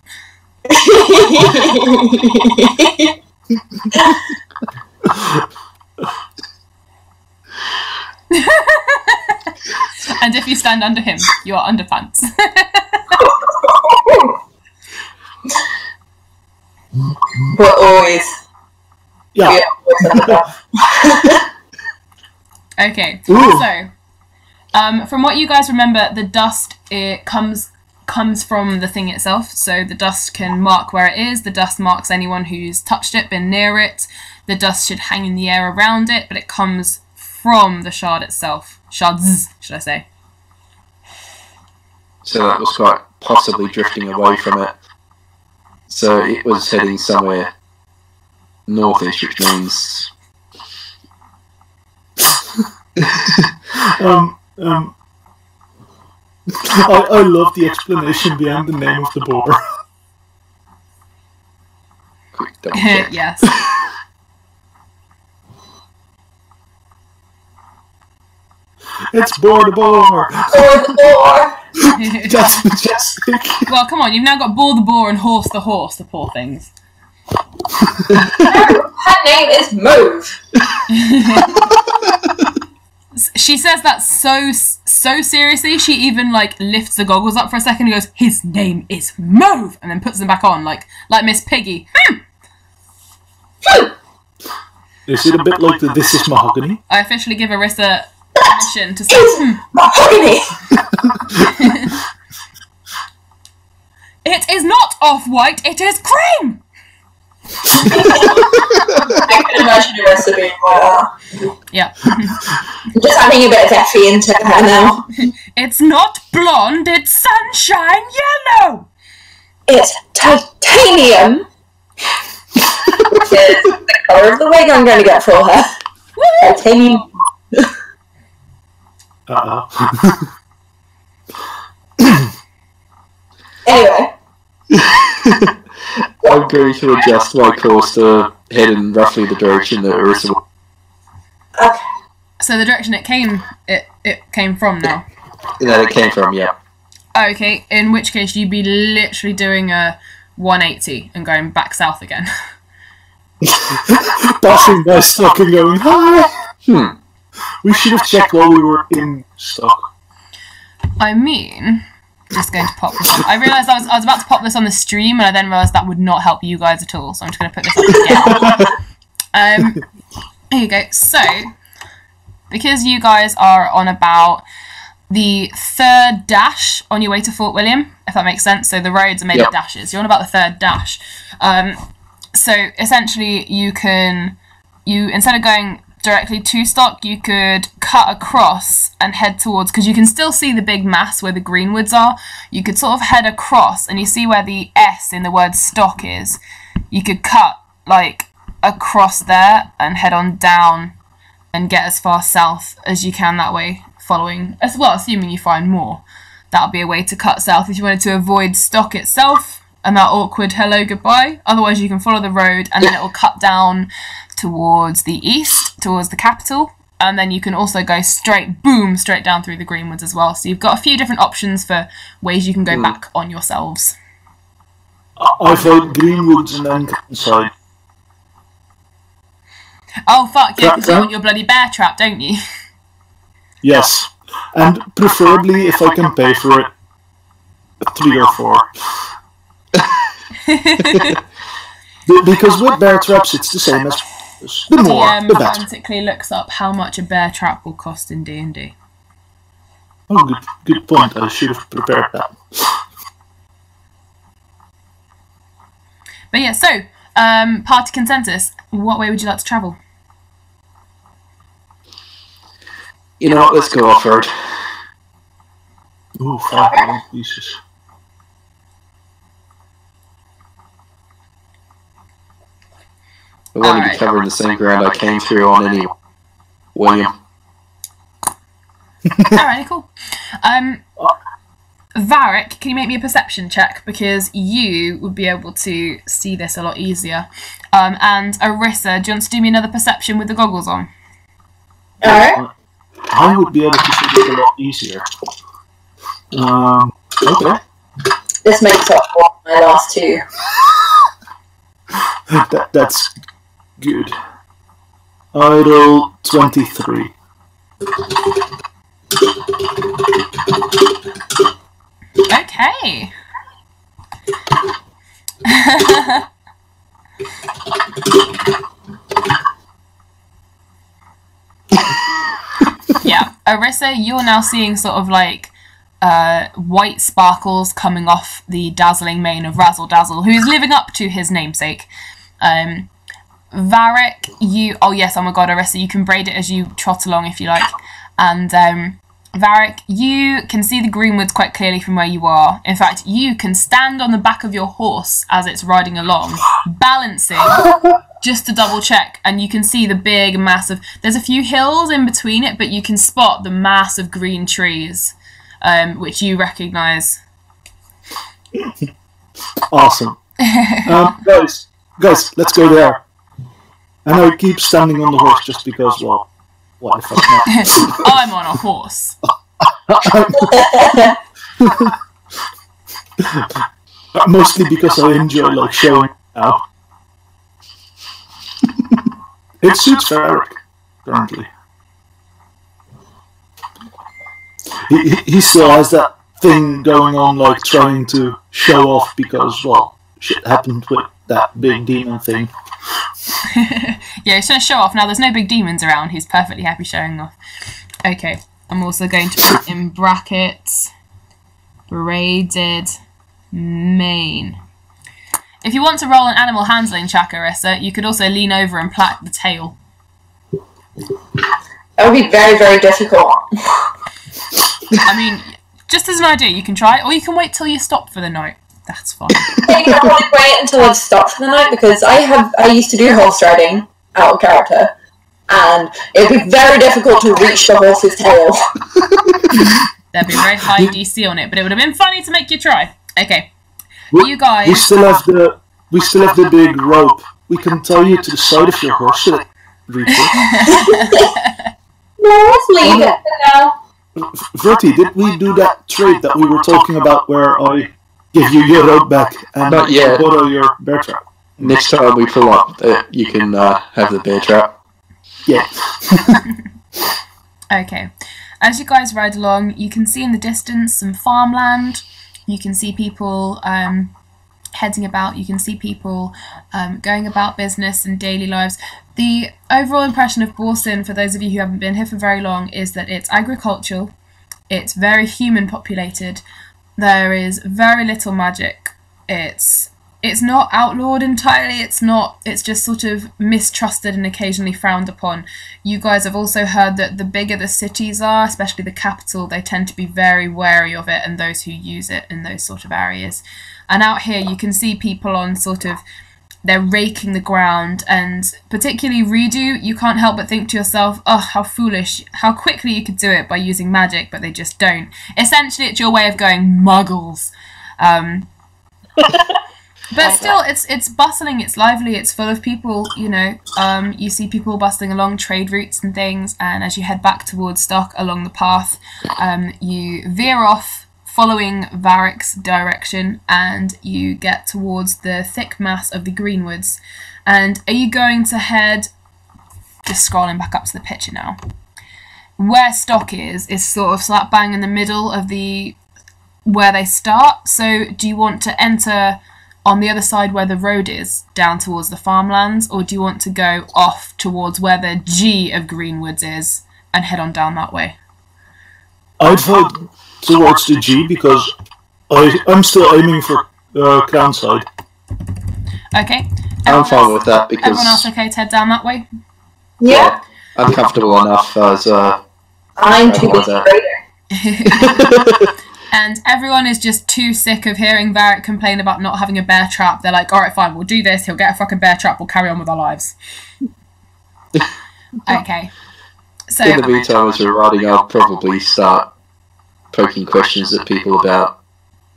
And if you stand under him, you are underpants. We're always. Yeah. Okay, Ooh. so from what you guys remember, the dust comes from the thing itself. So the dust can mark where it is. The dust marks anyone who's touched it, been near it. The dust should hang in the air around it, but it comes from the shard itself. Shards, should I say? So that was quite possibly drifting away from it. So it was heading somewhere northish, which means. I love the explanation behind the name of the boar. Quick double check. Yes. It's Boar the Boar! That's majestic. Well, come on, you've now got Bull the Boar and Horse, the poor things. Her name is Move. She says that so seriously, she even, like, lifts the goggles up for a second and goes, his name is Move! And then puts them back on, like Miss Piggy. Is it a bit like the This Is Mahogany? I officially give Arissa permission to say, Mahogany! It is not off-white, it is cream! I can imagine a recipe for Yeah. just adding a bit of Effie into her now. It's not blonde, it's sunshine yellow! It's titanium. Which is the colour of the wig I'm going to get for her. Titanium. Anyway. I'm going to adjust my course to head in roughly the direction that Arissa. Okay. So the direction it came from now. That it came from, yeah. Okay, in which case you'd be literally doing a 180 and going back south again. Passing by stock and going, hi! We should have checked while we were in stock. I mean, just going to pop this on. I realised I was about to pop this on the stream, and I then realised that would not help you guys at all, so I'm just going to put this up again. Here you go. So, because you guys are on about the third dash on your way to Fort William, if that makes sense, so the roads are made of dashes. You're on about the third dash. So, essentially, you instead of going directly to stock, you could cut across and head towards, because you can still see the big mass where the greenwoods are. You could sort of head across, and you see where the S in the word stock is. You could cut, like, across there and head on down and get as far south as you can that way, following, as well, assuming you find more. That'll be a way to cut south if you wanted to avoid stock itself and that awkward hello goodbye. Otherwise, you can follow the road, and then it will cut down towards the east, towards the capital, and then you can also go straight down through the greenwoods as well. So you've got a few different options for ways you can go back on yourselves. I vote greenwoods and then inside. Oh fuck yeah, because you want your bloody bear trap, don't you? Yes, and preferably if I can pay for it, 3 or 4. Because with bear traps, it's the same as the more, the better. Frantically looks up how much a bear trap will cost in D&D. Oh, good point. I should have prepared that. But yeah, so party consensus. What way would you like to travel? You know what? Let's go off-road. Ooh, 5 pieces. I want to be covering the same ground I came through on anyway. William. Alright, cool. Varric, can you make me a perception check? Because you would be able to see this a lot easier. And Arissa, do you want to do me another perception with the goggles on? Alright. I would be able to see this a lot easier. Okay. This makes up for my last 2. That's good. I roll 23. Okay. Yeah, Arissa, you're now seeing sort of like white sparkles coming off the dazzling mane of Razzle Dazzle, who is living up to his namesake. Varric, oh my god, Arissa, you can braid it as you trot along if you like. And Varric, you can see the greenwoods quite clearly from where you are. In fact, you can stand on the back of your horse as it's riding along, balancing, just to double check, and you can see the big massive, there's a few hills in between it, but you can spot the mass of green trees, which you recognise. Awesome. Guys, let's go there. And I keep standing on the horse just because, well, what if I'm not? I'm on a horse. Mostly because I enjoy, like, showing now. It suits Varric, currently. He still has that thing going on, like, trying to show off because, well, shit happened with that big demon thing. Yeah, he's trying to show off. Now, there's no big demons around. He's perfectly happy showing off. Okay, I'm also going to put in brackets braided mane. If you want to roll an animal handling check, Arissa, you could also lean over and plait the tail. That would be very, very difficult. I mean, just as an idea, you can try, or you can wait till you stop for the night. That's fine. I think I'll probably wait until I've stopped for the night because I used to do horse riding out of character, and it'd be very difficult to reach the horse's tail. There'd be a very high DC on it, but it would have been funny to make you try. Okay, you guys. We still have the big rope. We can tie you to the side of your horse so that No, let's leave it for now. Verti, did we do that trade that we were talking about where I give you your rope back and Not yet. borrow your bear trap? Next time we pull up, you can have the bear trap. Yeah. Okay, as you guys ride along, you can see in the distance some farmland. You can see people heading about. You can see people going about business and daily lives. The overall impression of Baursin, for those of you who haven't been here for very long, is that it's agricultural, it's very human populated, there is very little magic, it's not outlawed entirely, it's just sort of mistrusted and occasionally frowned upon. You guys have also heard that the bigger the cities are, especially the capital, they tend to be very wary of it and those who use it in those sort of areas. And out here you can see people on sort of, they're raking the ground, and particularly Redo, you can't help but think to yourself, oh, how foolish, how quickly you could do it by using magic, but they just don't. Essentially, it's your way of going, muggles. But still, it's bustling, it's lively, it's full of people, you know. You see people bustling along trade routes and things, and as you head back towards Stock along the path, you veer off, following Varric's direction, and you get towards the thick mass of the greenwoods. And are you going to head, just scrolling back up to the picture now, where Stock is sort of slap bang in the middle of where they start. So do you want to enter on the other side where the road is, down towards the farmlands, or do you want to go off towards where the G of greenwoods is and head on down that way? I'd vote towards the G because I'm still aiming for Crown side. Okay. I'm fine with that because Everyone else okay to head down that way? Yeah. I'm comfortable enough as I'm too with that. And everyone is just too sick of hearing Varric complain about not having a bear trap. They're like, alright, fine, we'll do this, he'll get a fucking bear trap, we'll carry on with our lives. Okay. So In the meantime, as we're riding, I'll probably start poking questions at people about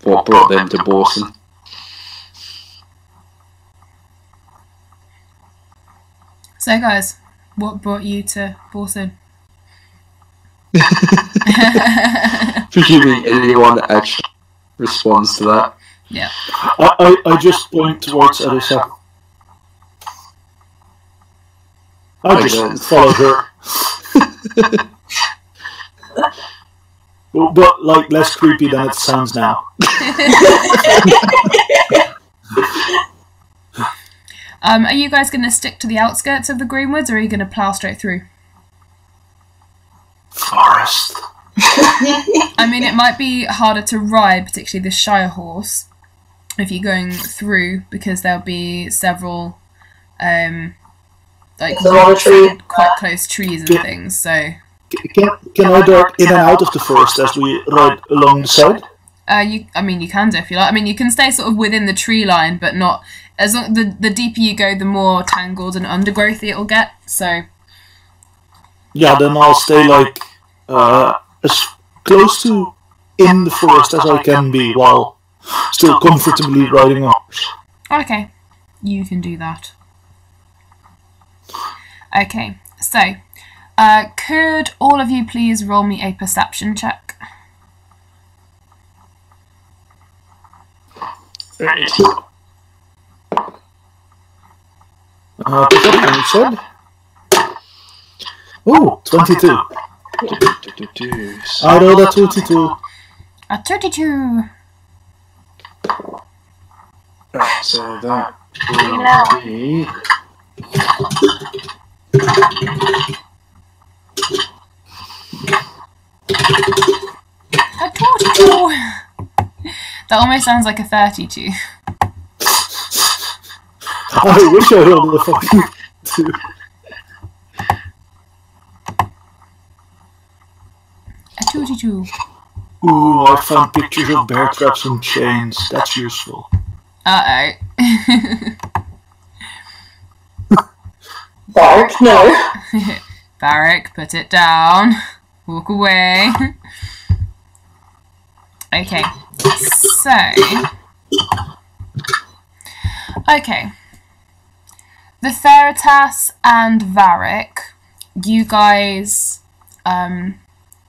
what brought them to Baursin. So guys, what brought you to Baursin? Presuming anyone actually responds to that. Yeah. I just point towards Arissa. I just followed her. But, like, less creepy than it sounds now. Are you guys going to stick to the outskirts of the Greenwoods, or are you going to plough straight through? Forest. I mean, it might be harder to ride, particularly the Shire horse, if you're going through, because there'll be several, like, quite close trees and things, so... Can I dart in and out of the forest as we ride along the side? You can do if you like. I mean, you can stay sort of within the tree line, but not... As long, the deeper you go, the more tangled and undergrowthy it'll get, so... Yeah, then I'll stay, like, as close to in the forest as I can be, while still comfortably riding a horse. Okay, you can do that. Okay, so... could all of you please roll me a perception check? Perception, you said? Oh, 22. I rolled a 22. A 32. So that will be... A 22. That almost sounds like a 32. I wish I rolled a fucking 2. A 22. Ooh, I found pictures of bear traps and chains. That's useful. Uh-oh. Bark, no. Barrack, put it down. Walk away. Okay, so... Okay. The Theritas and Varric, you guys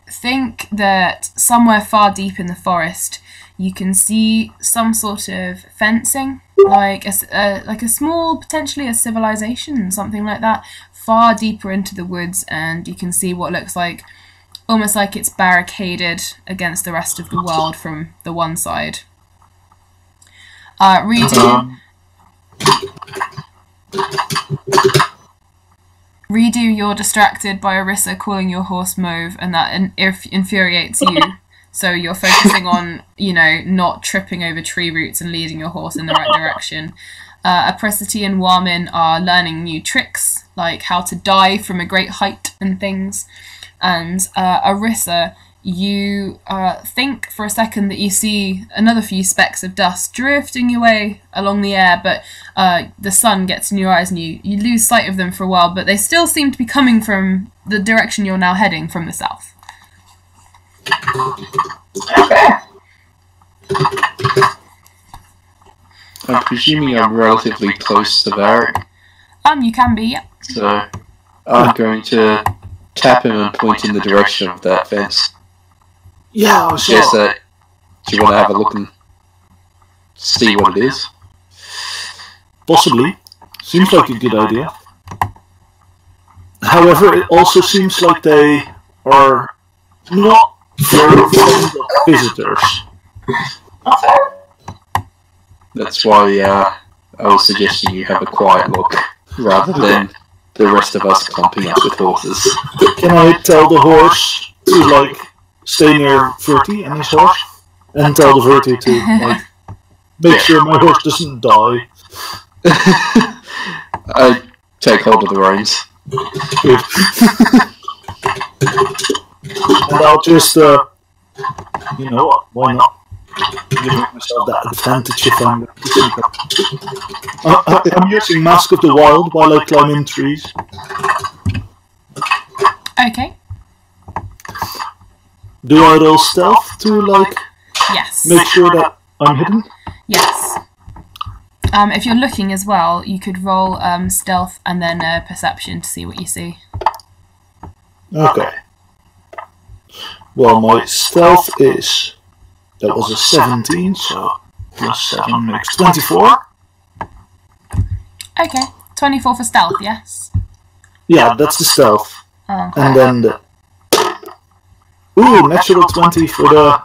think that somewhere far deep in the forest you can see some sort of fencing, like a small, potentially a civilization, something like that, far deeper into the woods, and you can see what looks like, almost like it's barricaded against the rest of the world from the one side. Redo, you're distracted by Risha calling your horse Mauve, and that infuriates you. So you're focusing on, not tripping over tree roots and leading your horse in the right direction. Apricity and Warmin are learning new tricks, like how to dive from a great height and things. And Arissa, you think for a second that you see another few specks of dust drifting away along the air, but the sun gets in your eyes and you lose sight of them for a while, but they still seem to be coming from the direction you're now heading, from the south. Okay. I'm presuming I'm relatively close to Varric. You can be, yeah. So I'm going to tap him and point in the direction of that fence. Yeah, I saw. Guess that. Do you want to have a look and see what it is? Possibly. Seems like a good idea. However, it also seems like they are not very fond of visitors. That's why I was suggesting you have a quiet look, rather than the rest of us clumping up with horses. Can I tell the horse to, stay near Verti and his horse? And tell the Verti to, make sure my horse doesn't die? I take hold of the reins. And I'll just, you know what, why not? Give myself that advantage if I'm going to sneak up. I'm using Mask of the Wild while I climb in trees. Okay. Do I roll stealth to, yes. make sure that I'm hidden? Yes. If you're looking as well, you could roll stealth and then perception to see what you see. Okay. Well, my stealth is... That was a 17, so plus 7 makes 24. Okay, 24 for stealth, yes? Yeah, that's the stealth. Oh. And then the... Ooh, natural 20 for the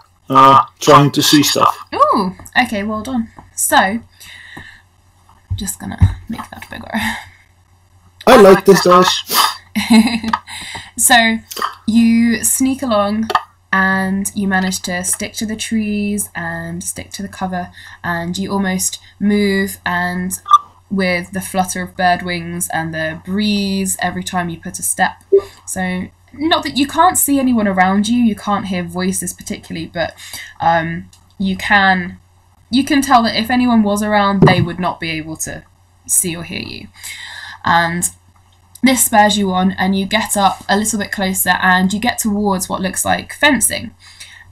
trying to see stuff. Ooh, okay, well done. So, just gonna make that bigger. I like this dice. So, you sneak along and you manage to stick to the trees and stick to the cover, and you almost move, and with the flutter of bird wings and the breeze every time you put a step. So, not that you can't see anyone around you, you can't hear voices particularly, but you can tell that if anyone was around, they would not be able to see or hear you. And this spurs you on, and you get up a little bit closer, and you get towards what looks like fencing.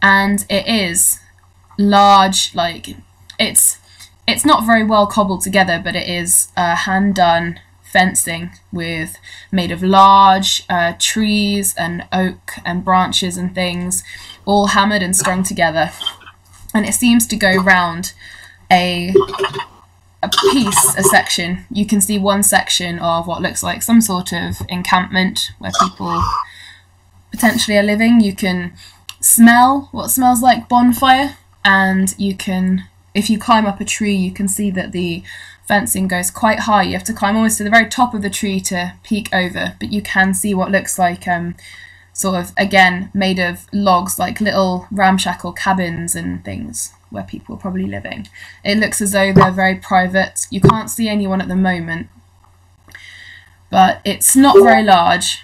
And it is large, like, it's not very well cobbled together, but it is hand-done fencing made of large trees and oak and branches and things, all hammered and strung together. And it seems to go round a section. You can see one section of what looks like some sort of encampment where people potentially are living. You can smell what smells like bonfire, and you can, if you climb up a tree, you can see that the fencing goes quite high. You have to climb almost to the very top of the tree to peek over, but you can see what looks like sort of, again, made of logs, like little ramshackle cabins and things where people are probably living. It looks as though they're very private. You can't see anyone at the moment, but it's not very large,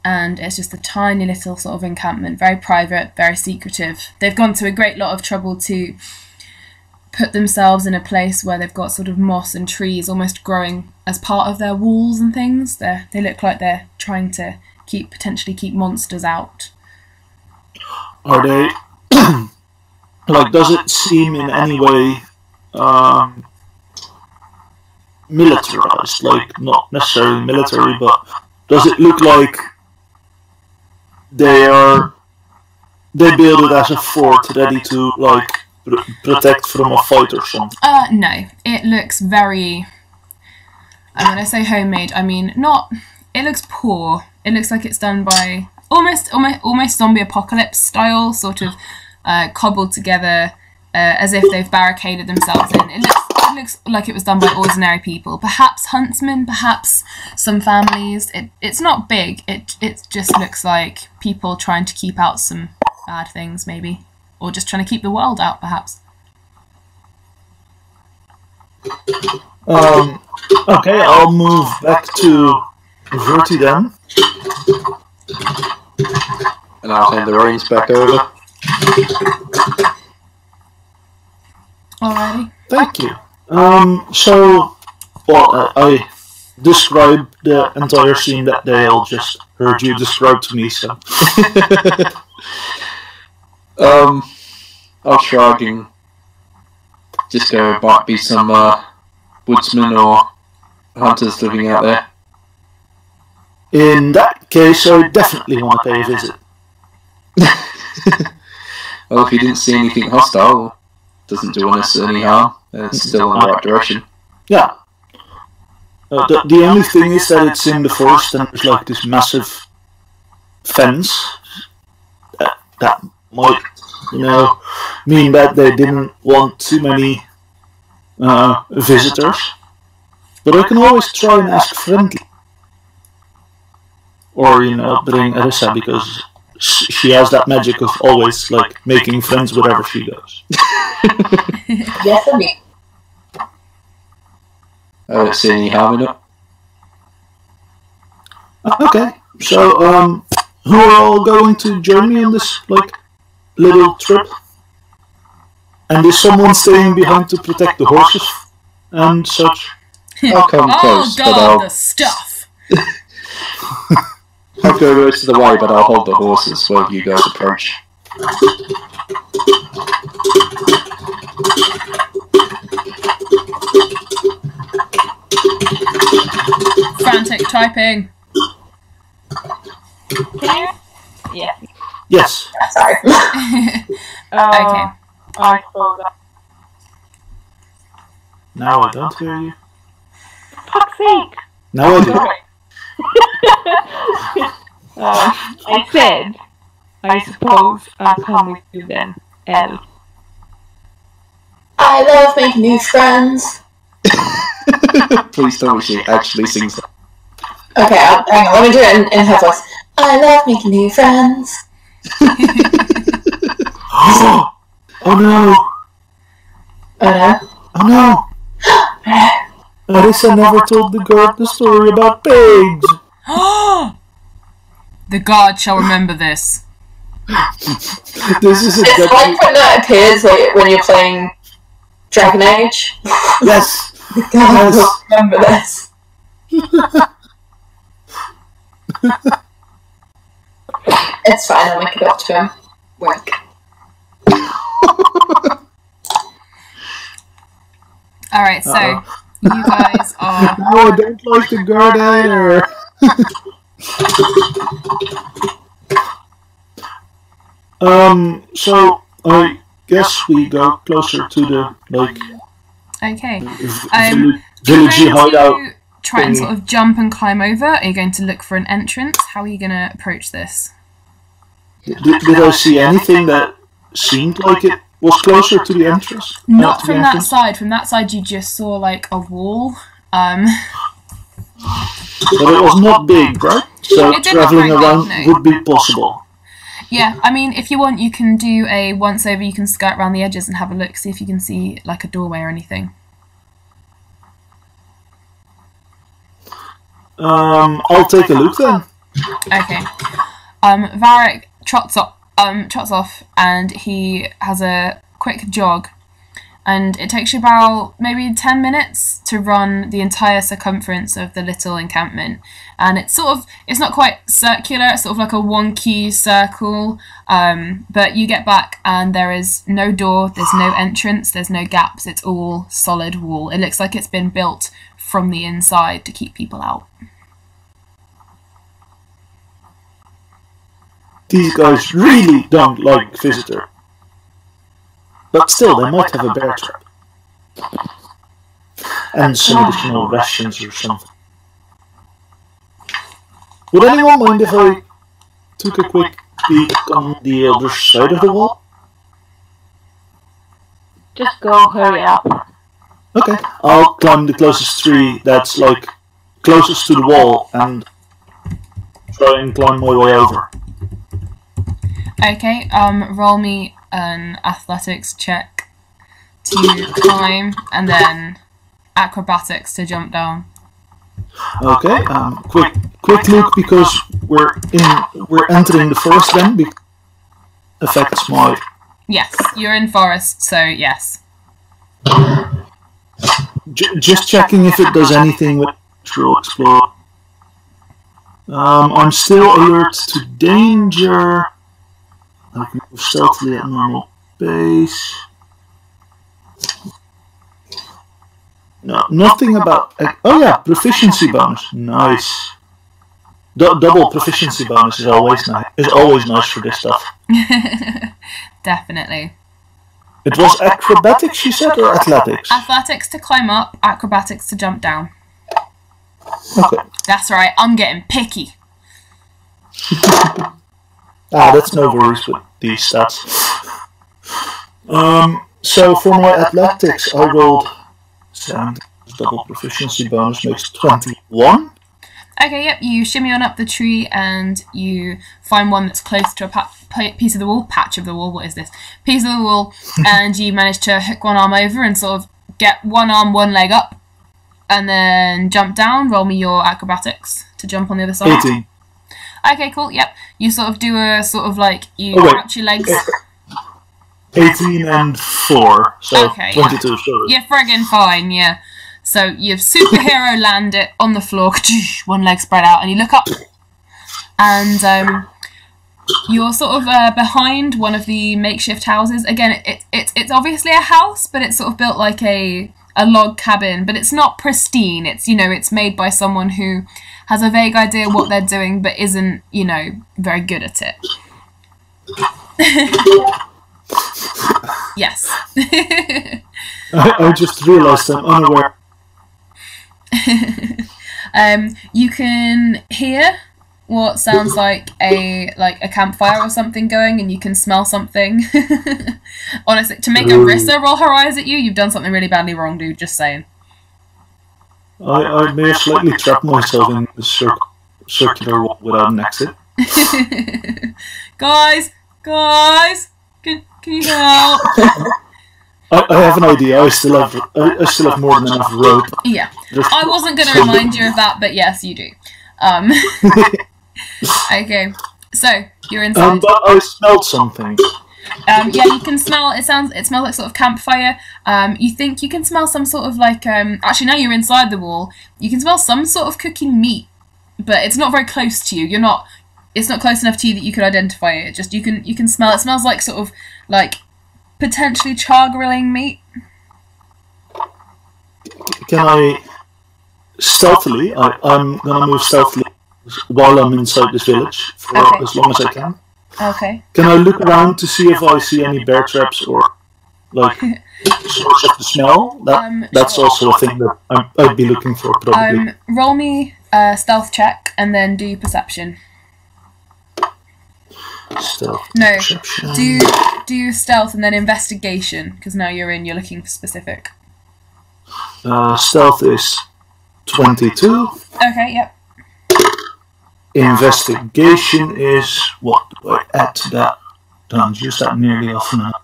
and it's just a tiny little sort of encampment, very private, very secretive. They've gone to a great lot of trouble to put themselves in a place where they've got sort of moss and trees almost growing as part of their walls and things. They look like they're trying to potentially keep monsters out. Are they... like, does it seem in any way militarized? Like, not necessarily military, but does it look like they build it as a fort ready to, like, protect from a fight or something? No. It looks very... And when I say homemade, I mean not... It looks poor. It looks like it's done by almost zombie apocalypse style, sort of cobbled together as if they've barricaded themselves in. It looks like it was done by ordinary people, perhaps huntsmen, perhaps some families. It's not big. It just looks like people trying to keep out some bad things, maybe, or just trying to keep the world out, perhaps. Okay, I'll move back to Verti then. And I'll hand the reins back over. Alrighty. Thank you. So, well, I described the entire scene that they all just heard you describe to me, so... I'll shrug and just go, might be some woodsmen or hunters living out there. In that case, I definitely want to pay a visit. Well, if you didn't see anything hostile, doesn't do us any harm. It's still in the right direction. Yeah. The only thing is that it's in the forest and there's like this massive fence. That might, mean that they didn't want too many visitors. But I can always try and ask friendly. Or, bring Risha, because she has that magic of always, like, making friends wherever she goes. Yes, indeed. I don't see any harm in it. Okay, so, who are all going to join me on this, like, little trip? And is someone staying behind to protect the horses and such? I'll come close, God, but I'll... the stuff! I'll go most of the way, but I'll hold the horses while you guys approach. Frantic typing. Yeah. Yes. Sorry. Okay. I saw that. Now I don't hear you. Fuck's sake! Now I do. Sorry. I said, I suppose I'll come with you then, Elf. I love making new friends. Please tell me she actually sings that. Okay, hang on, let me do it in her voice. I love making new friends. Oh no! Oh no. Oh no! Arissa never told the guard the story about pigs! The guard shall remember this. This is a It's like when that appears when you're playing Dragon Age. Yes! God, I remember this. It's fine, I'll make it up to him. Work. Alright, so you guys are... No, I don't like the guard either! So I guess we go closer to the, like... Okay. Villagey hideout. Try and sort of jump and climb over? Are you going to look for an entrance? How are you going to approach this? Did I see anything that seemed like it was closer to the entrance? Not from that side. From that side you just saw like a wall. But it was not big, right? So travelling around would be possible. Yeah, I mean, if you want, you can do a once over. You can skirt around the edges and have a look, see if you can see like a doorway or anything. I'll take a look then. Okay. Varric trots off, and he has a quick jog, and it takes you about maybe 10 minutes to run the entire circumference of the little encampment. And it's not quite circular, it's sort of like a wonky circle, but you get back and there is no door, there's no entrance, there's no gaps, it's all solid wall. It looks like it's been built from the inside to keep people out. These guys really don't like visitor. But still, they might have a bear trap. And some additional rations or something. Would anyone mind if I took a quick peek on the other side of the wall? Just go, hurry up. Okay, I'll climb the closest tree that's like closest to the wall and try and climb my way over. Okay, roll me an athletics check to climb, and then acrobatics to jump down. Okay, quick look because we're entering the forest then. Affects my. Yes, you're in forest, so yes. Just checking if it does anything with natural explore. I'm still alert to danger. I can move stealthily at normal pace. No, nothing about. Oh yeah, proficiency bonus. Nice. Double proficiency bonus is always nice. Is always nice for this stuff. Definitely. It was acrobatics, you said, or athletics? Athletics to climb up, acrobatics to jump down. Okay. That's right. I'm getting picky. That's no worries with these stats. So for my athletics, I rolled 7. Double proficiency bonus makes 21. Okay, yep. You shimmy on up the tree and you find one that's close to a piece of the wall. Patch of the wall. What is this? Piece of the wall. And you manage to hook one arm over and sort of get one arm, one leg up, and then jump down. Roll me your acrobatics to jump on the other side. 18. Okay, cool, yep. You sort of do a sort of like, you wrap your legs. 18 and 4, so okay, 22, yeah. sorry. You're friggin' fine, yeah. So you've superhero land it on the floor, one leg spread out, and you look up, and you're sort of behind one of the makeshift houses. Again, it's obviously a house, but it's sort of built like a log cabin, but it's not pristine. It's, you know, it's made by someone who has a vague idea what they're doing, but isn't, you know, very good at it. Yes. I just realised I'm unaware. You can hear what sounds like a campfire or something going, and you can smell something. Honestly, to make a Risha roll her eyes at you, you've done something really badly wrong, dude. Just saying. I may have slightly trapped myself in the circular wall without an exit. Guys, can you help? I have an idea. I still have more than enough rope. Yeah, I wasn't going to remind you of that, but yes, you do. Okay, so you're inside. But I smelled something. Yeah, you can smell. It smells like sort of campfire. You think you can smell some sort of like. Actually, now you're inside the wall. You can smell some sort of cooking meat, but it's not very close to you. It's not close enough to you that you could identify it. Just you can smell. It smells like sort of like potentially char-grilling meat. Can I stealthily? I'm gonna move stealthily while I'm inside this village for as long as I can. Okay. Can I look around to see if I see any bear traps or like source of the smell? That's also a thing that I'd be looking for probably. Roll me a stealth check and then do perception. Stealth. No. Perception. Do stealth and then investigation, because now you're looking for specific. Stealth is 22. Okay. Yep. Investigation is what do I add to that? Don't use that nearly often enough.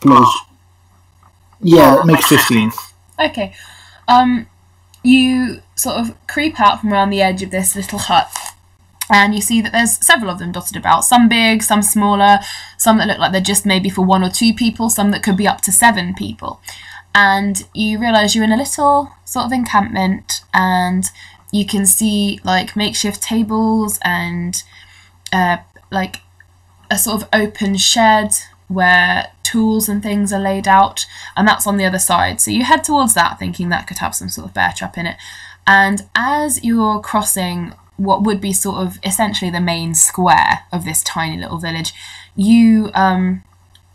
Plus, yeah, that makes 15. Okay. You sort of creep out from around the edge of this little hut, and you see that there's several of them dotted about. Some big, some smaller, some that look like they're just maybe for 1 or 2 people, some that could be up to 7 people. And you realise you're in a little sort of encampment, and you can see like makeshift tables and like a sort of open shed where tools and things are laid out, and that's on the other side. So you head towards that thinking that could have some sort of bear trap in it. And as you're crossing what would be sort of essentially the main square of this tiny little village, you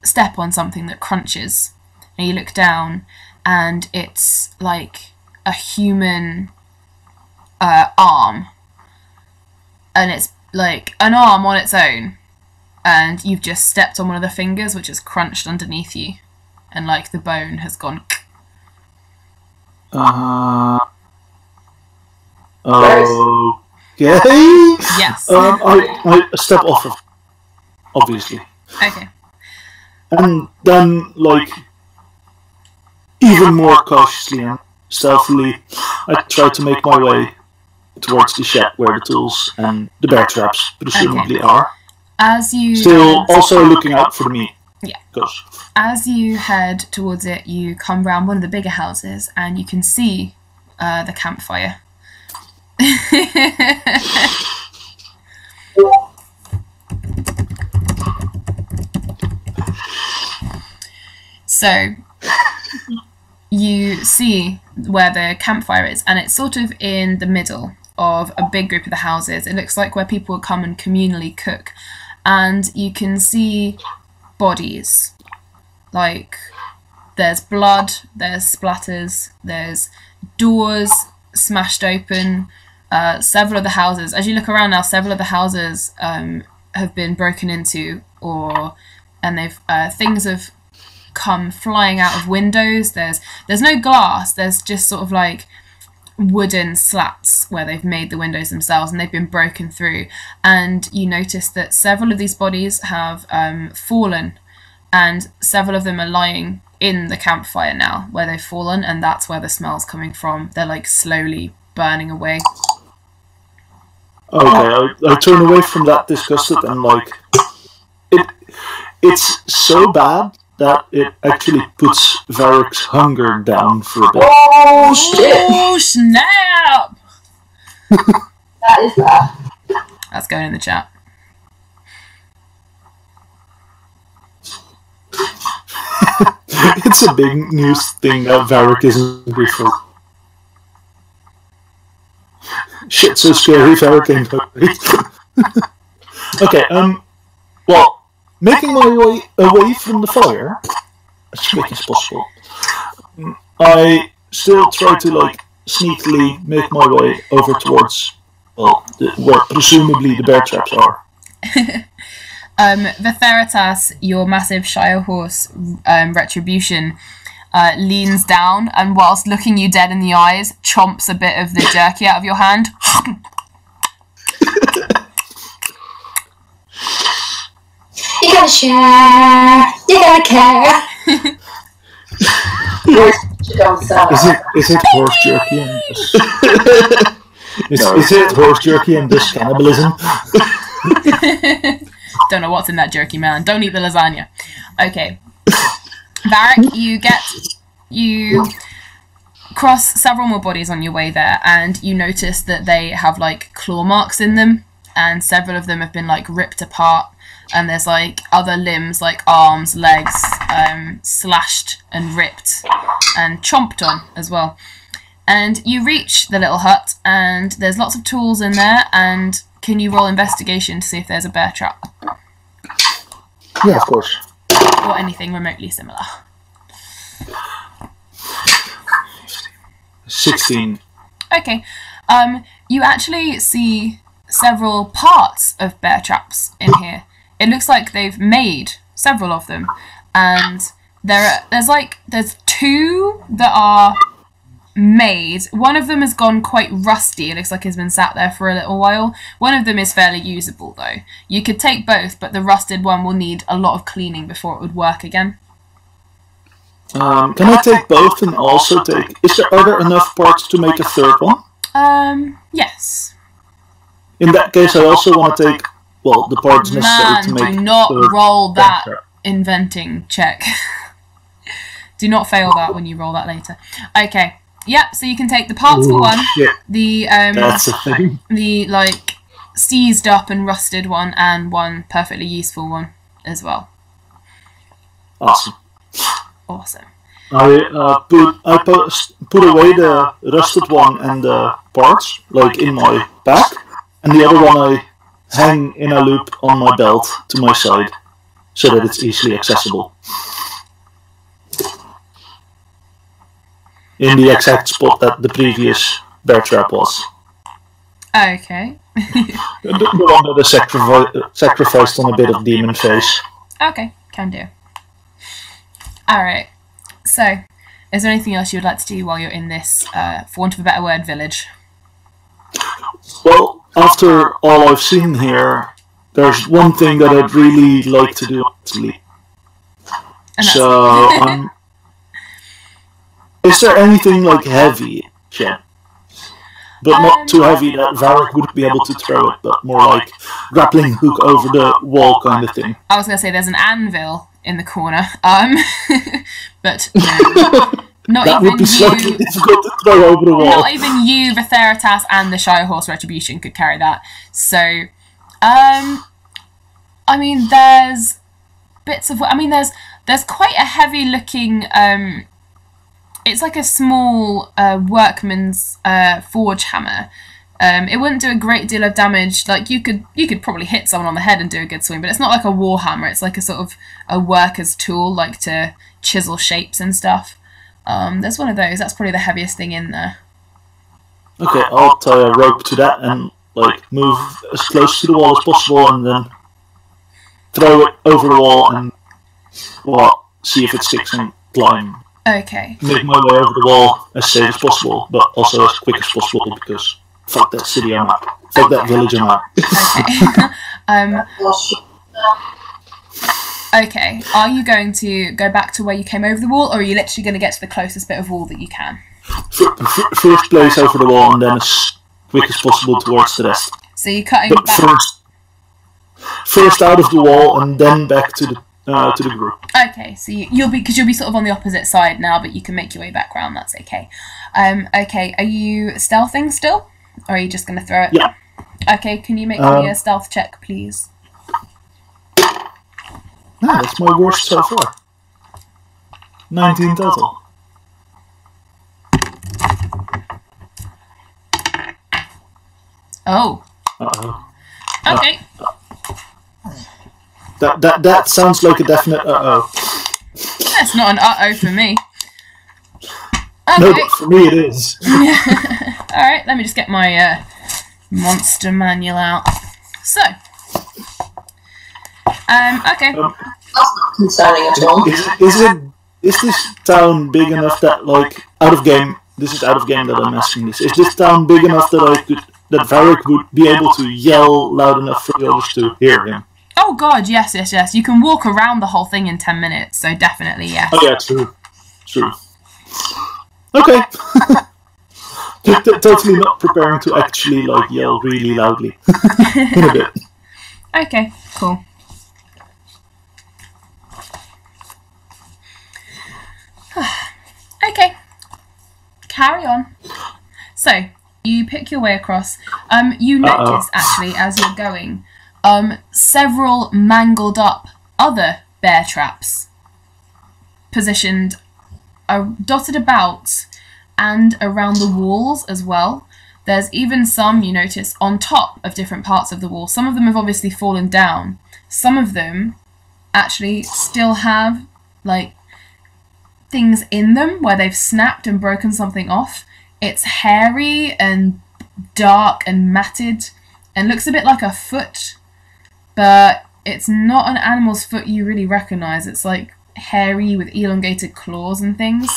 step on something that crunches, and you look down and it's like a human arm, and it's like an arm on its own, and you've just stepped on one of the fingers which has crunched underneath you, and like the bone has gone. Okay. Yes. I step off of, obviously. Okay. And then, like, even more cautiously and stealthily, I try to make my way towards the shed where the tools and the bear traps presumably are. As you still also looking out for the meat. Yeah. Goes. As you head towards it, you come round one of the bigger houses, and you can see the campfire. So you see where the campfire is, and it's sort of in the middle of a big group of the houses. It looks like where people would come and communally cook, and you can see bodies. Like, there's blood, there's splatters, there's doors smashed open. Several of the houses, as you look around now, several of the houses have been broken into, and they've things have come flying out of windows. There's no glass. There's just sort of like wooden slats where they've made the windows themselves, and they've been broken through. And you notice that several of these bodies have fallen, and several of them are lying in the campfire now where they've fallen, and that's where the smell's coming from. They're like slowly burning away. Okay, I turn away from that disgusted, and like it's so bad that it actually puts Varric's hunger down for a bit. Oh shit! Oh snap! That is bad. That's going in the chat. It's a big news thing that Varric isn't hungry for. Shit, so scary, Varric ain't hungry. Okay, well, making my way away from the fire, as quick as possible, I still try to, like, sneakily make my way over towards well, where presumably the bear traps are. Vitheritas, your massive Shire horse retribution, leans down and whilst looking you dead in the eyes, chomps a bit of the jerky out of your hand. You gotta share. You gotta care. Is it horse jerky and this? Is it horse jerky and this cannibalism? Don't know what's in that jerky, man. Don't eat the lasagna. Okay. Varric, you cross several more bodies on your way there, and you notice that they have like claw marks in them, and several of them have been like ripped apart, and there's like other limbs like arms, legs, slashed and ripped and chomped on as well. And you reach the little hut, and there's lots of tools in there, and can you roll investigation to see if there's a bear trap? Yeah, of course. Or anything remotely similar. 16. Okay. You actually see several parts of bear traps in here. It looks like they've made several of them, and there's two that are made. One of them has gone quite rusty. It looks like it's been sat there for a little while. One of them is fairly usable though. You could take both, but the rusted one will need a lot of cleaning before it would work again. Can I take both and also take... Are there enough parts to make a third one? Yes. In that case, I also want to take, well, the parts necessary to make... do not roll that inventing check. Do not fail that when you roll that later. Okay. Yep, so you can take the parts for one. Shit. That's a thing. The, like, seized up and rusted one, and one perfectly useful one as well. Awesome. Awesome. I put away the rusted one and the parts, like in my pack, and the other one I hang in a loop on my belt to my side, so that it's easily accessible. In the exact spot that the previous bear trap was. Okay. The one that I sacrificed on a bit of demon face. Okay, can do. Alright, so, is there anything else you would like to do while you're in this, for want of a better word, village? Well, after all I've seen here, there's one thing that I'd really like to do, actually. So, is there anything, like, heavy, Jen? But not too heavy that Varric would be able to throw it, but more like grappling hook over the wall kind of thing. I was going to say there's an anvil in the corner, but no, not that even would be slightly difficult to throw over the wall. Not even you, Vitheritas, and the Shire Horse Retribution could carry that. So, I mean, there's bits of... I mean, there's quite a heavy-looking... it's like a small workman's forge hammer. It wouldn't do a great deal of damage. Like you could probably hit someone on the head and do a good swing, but it's not like a war hammer. It's like a sort of a worker's tool, like to chisel shapes and stuff. There's one of those. That's probably the heaviest thing in there. Okay, I'll tie a rope to that and like move as close to the wall as possible, and then throw it over the wall and see if it sticks and climb. Okay. Make my way over the wall as safe as possible, but also as quick as possible because fuck that city I'm at. Fuck that village I'm at. Okay. Okay. Are you going to go back to where you came over the wall, or are you literally going to get to the closest bit of wall that you can? First place over the wall, and then as quick as possible towards the rest. So you're cutting but back. First out of the wall, and then back to the group. Okay, so you'll be sort of on the opposite side now, but you can make your way back round. That's okay. Okay, are you stealthing still, or are you just going to throw it? Yeah. Okay, can you make me a stealth check, please? That's my worst so far. 19 total. Oh. Uh-oh. Okay. That sounds like a definite uh-oh. That's not an uh-oh for me. Okay. No, but for me it is. Alright, let me just get my Monster manual out. So, okay. That's not concerning at all. Is this town big enough that, like, out of game? This is out of game that I'm asking this. Is this town big enough that Varric would be able to yell loud enough for the others to hear him? Oh god, yes. You can walk around the whole thing in 10 minutes, so definitely yes. Oh yeah, true. Okay. Totally not preparing to actually, like, yell really loudly. In a bit. Okay, cool. Okay, carry on. So, you pick your way across. You notice, actually, as you're going, several mangled up other bear traps positioned, dotted about and around the walls as well. There's even some, you notice, on top of different parts of the wall. Some of them have obviously fallen down. Some of them actually still have, like, things in them where they've snapped and broken something off. It's hairy and dark and matted and looks a bit like a foot, but it's not an animal's foot you really recognise. It's like hairy with elongated claws and things.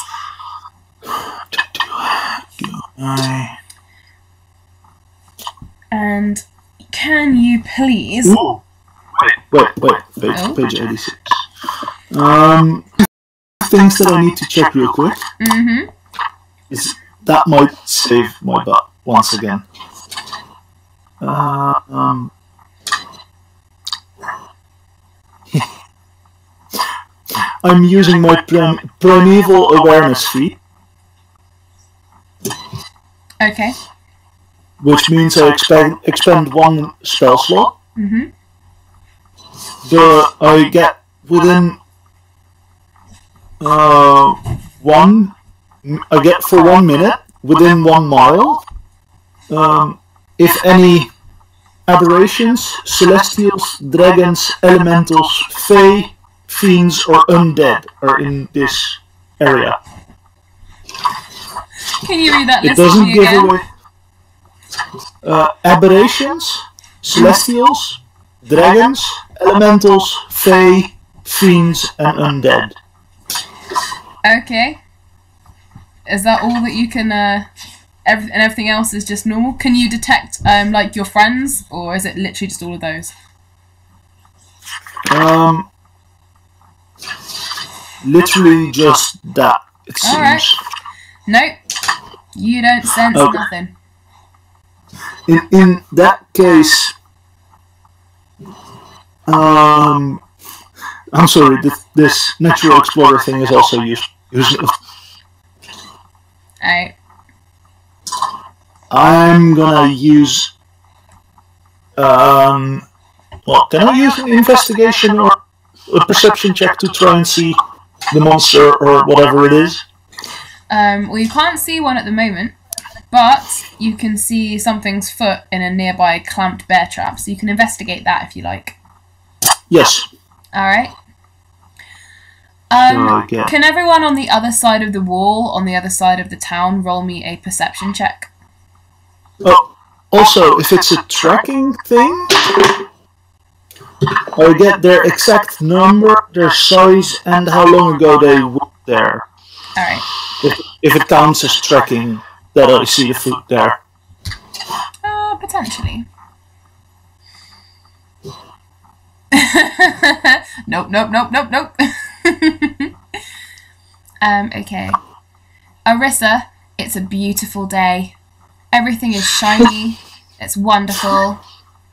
And can you please... Ooh. Wait, page 86. Things that I need to check real quick. Mm-hmm. That might save my butt once again. I'm using my primeval awareness feat. Okay. Which means I expend one spell slot. Mm-hmm. But I get within I get for 1 minute within 1 mile. If any aberrations, celestials, dragons, elementals, fae, fiends, or undead are in this area. Can you read that It list to doesn't me give again? away aberrations, celestials, dragons, elementals, fae, fiends, and undead. Okay. Is that all that you can, and everything else is just normal? Can you detect, like, your friends, or is it literally just all of those? Literally just that, it seems. Alright. Nope. You don't sense nothing. In that case, I'm sorry, this natural explorer thing is also useless. Alright. I'm gonna use, can I use an investigation or a perception check to try and see the monster or whatever it is? Well, you can't see one at the moment, but you can see something's foot in a nearby clamped bear trap, so you can investigate that if you like. Yes. Alright. Can everyone on the other side of the wall, on the other side of the town, roll me a perception check? Oh, also, if it's a tracking thing, I get their exact number, their size, and how long ago they were there. Alright. If it counts as tracking, that I see a foot there. Potentially. Nope. Okay. Arissa, it's a beautiful day. Everything is shiny. It's wonderful.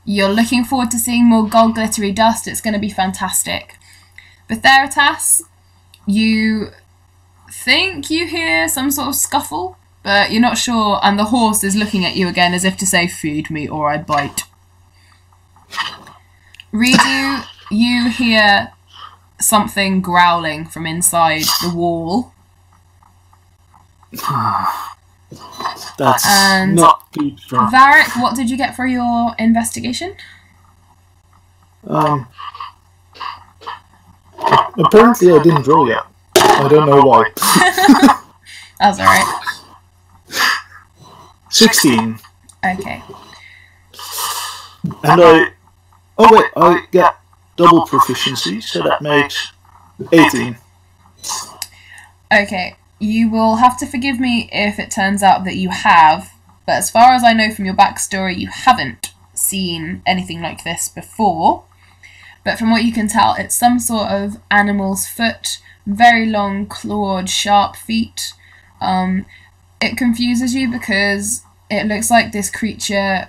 You're looking forward to seeing more gold glittery dust. It's going to be fantastic. But Theratas, you think you hear some sort of scuffle, but you're not sure, and the horse is looking at you again as if to say, feed me or I bite. Redo, you hear something growling from inside the wall. That's and not good. Varric, what did you get for your investigation? Apparently I didn't roll yet. I don't know why. That's alright. 16. Okay. And I get double proficiency, so that makes 18. Okay, you will have to forgive me if it turns out that you have, but as far as I know from your backstory, you haven't seen anything like this before. But from what you can tell, it's some sort of animal's foot, very long, clawed, sharp feet. It confuses you because it looks like this creature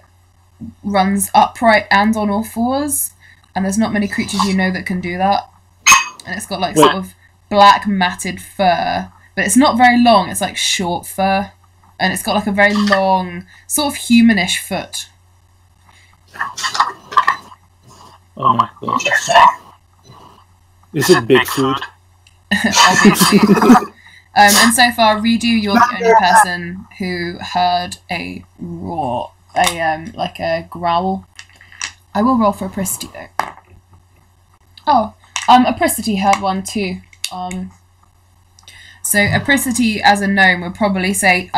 runs upright and on all fours, and there's not many creatures you know that can do that. And it's got like sort of black matted fur, but it's not very long, it's like short fur, and it's got like a very long, sort of humanish foot. Oh my god. Is it Bigfoot? Obviously. And so far, Redo, you're the only person who heard a roar, like a growl. I will roll for Apricity though. Oh, Apricity heard one too. So Apricity as a gnome would probably say,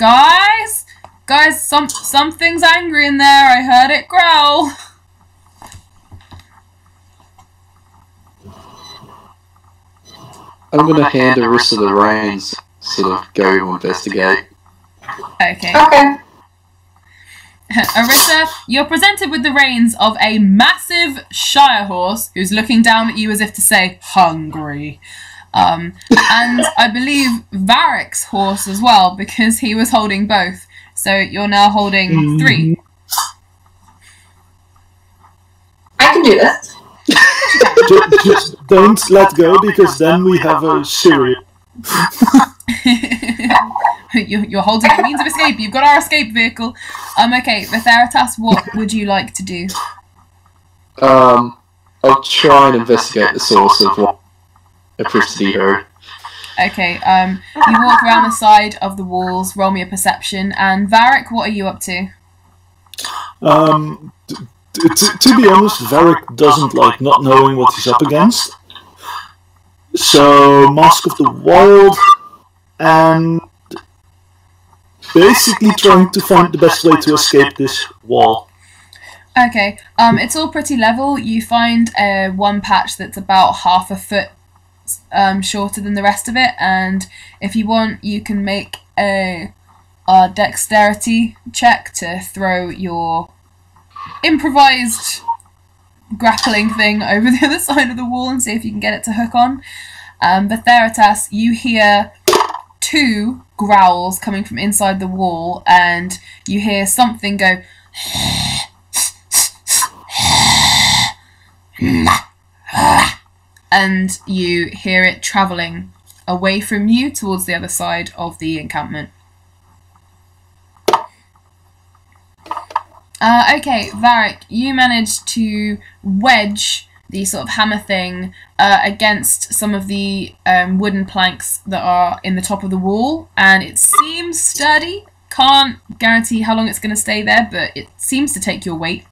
guys, something's angry in there. I heard it growl. I'm going to hand Risha the reins, sort of go to investigate. Okay. Okay. Arissa, you're presented with the reins of a massive shire horse who's looking down at you as if to say, hungry. And I believe Varric's horse as well, because he was holding both. So you're now holding 3. I can do this. Just don't let go, because then we have a serious. You're holding a means of escape. You've got our escape vehicle. Okay, Vitheritas, what would you like to do? I'll try and investigate the source of what Apricity heard. Okay, you walk around the side of the walls, roll me a perception, and Varric, what are you up to? To be honest, Varric doesn't like not knowing what he's up against. So, Mask of the Wild, and basically trying to find the best way to escape this wall. Okay, it's all pretty level. You find one patch that's about half a foot shorter than the rest of it, and if you want, you can make a dexterity check to throw your improvised grappling thing over the other side of the wall and see if you can get it to hook on. Vitheritas, you hear 2 growls coming from inside the wall, and you hear something go and you hear it travelling away from you towards the other side of the encampment. Okay, Varric, you managed to wedge the sort of hammer thing against some of the wooden planks that are in the top of the wall, and it seems sturdy. Can't guarantee how long it's going to stay there, but it seems to take your weight.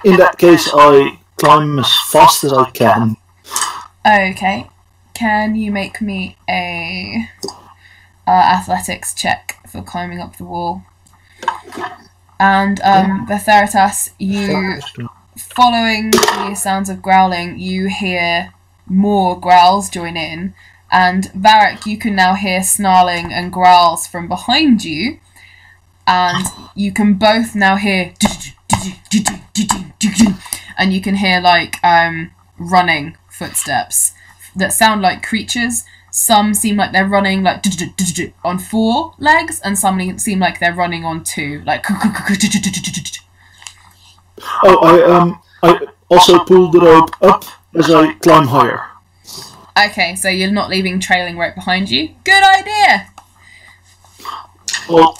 In that case, I climb as fast as I can. Okay, can you make me a athletics check for climbing up the wall? And Vitheritas, you, following the sounds of growling, you hear more growls join in, and Varric, you can now hear snarling and growls from behind you, and you can both now hear and you can hear like running footsteps that sound like creatures. Some seem like they're running like on 4 legs, and some seem like they're running on 2, like. Oh, I also pull the rope up as I climb higher. Okay, so you're not leaving trailing right behind you. Good idea. Well,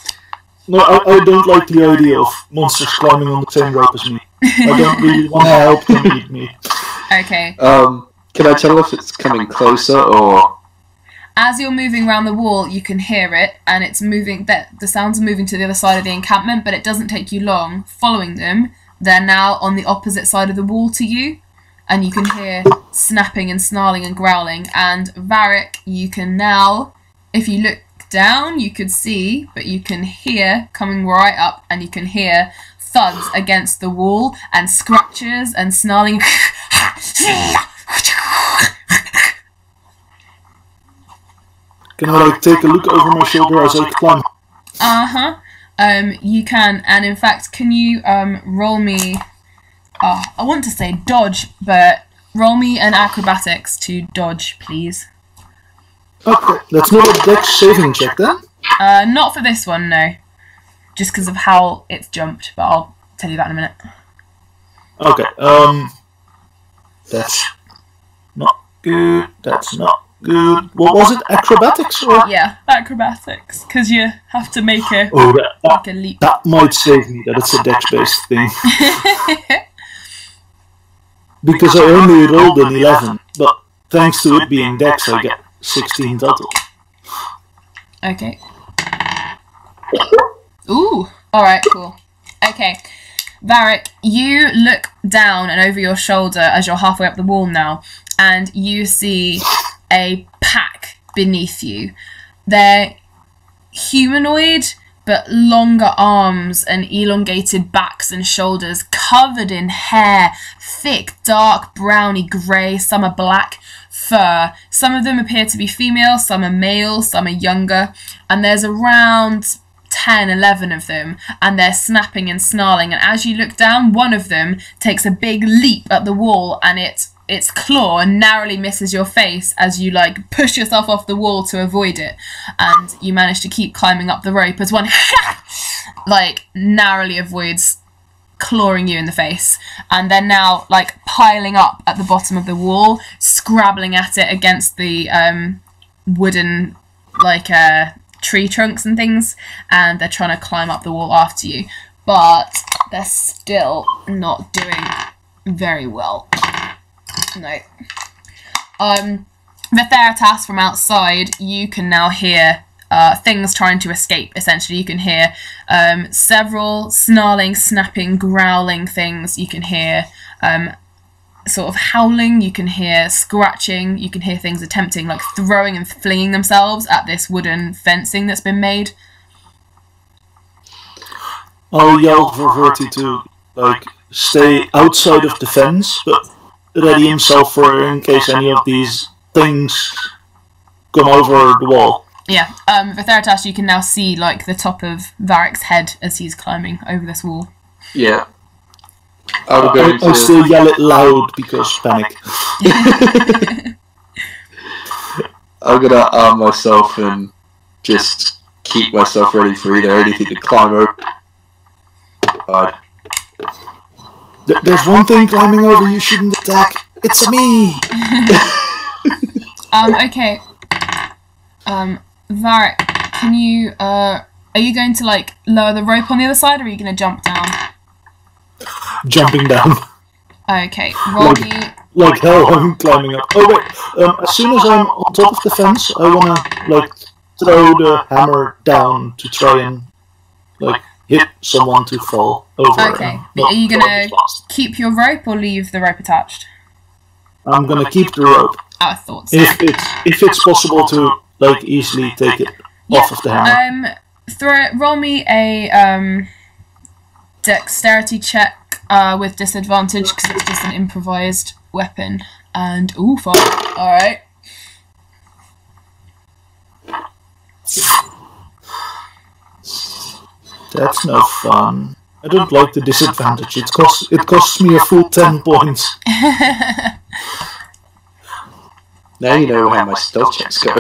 no, I don't like the idea of monsters climbing on the same rope as me. I don't really want to help them eat me. Okay. Can I tell if it's coming closer or? As you're moving around the wall, you can hear it, and it's moving. The sounds are moving to the other side of the encampment, but it doesn't take you long. Following them, they're now on the opposite side of the wall to you, and you can hear snapping and snarling and growling. And Varric, you can now, if you look down, you could see, but you can hear coming right up, and you can hear thuds against the wall and scratches and snarling. Can I take a look over my shoulder as I climb? You can, and in fact, can you roll me? I want to say dodge, but roll me an acrobatics to dodge, please. Okay, that's not a dex saving check then? Not for this one, no. Just because of how it's jumped, but I'll tell you that in a minute. Okay, that's not good, that's not good. What was it, acrobatics or? Yeah, acrobatics, because you have to make a, that a leap. That might save me, that it's a dex-based thing. Because I only rolled an 11, but thanks to it being dex, I get 16 total. Okay. Ooh, alright, cool. Okay, Varric, you look down and over your shoulder as you're halfway up the wall now, and you see a pack beneath you. They're humanoid, but longer arms and elongated backs and shoulders, covered in hair, thick, dark, browny grey, some are black, fur. Some of them appear to be female, some are male, some are younger, and there's around 10, 11 of them, and they're snapping and snarling, and as you look down, one of them takes a big leap at the wall, and its claw narrowly misses your face as you like push yourself off the wall to avoid it, and you manage to keep climbing up the rope as one like narrowly avoids clawing you in the face, and they're now like piling up at the bottom of the wall, scrabbling at it against the wooden like tree trunks and things, and they're trying to climb up the wall after you, but they're still not doing very well. No. Vetheritas from outside, you can now hear things trying to escape, essentially. You can hear several snarling, snapping, growling things. You can hear sort of howling, you can hear scratching, you can hear things attempting, like throwing and flinging themselves at this wooden fencing that's been made. I'll yell for Verti to, like, stay outside of the fence, but ready himself for in case any of these things come over the wall. Yeah, Vetheritas, you can now see, like, the top of Varric's head as he's climbing over this wall. Yeah. I still yell it loud because panic. I'm gonna arm myself and just keep myself ready for either anything to climb over. There's one thing climbing over you shouldn't attack. It's me! Okay. Varric, can you, are you going to, like, lower the rope on the other side, or are you going to jump down? Jumping down. Okay, roll me... Like hell, I'm climbing up. Oh wait, as soon as I'm on top of the fence, I wanna, like, throw the hammer down to try and, like, hit someone to fall over. Okay, are you gonna keep your rope or leave the rope attached? I'm gonna keep the rope. I thought so. If it's possible to, like, easily take it off of the hammer. Roll me a dexterity check with disadvantage because it's just an improvised weapon. And ooh, fine. All right. That's no fun. I don't like the disadvantage. It costs me a full 10 points. Now you know how my stealth checks go.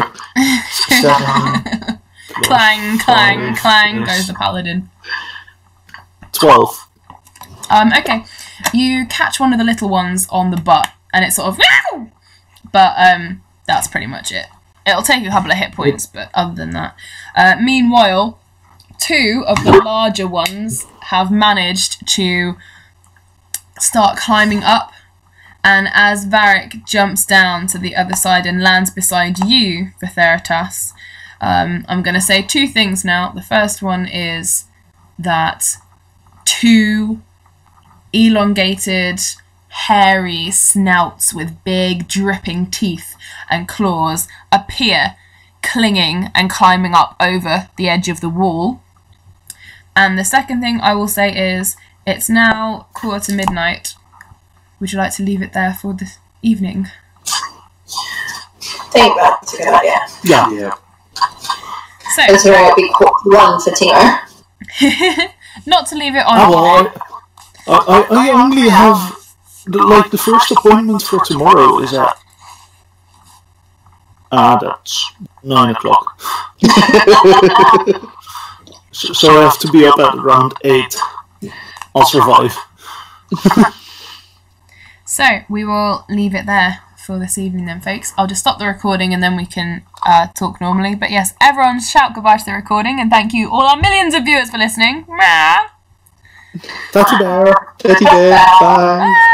7. Clang, clang, clang goes the paladin. 12. Okay. You catch one of the little ones on the butt, and it's sort of meow! But that's pretty much it. It'll take a couple of hit points, but other than that. Meanwhile, 2 of the larger ones have managed to start climbing up, and as Varric jumps down to the other side and lands beside you, Vetheritas, I'm going to say 2 things now. The first one is that 2 elongated, hairy snouts with big dripping teeth and claws appear, clinging and climbing up over the edge of the wall. And the second thing I will say is It's now midnight. Would you like to leave it there for the evening? I think that's a good idea. Yeah. So, Considering it'll be 1 for Timo. not to leave it on. I only have the first appointment for tomorrow is at that's 9 o'clock. so I have to be up at around 8. I'll survive. So we will leave it there for this evening then, folks. I'll just stop the recording and then we can talk normally. But yes, everyone shout goodbye to the recording and thank you all our millions of viewers for listening. Teddy bear. Teddy bear. Bye. Bye.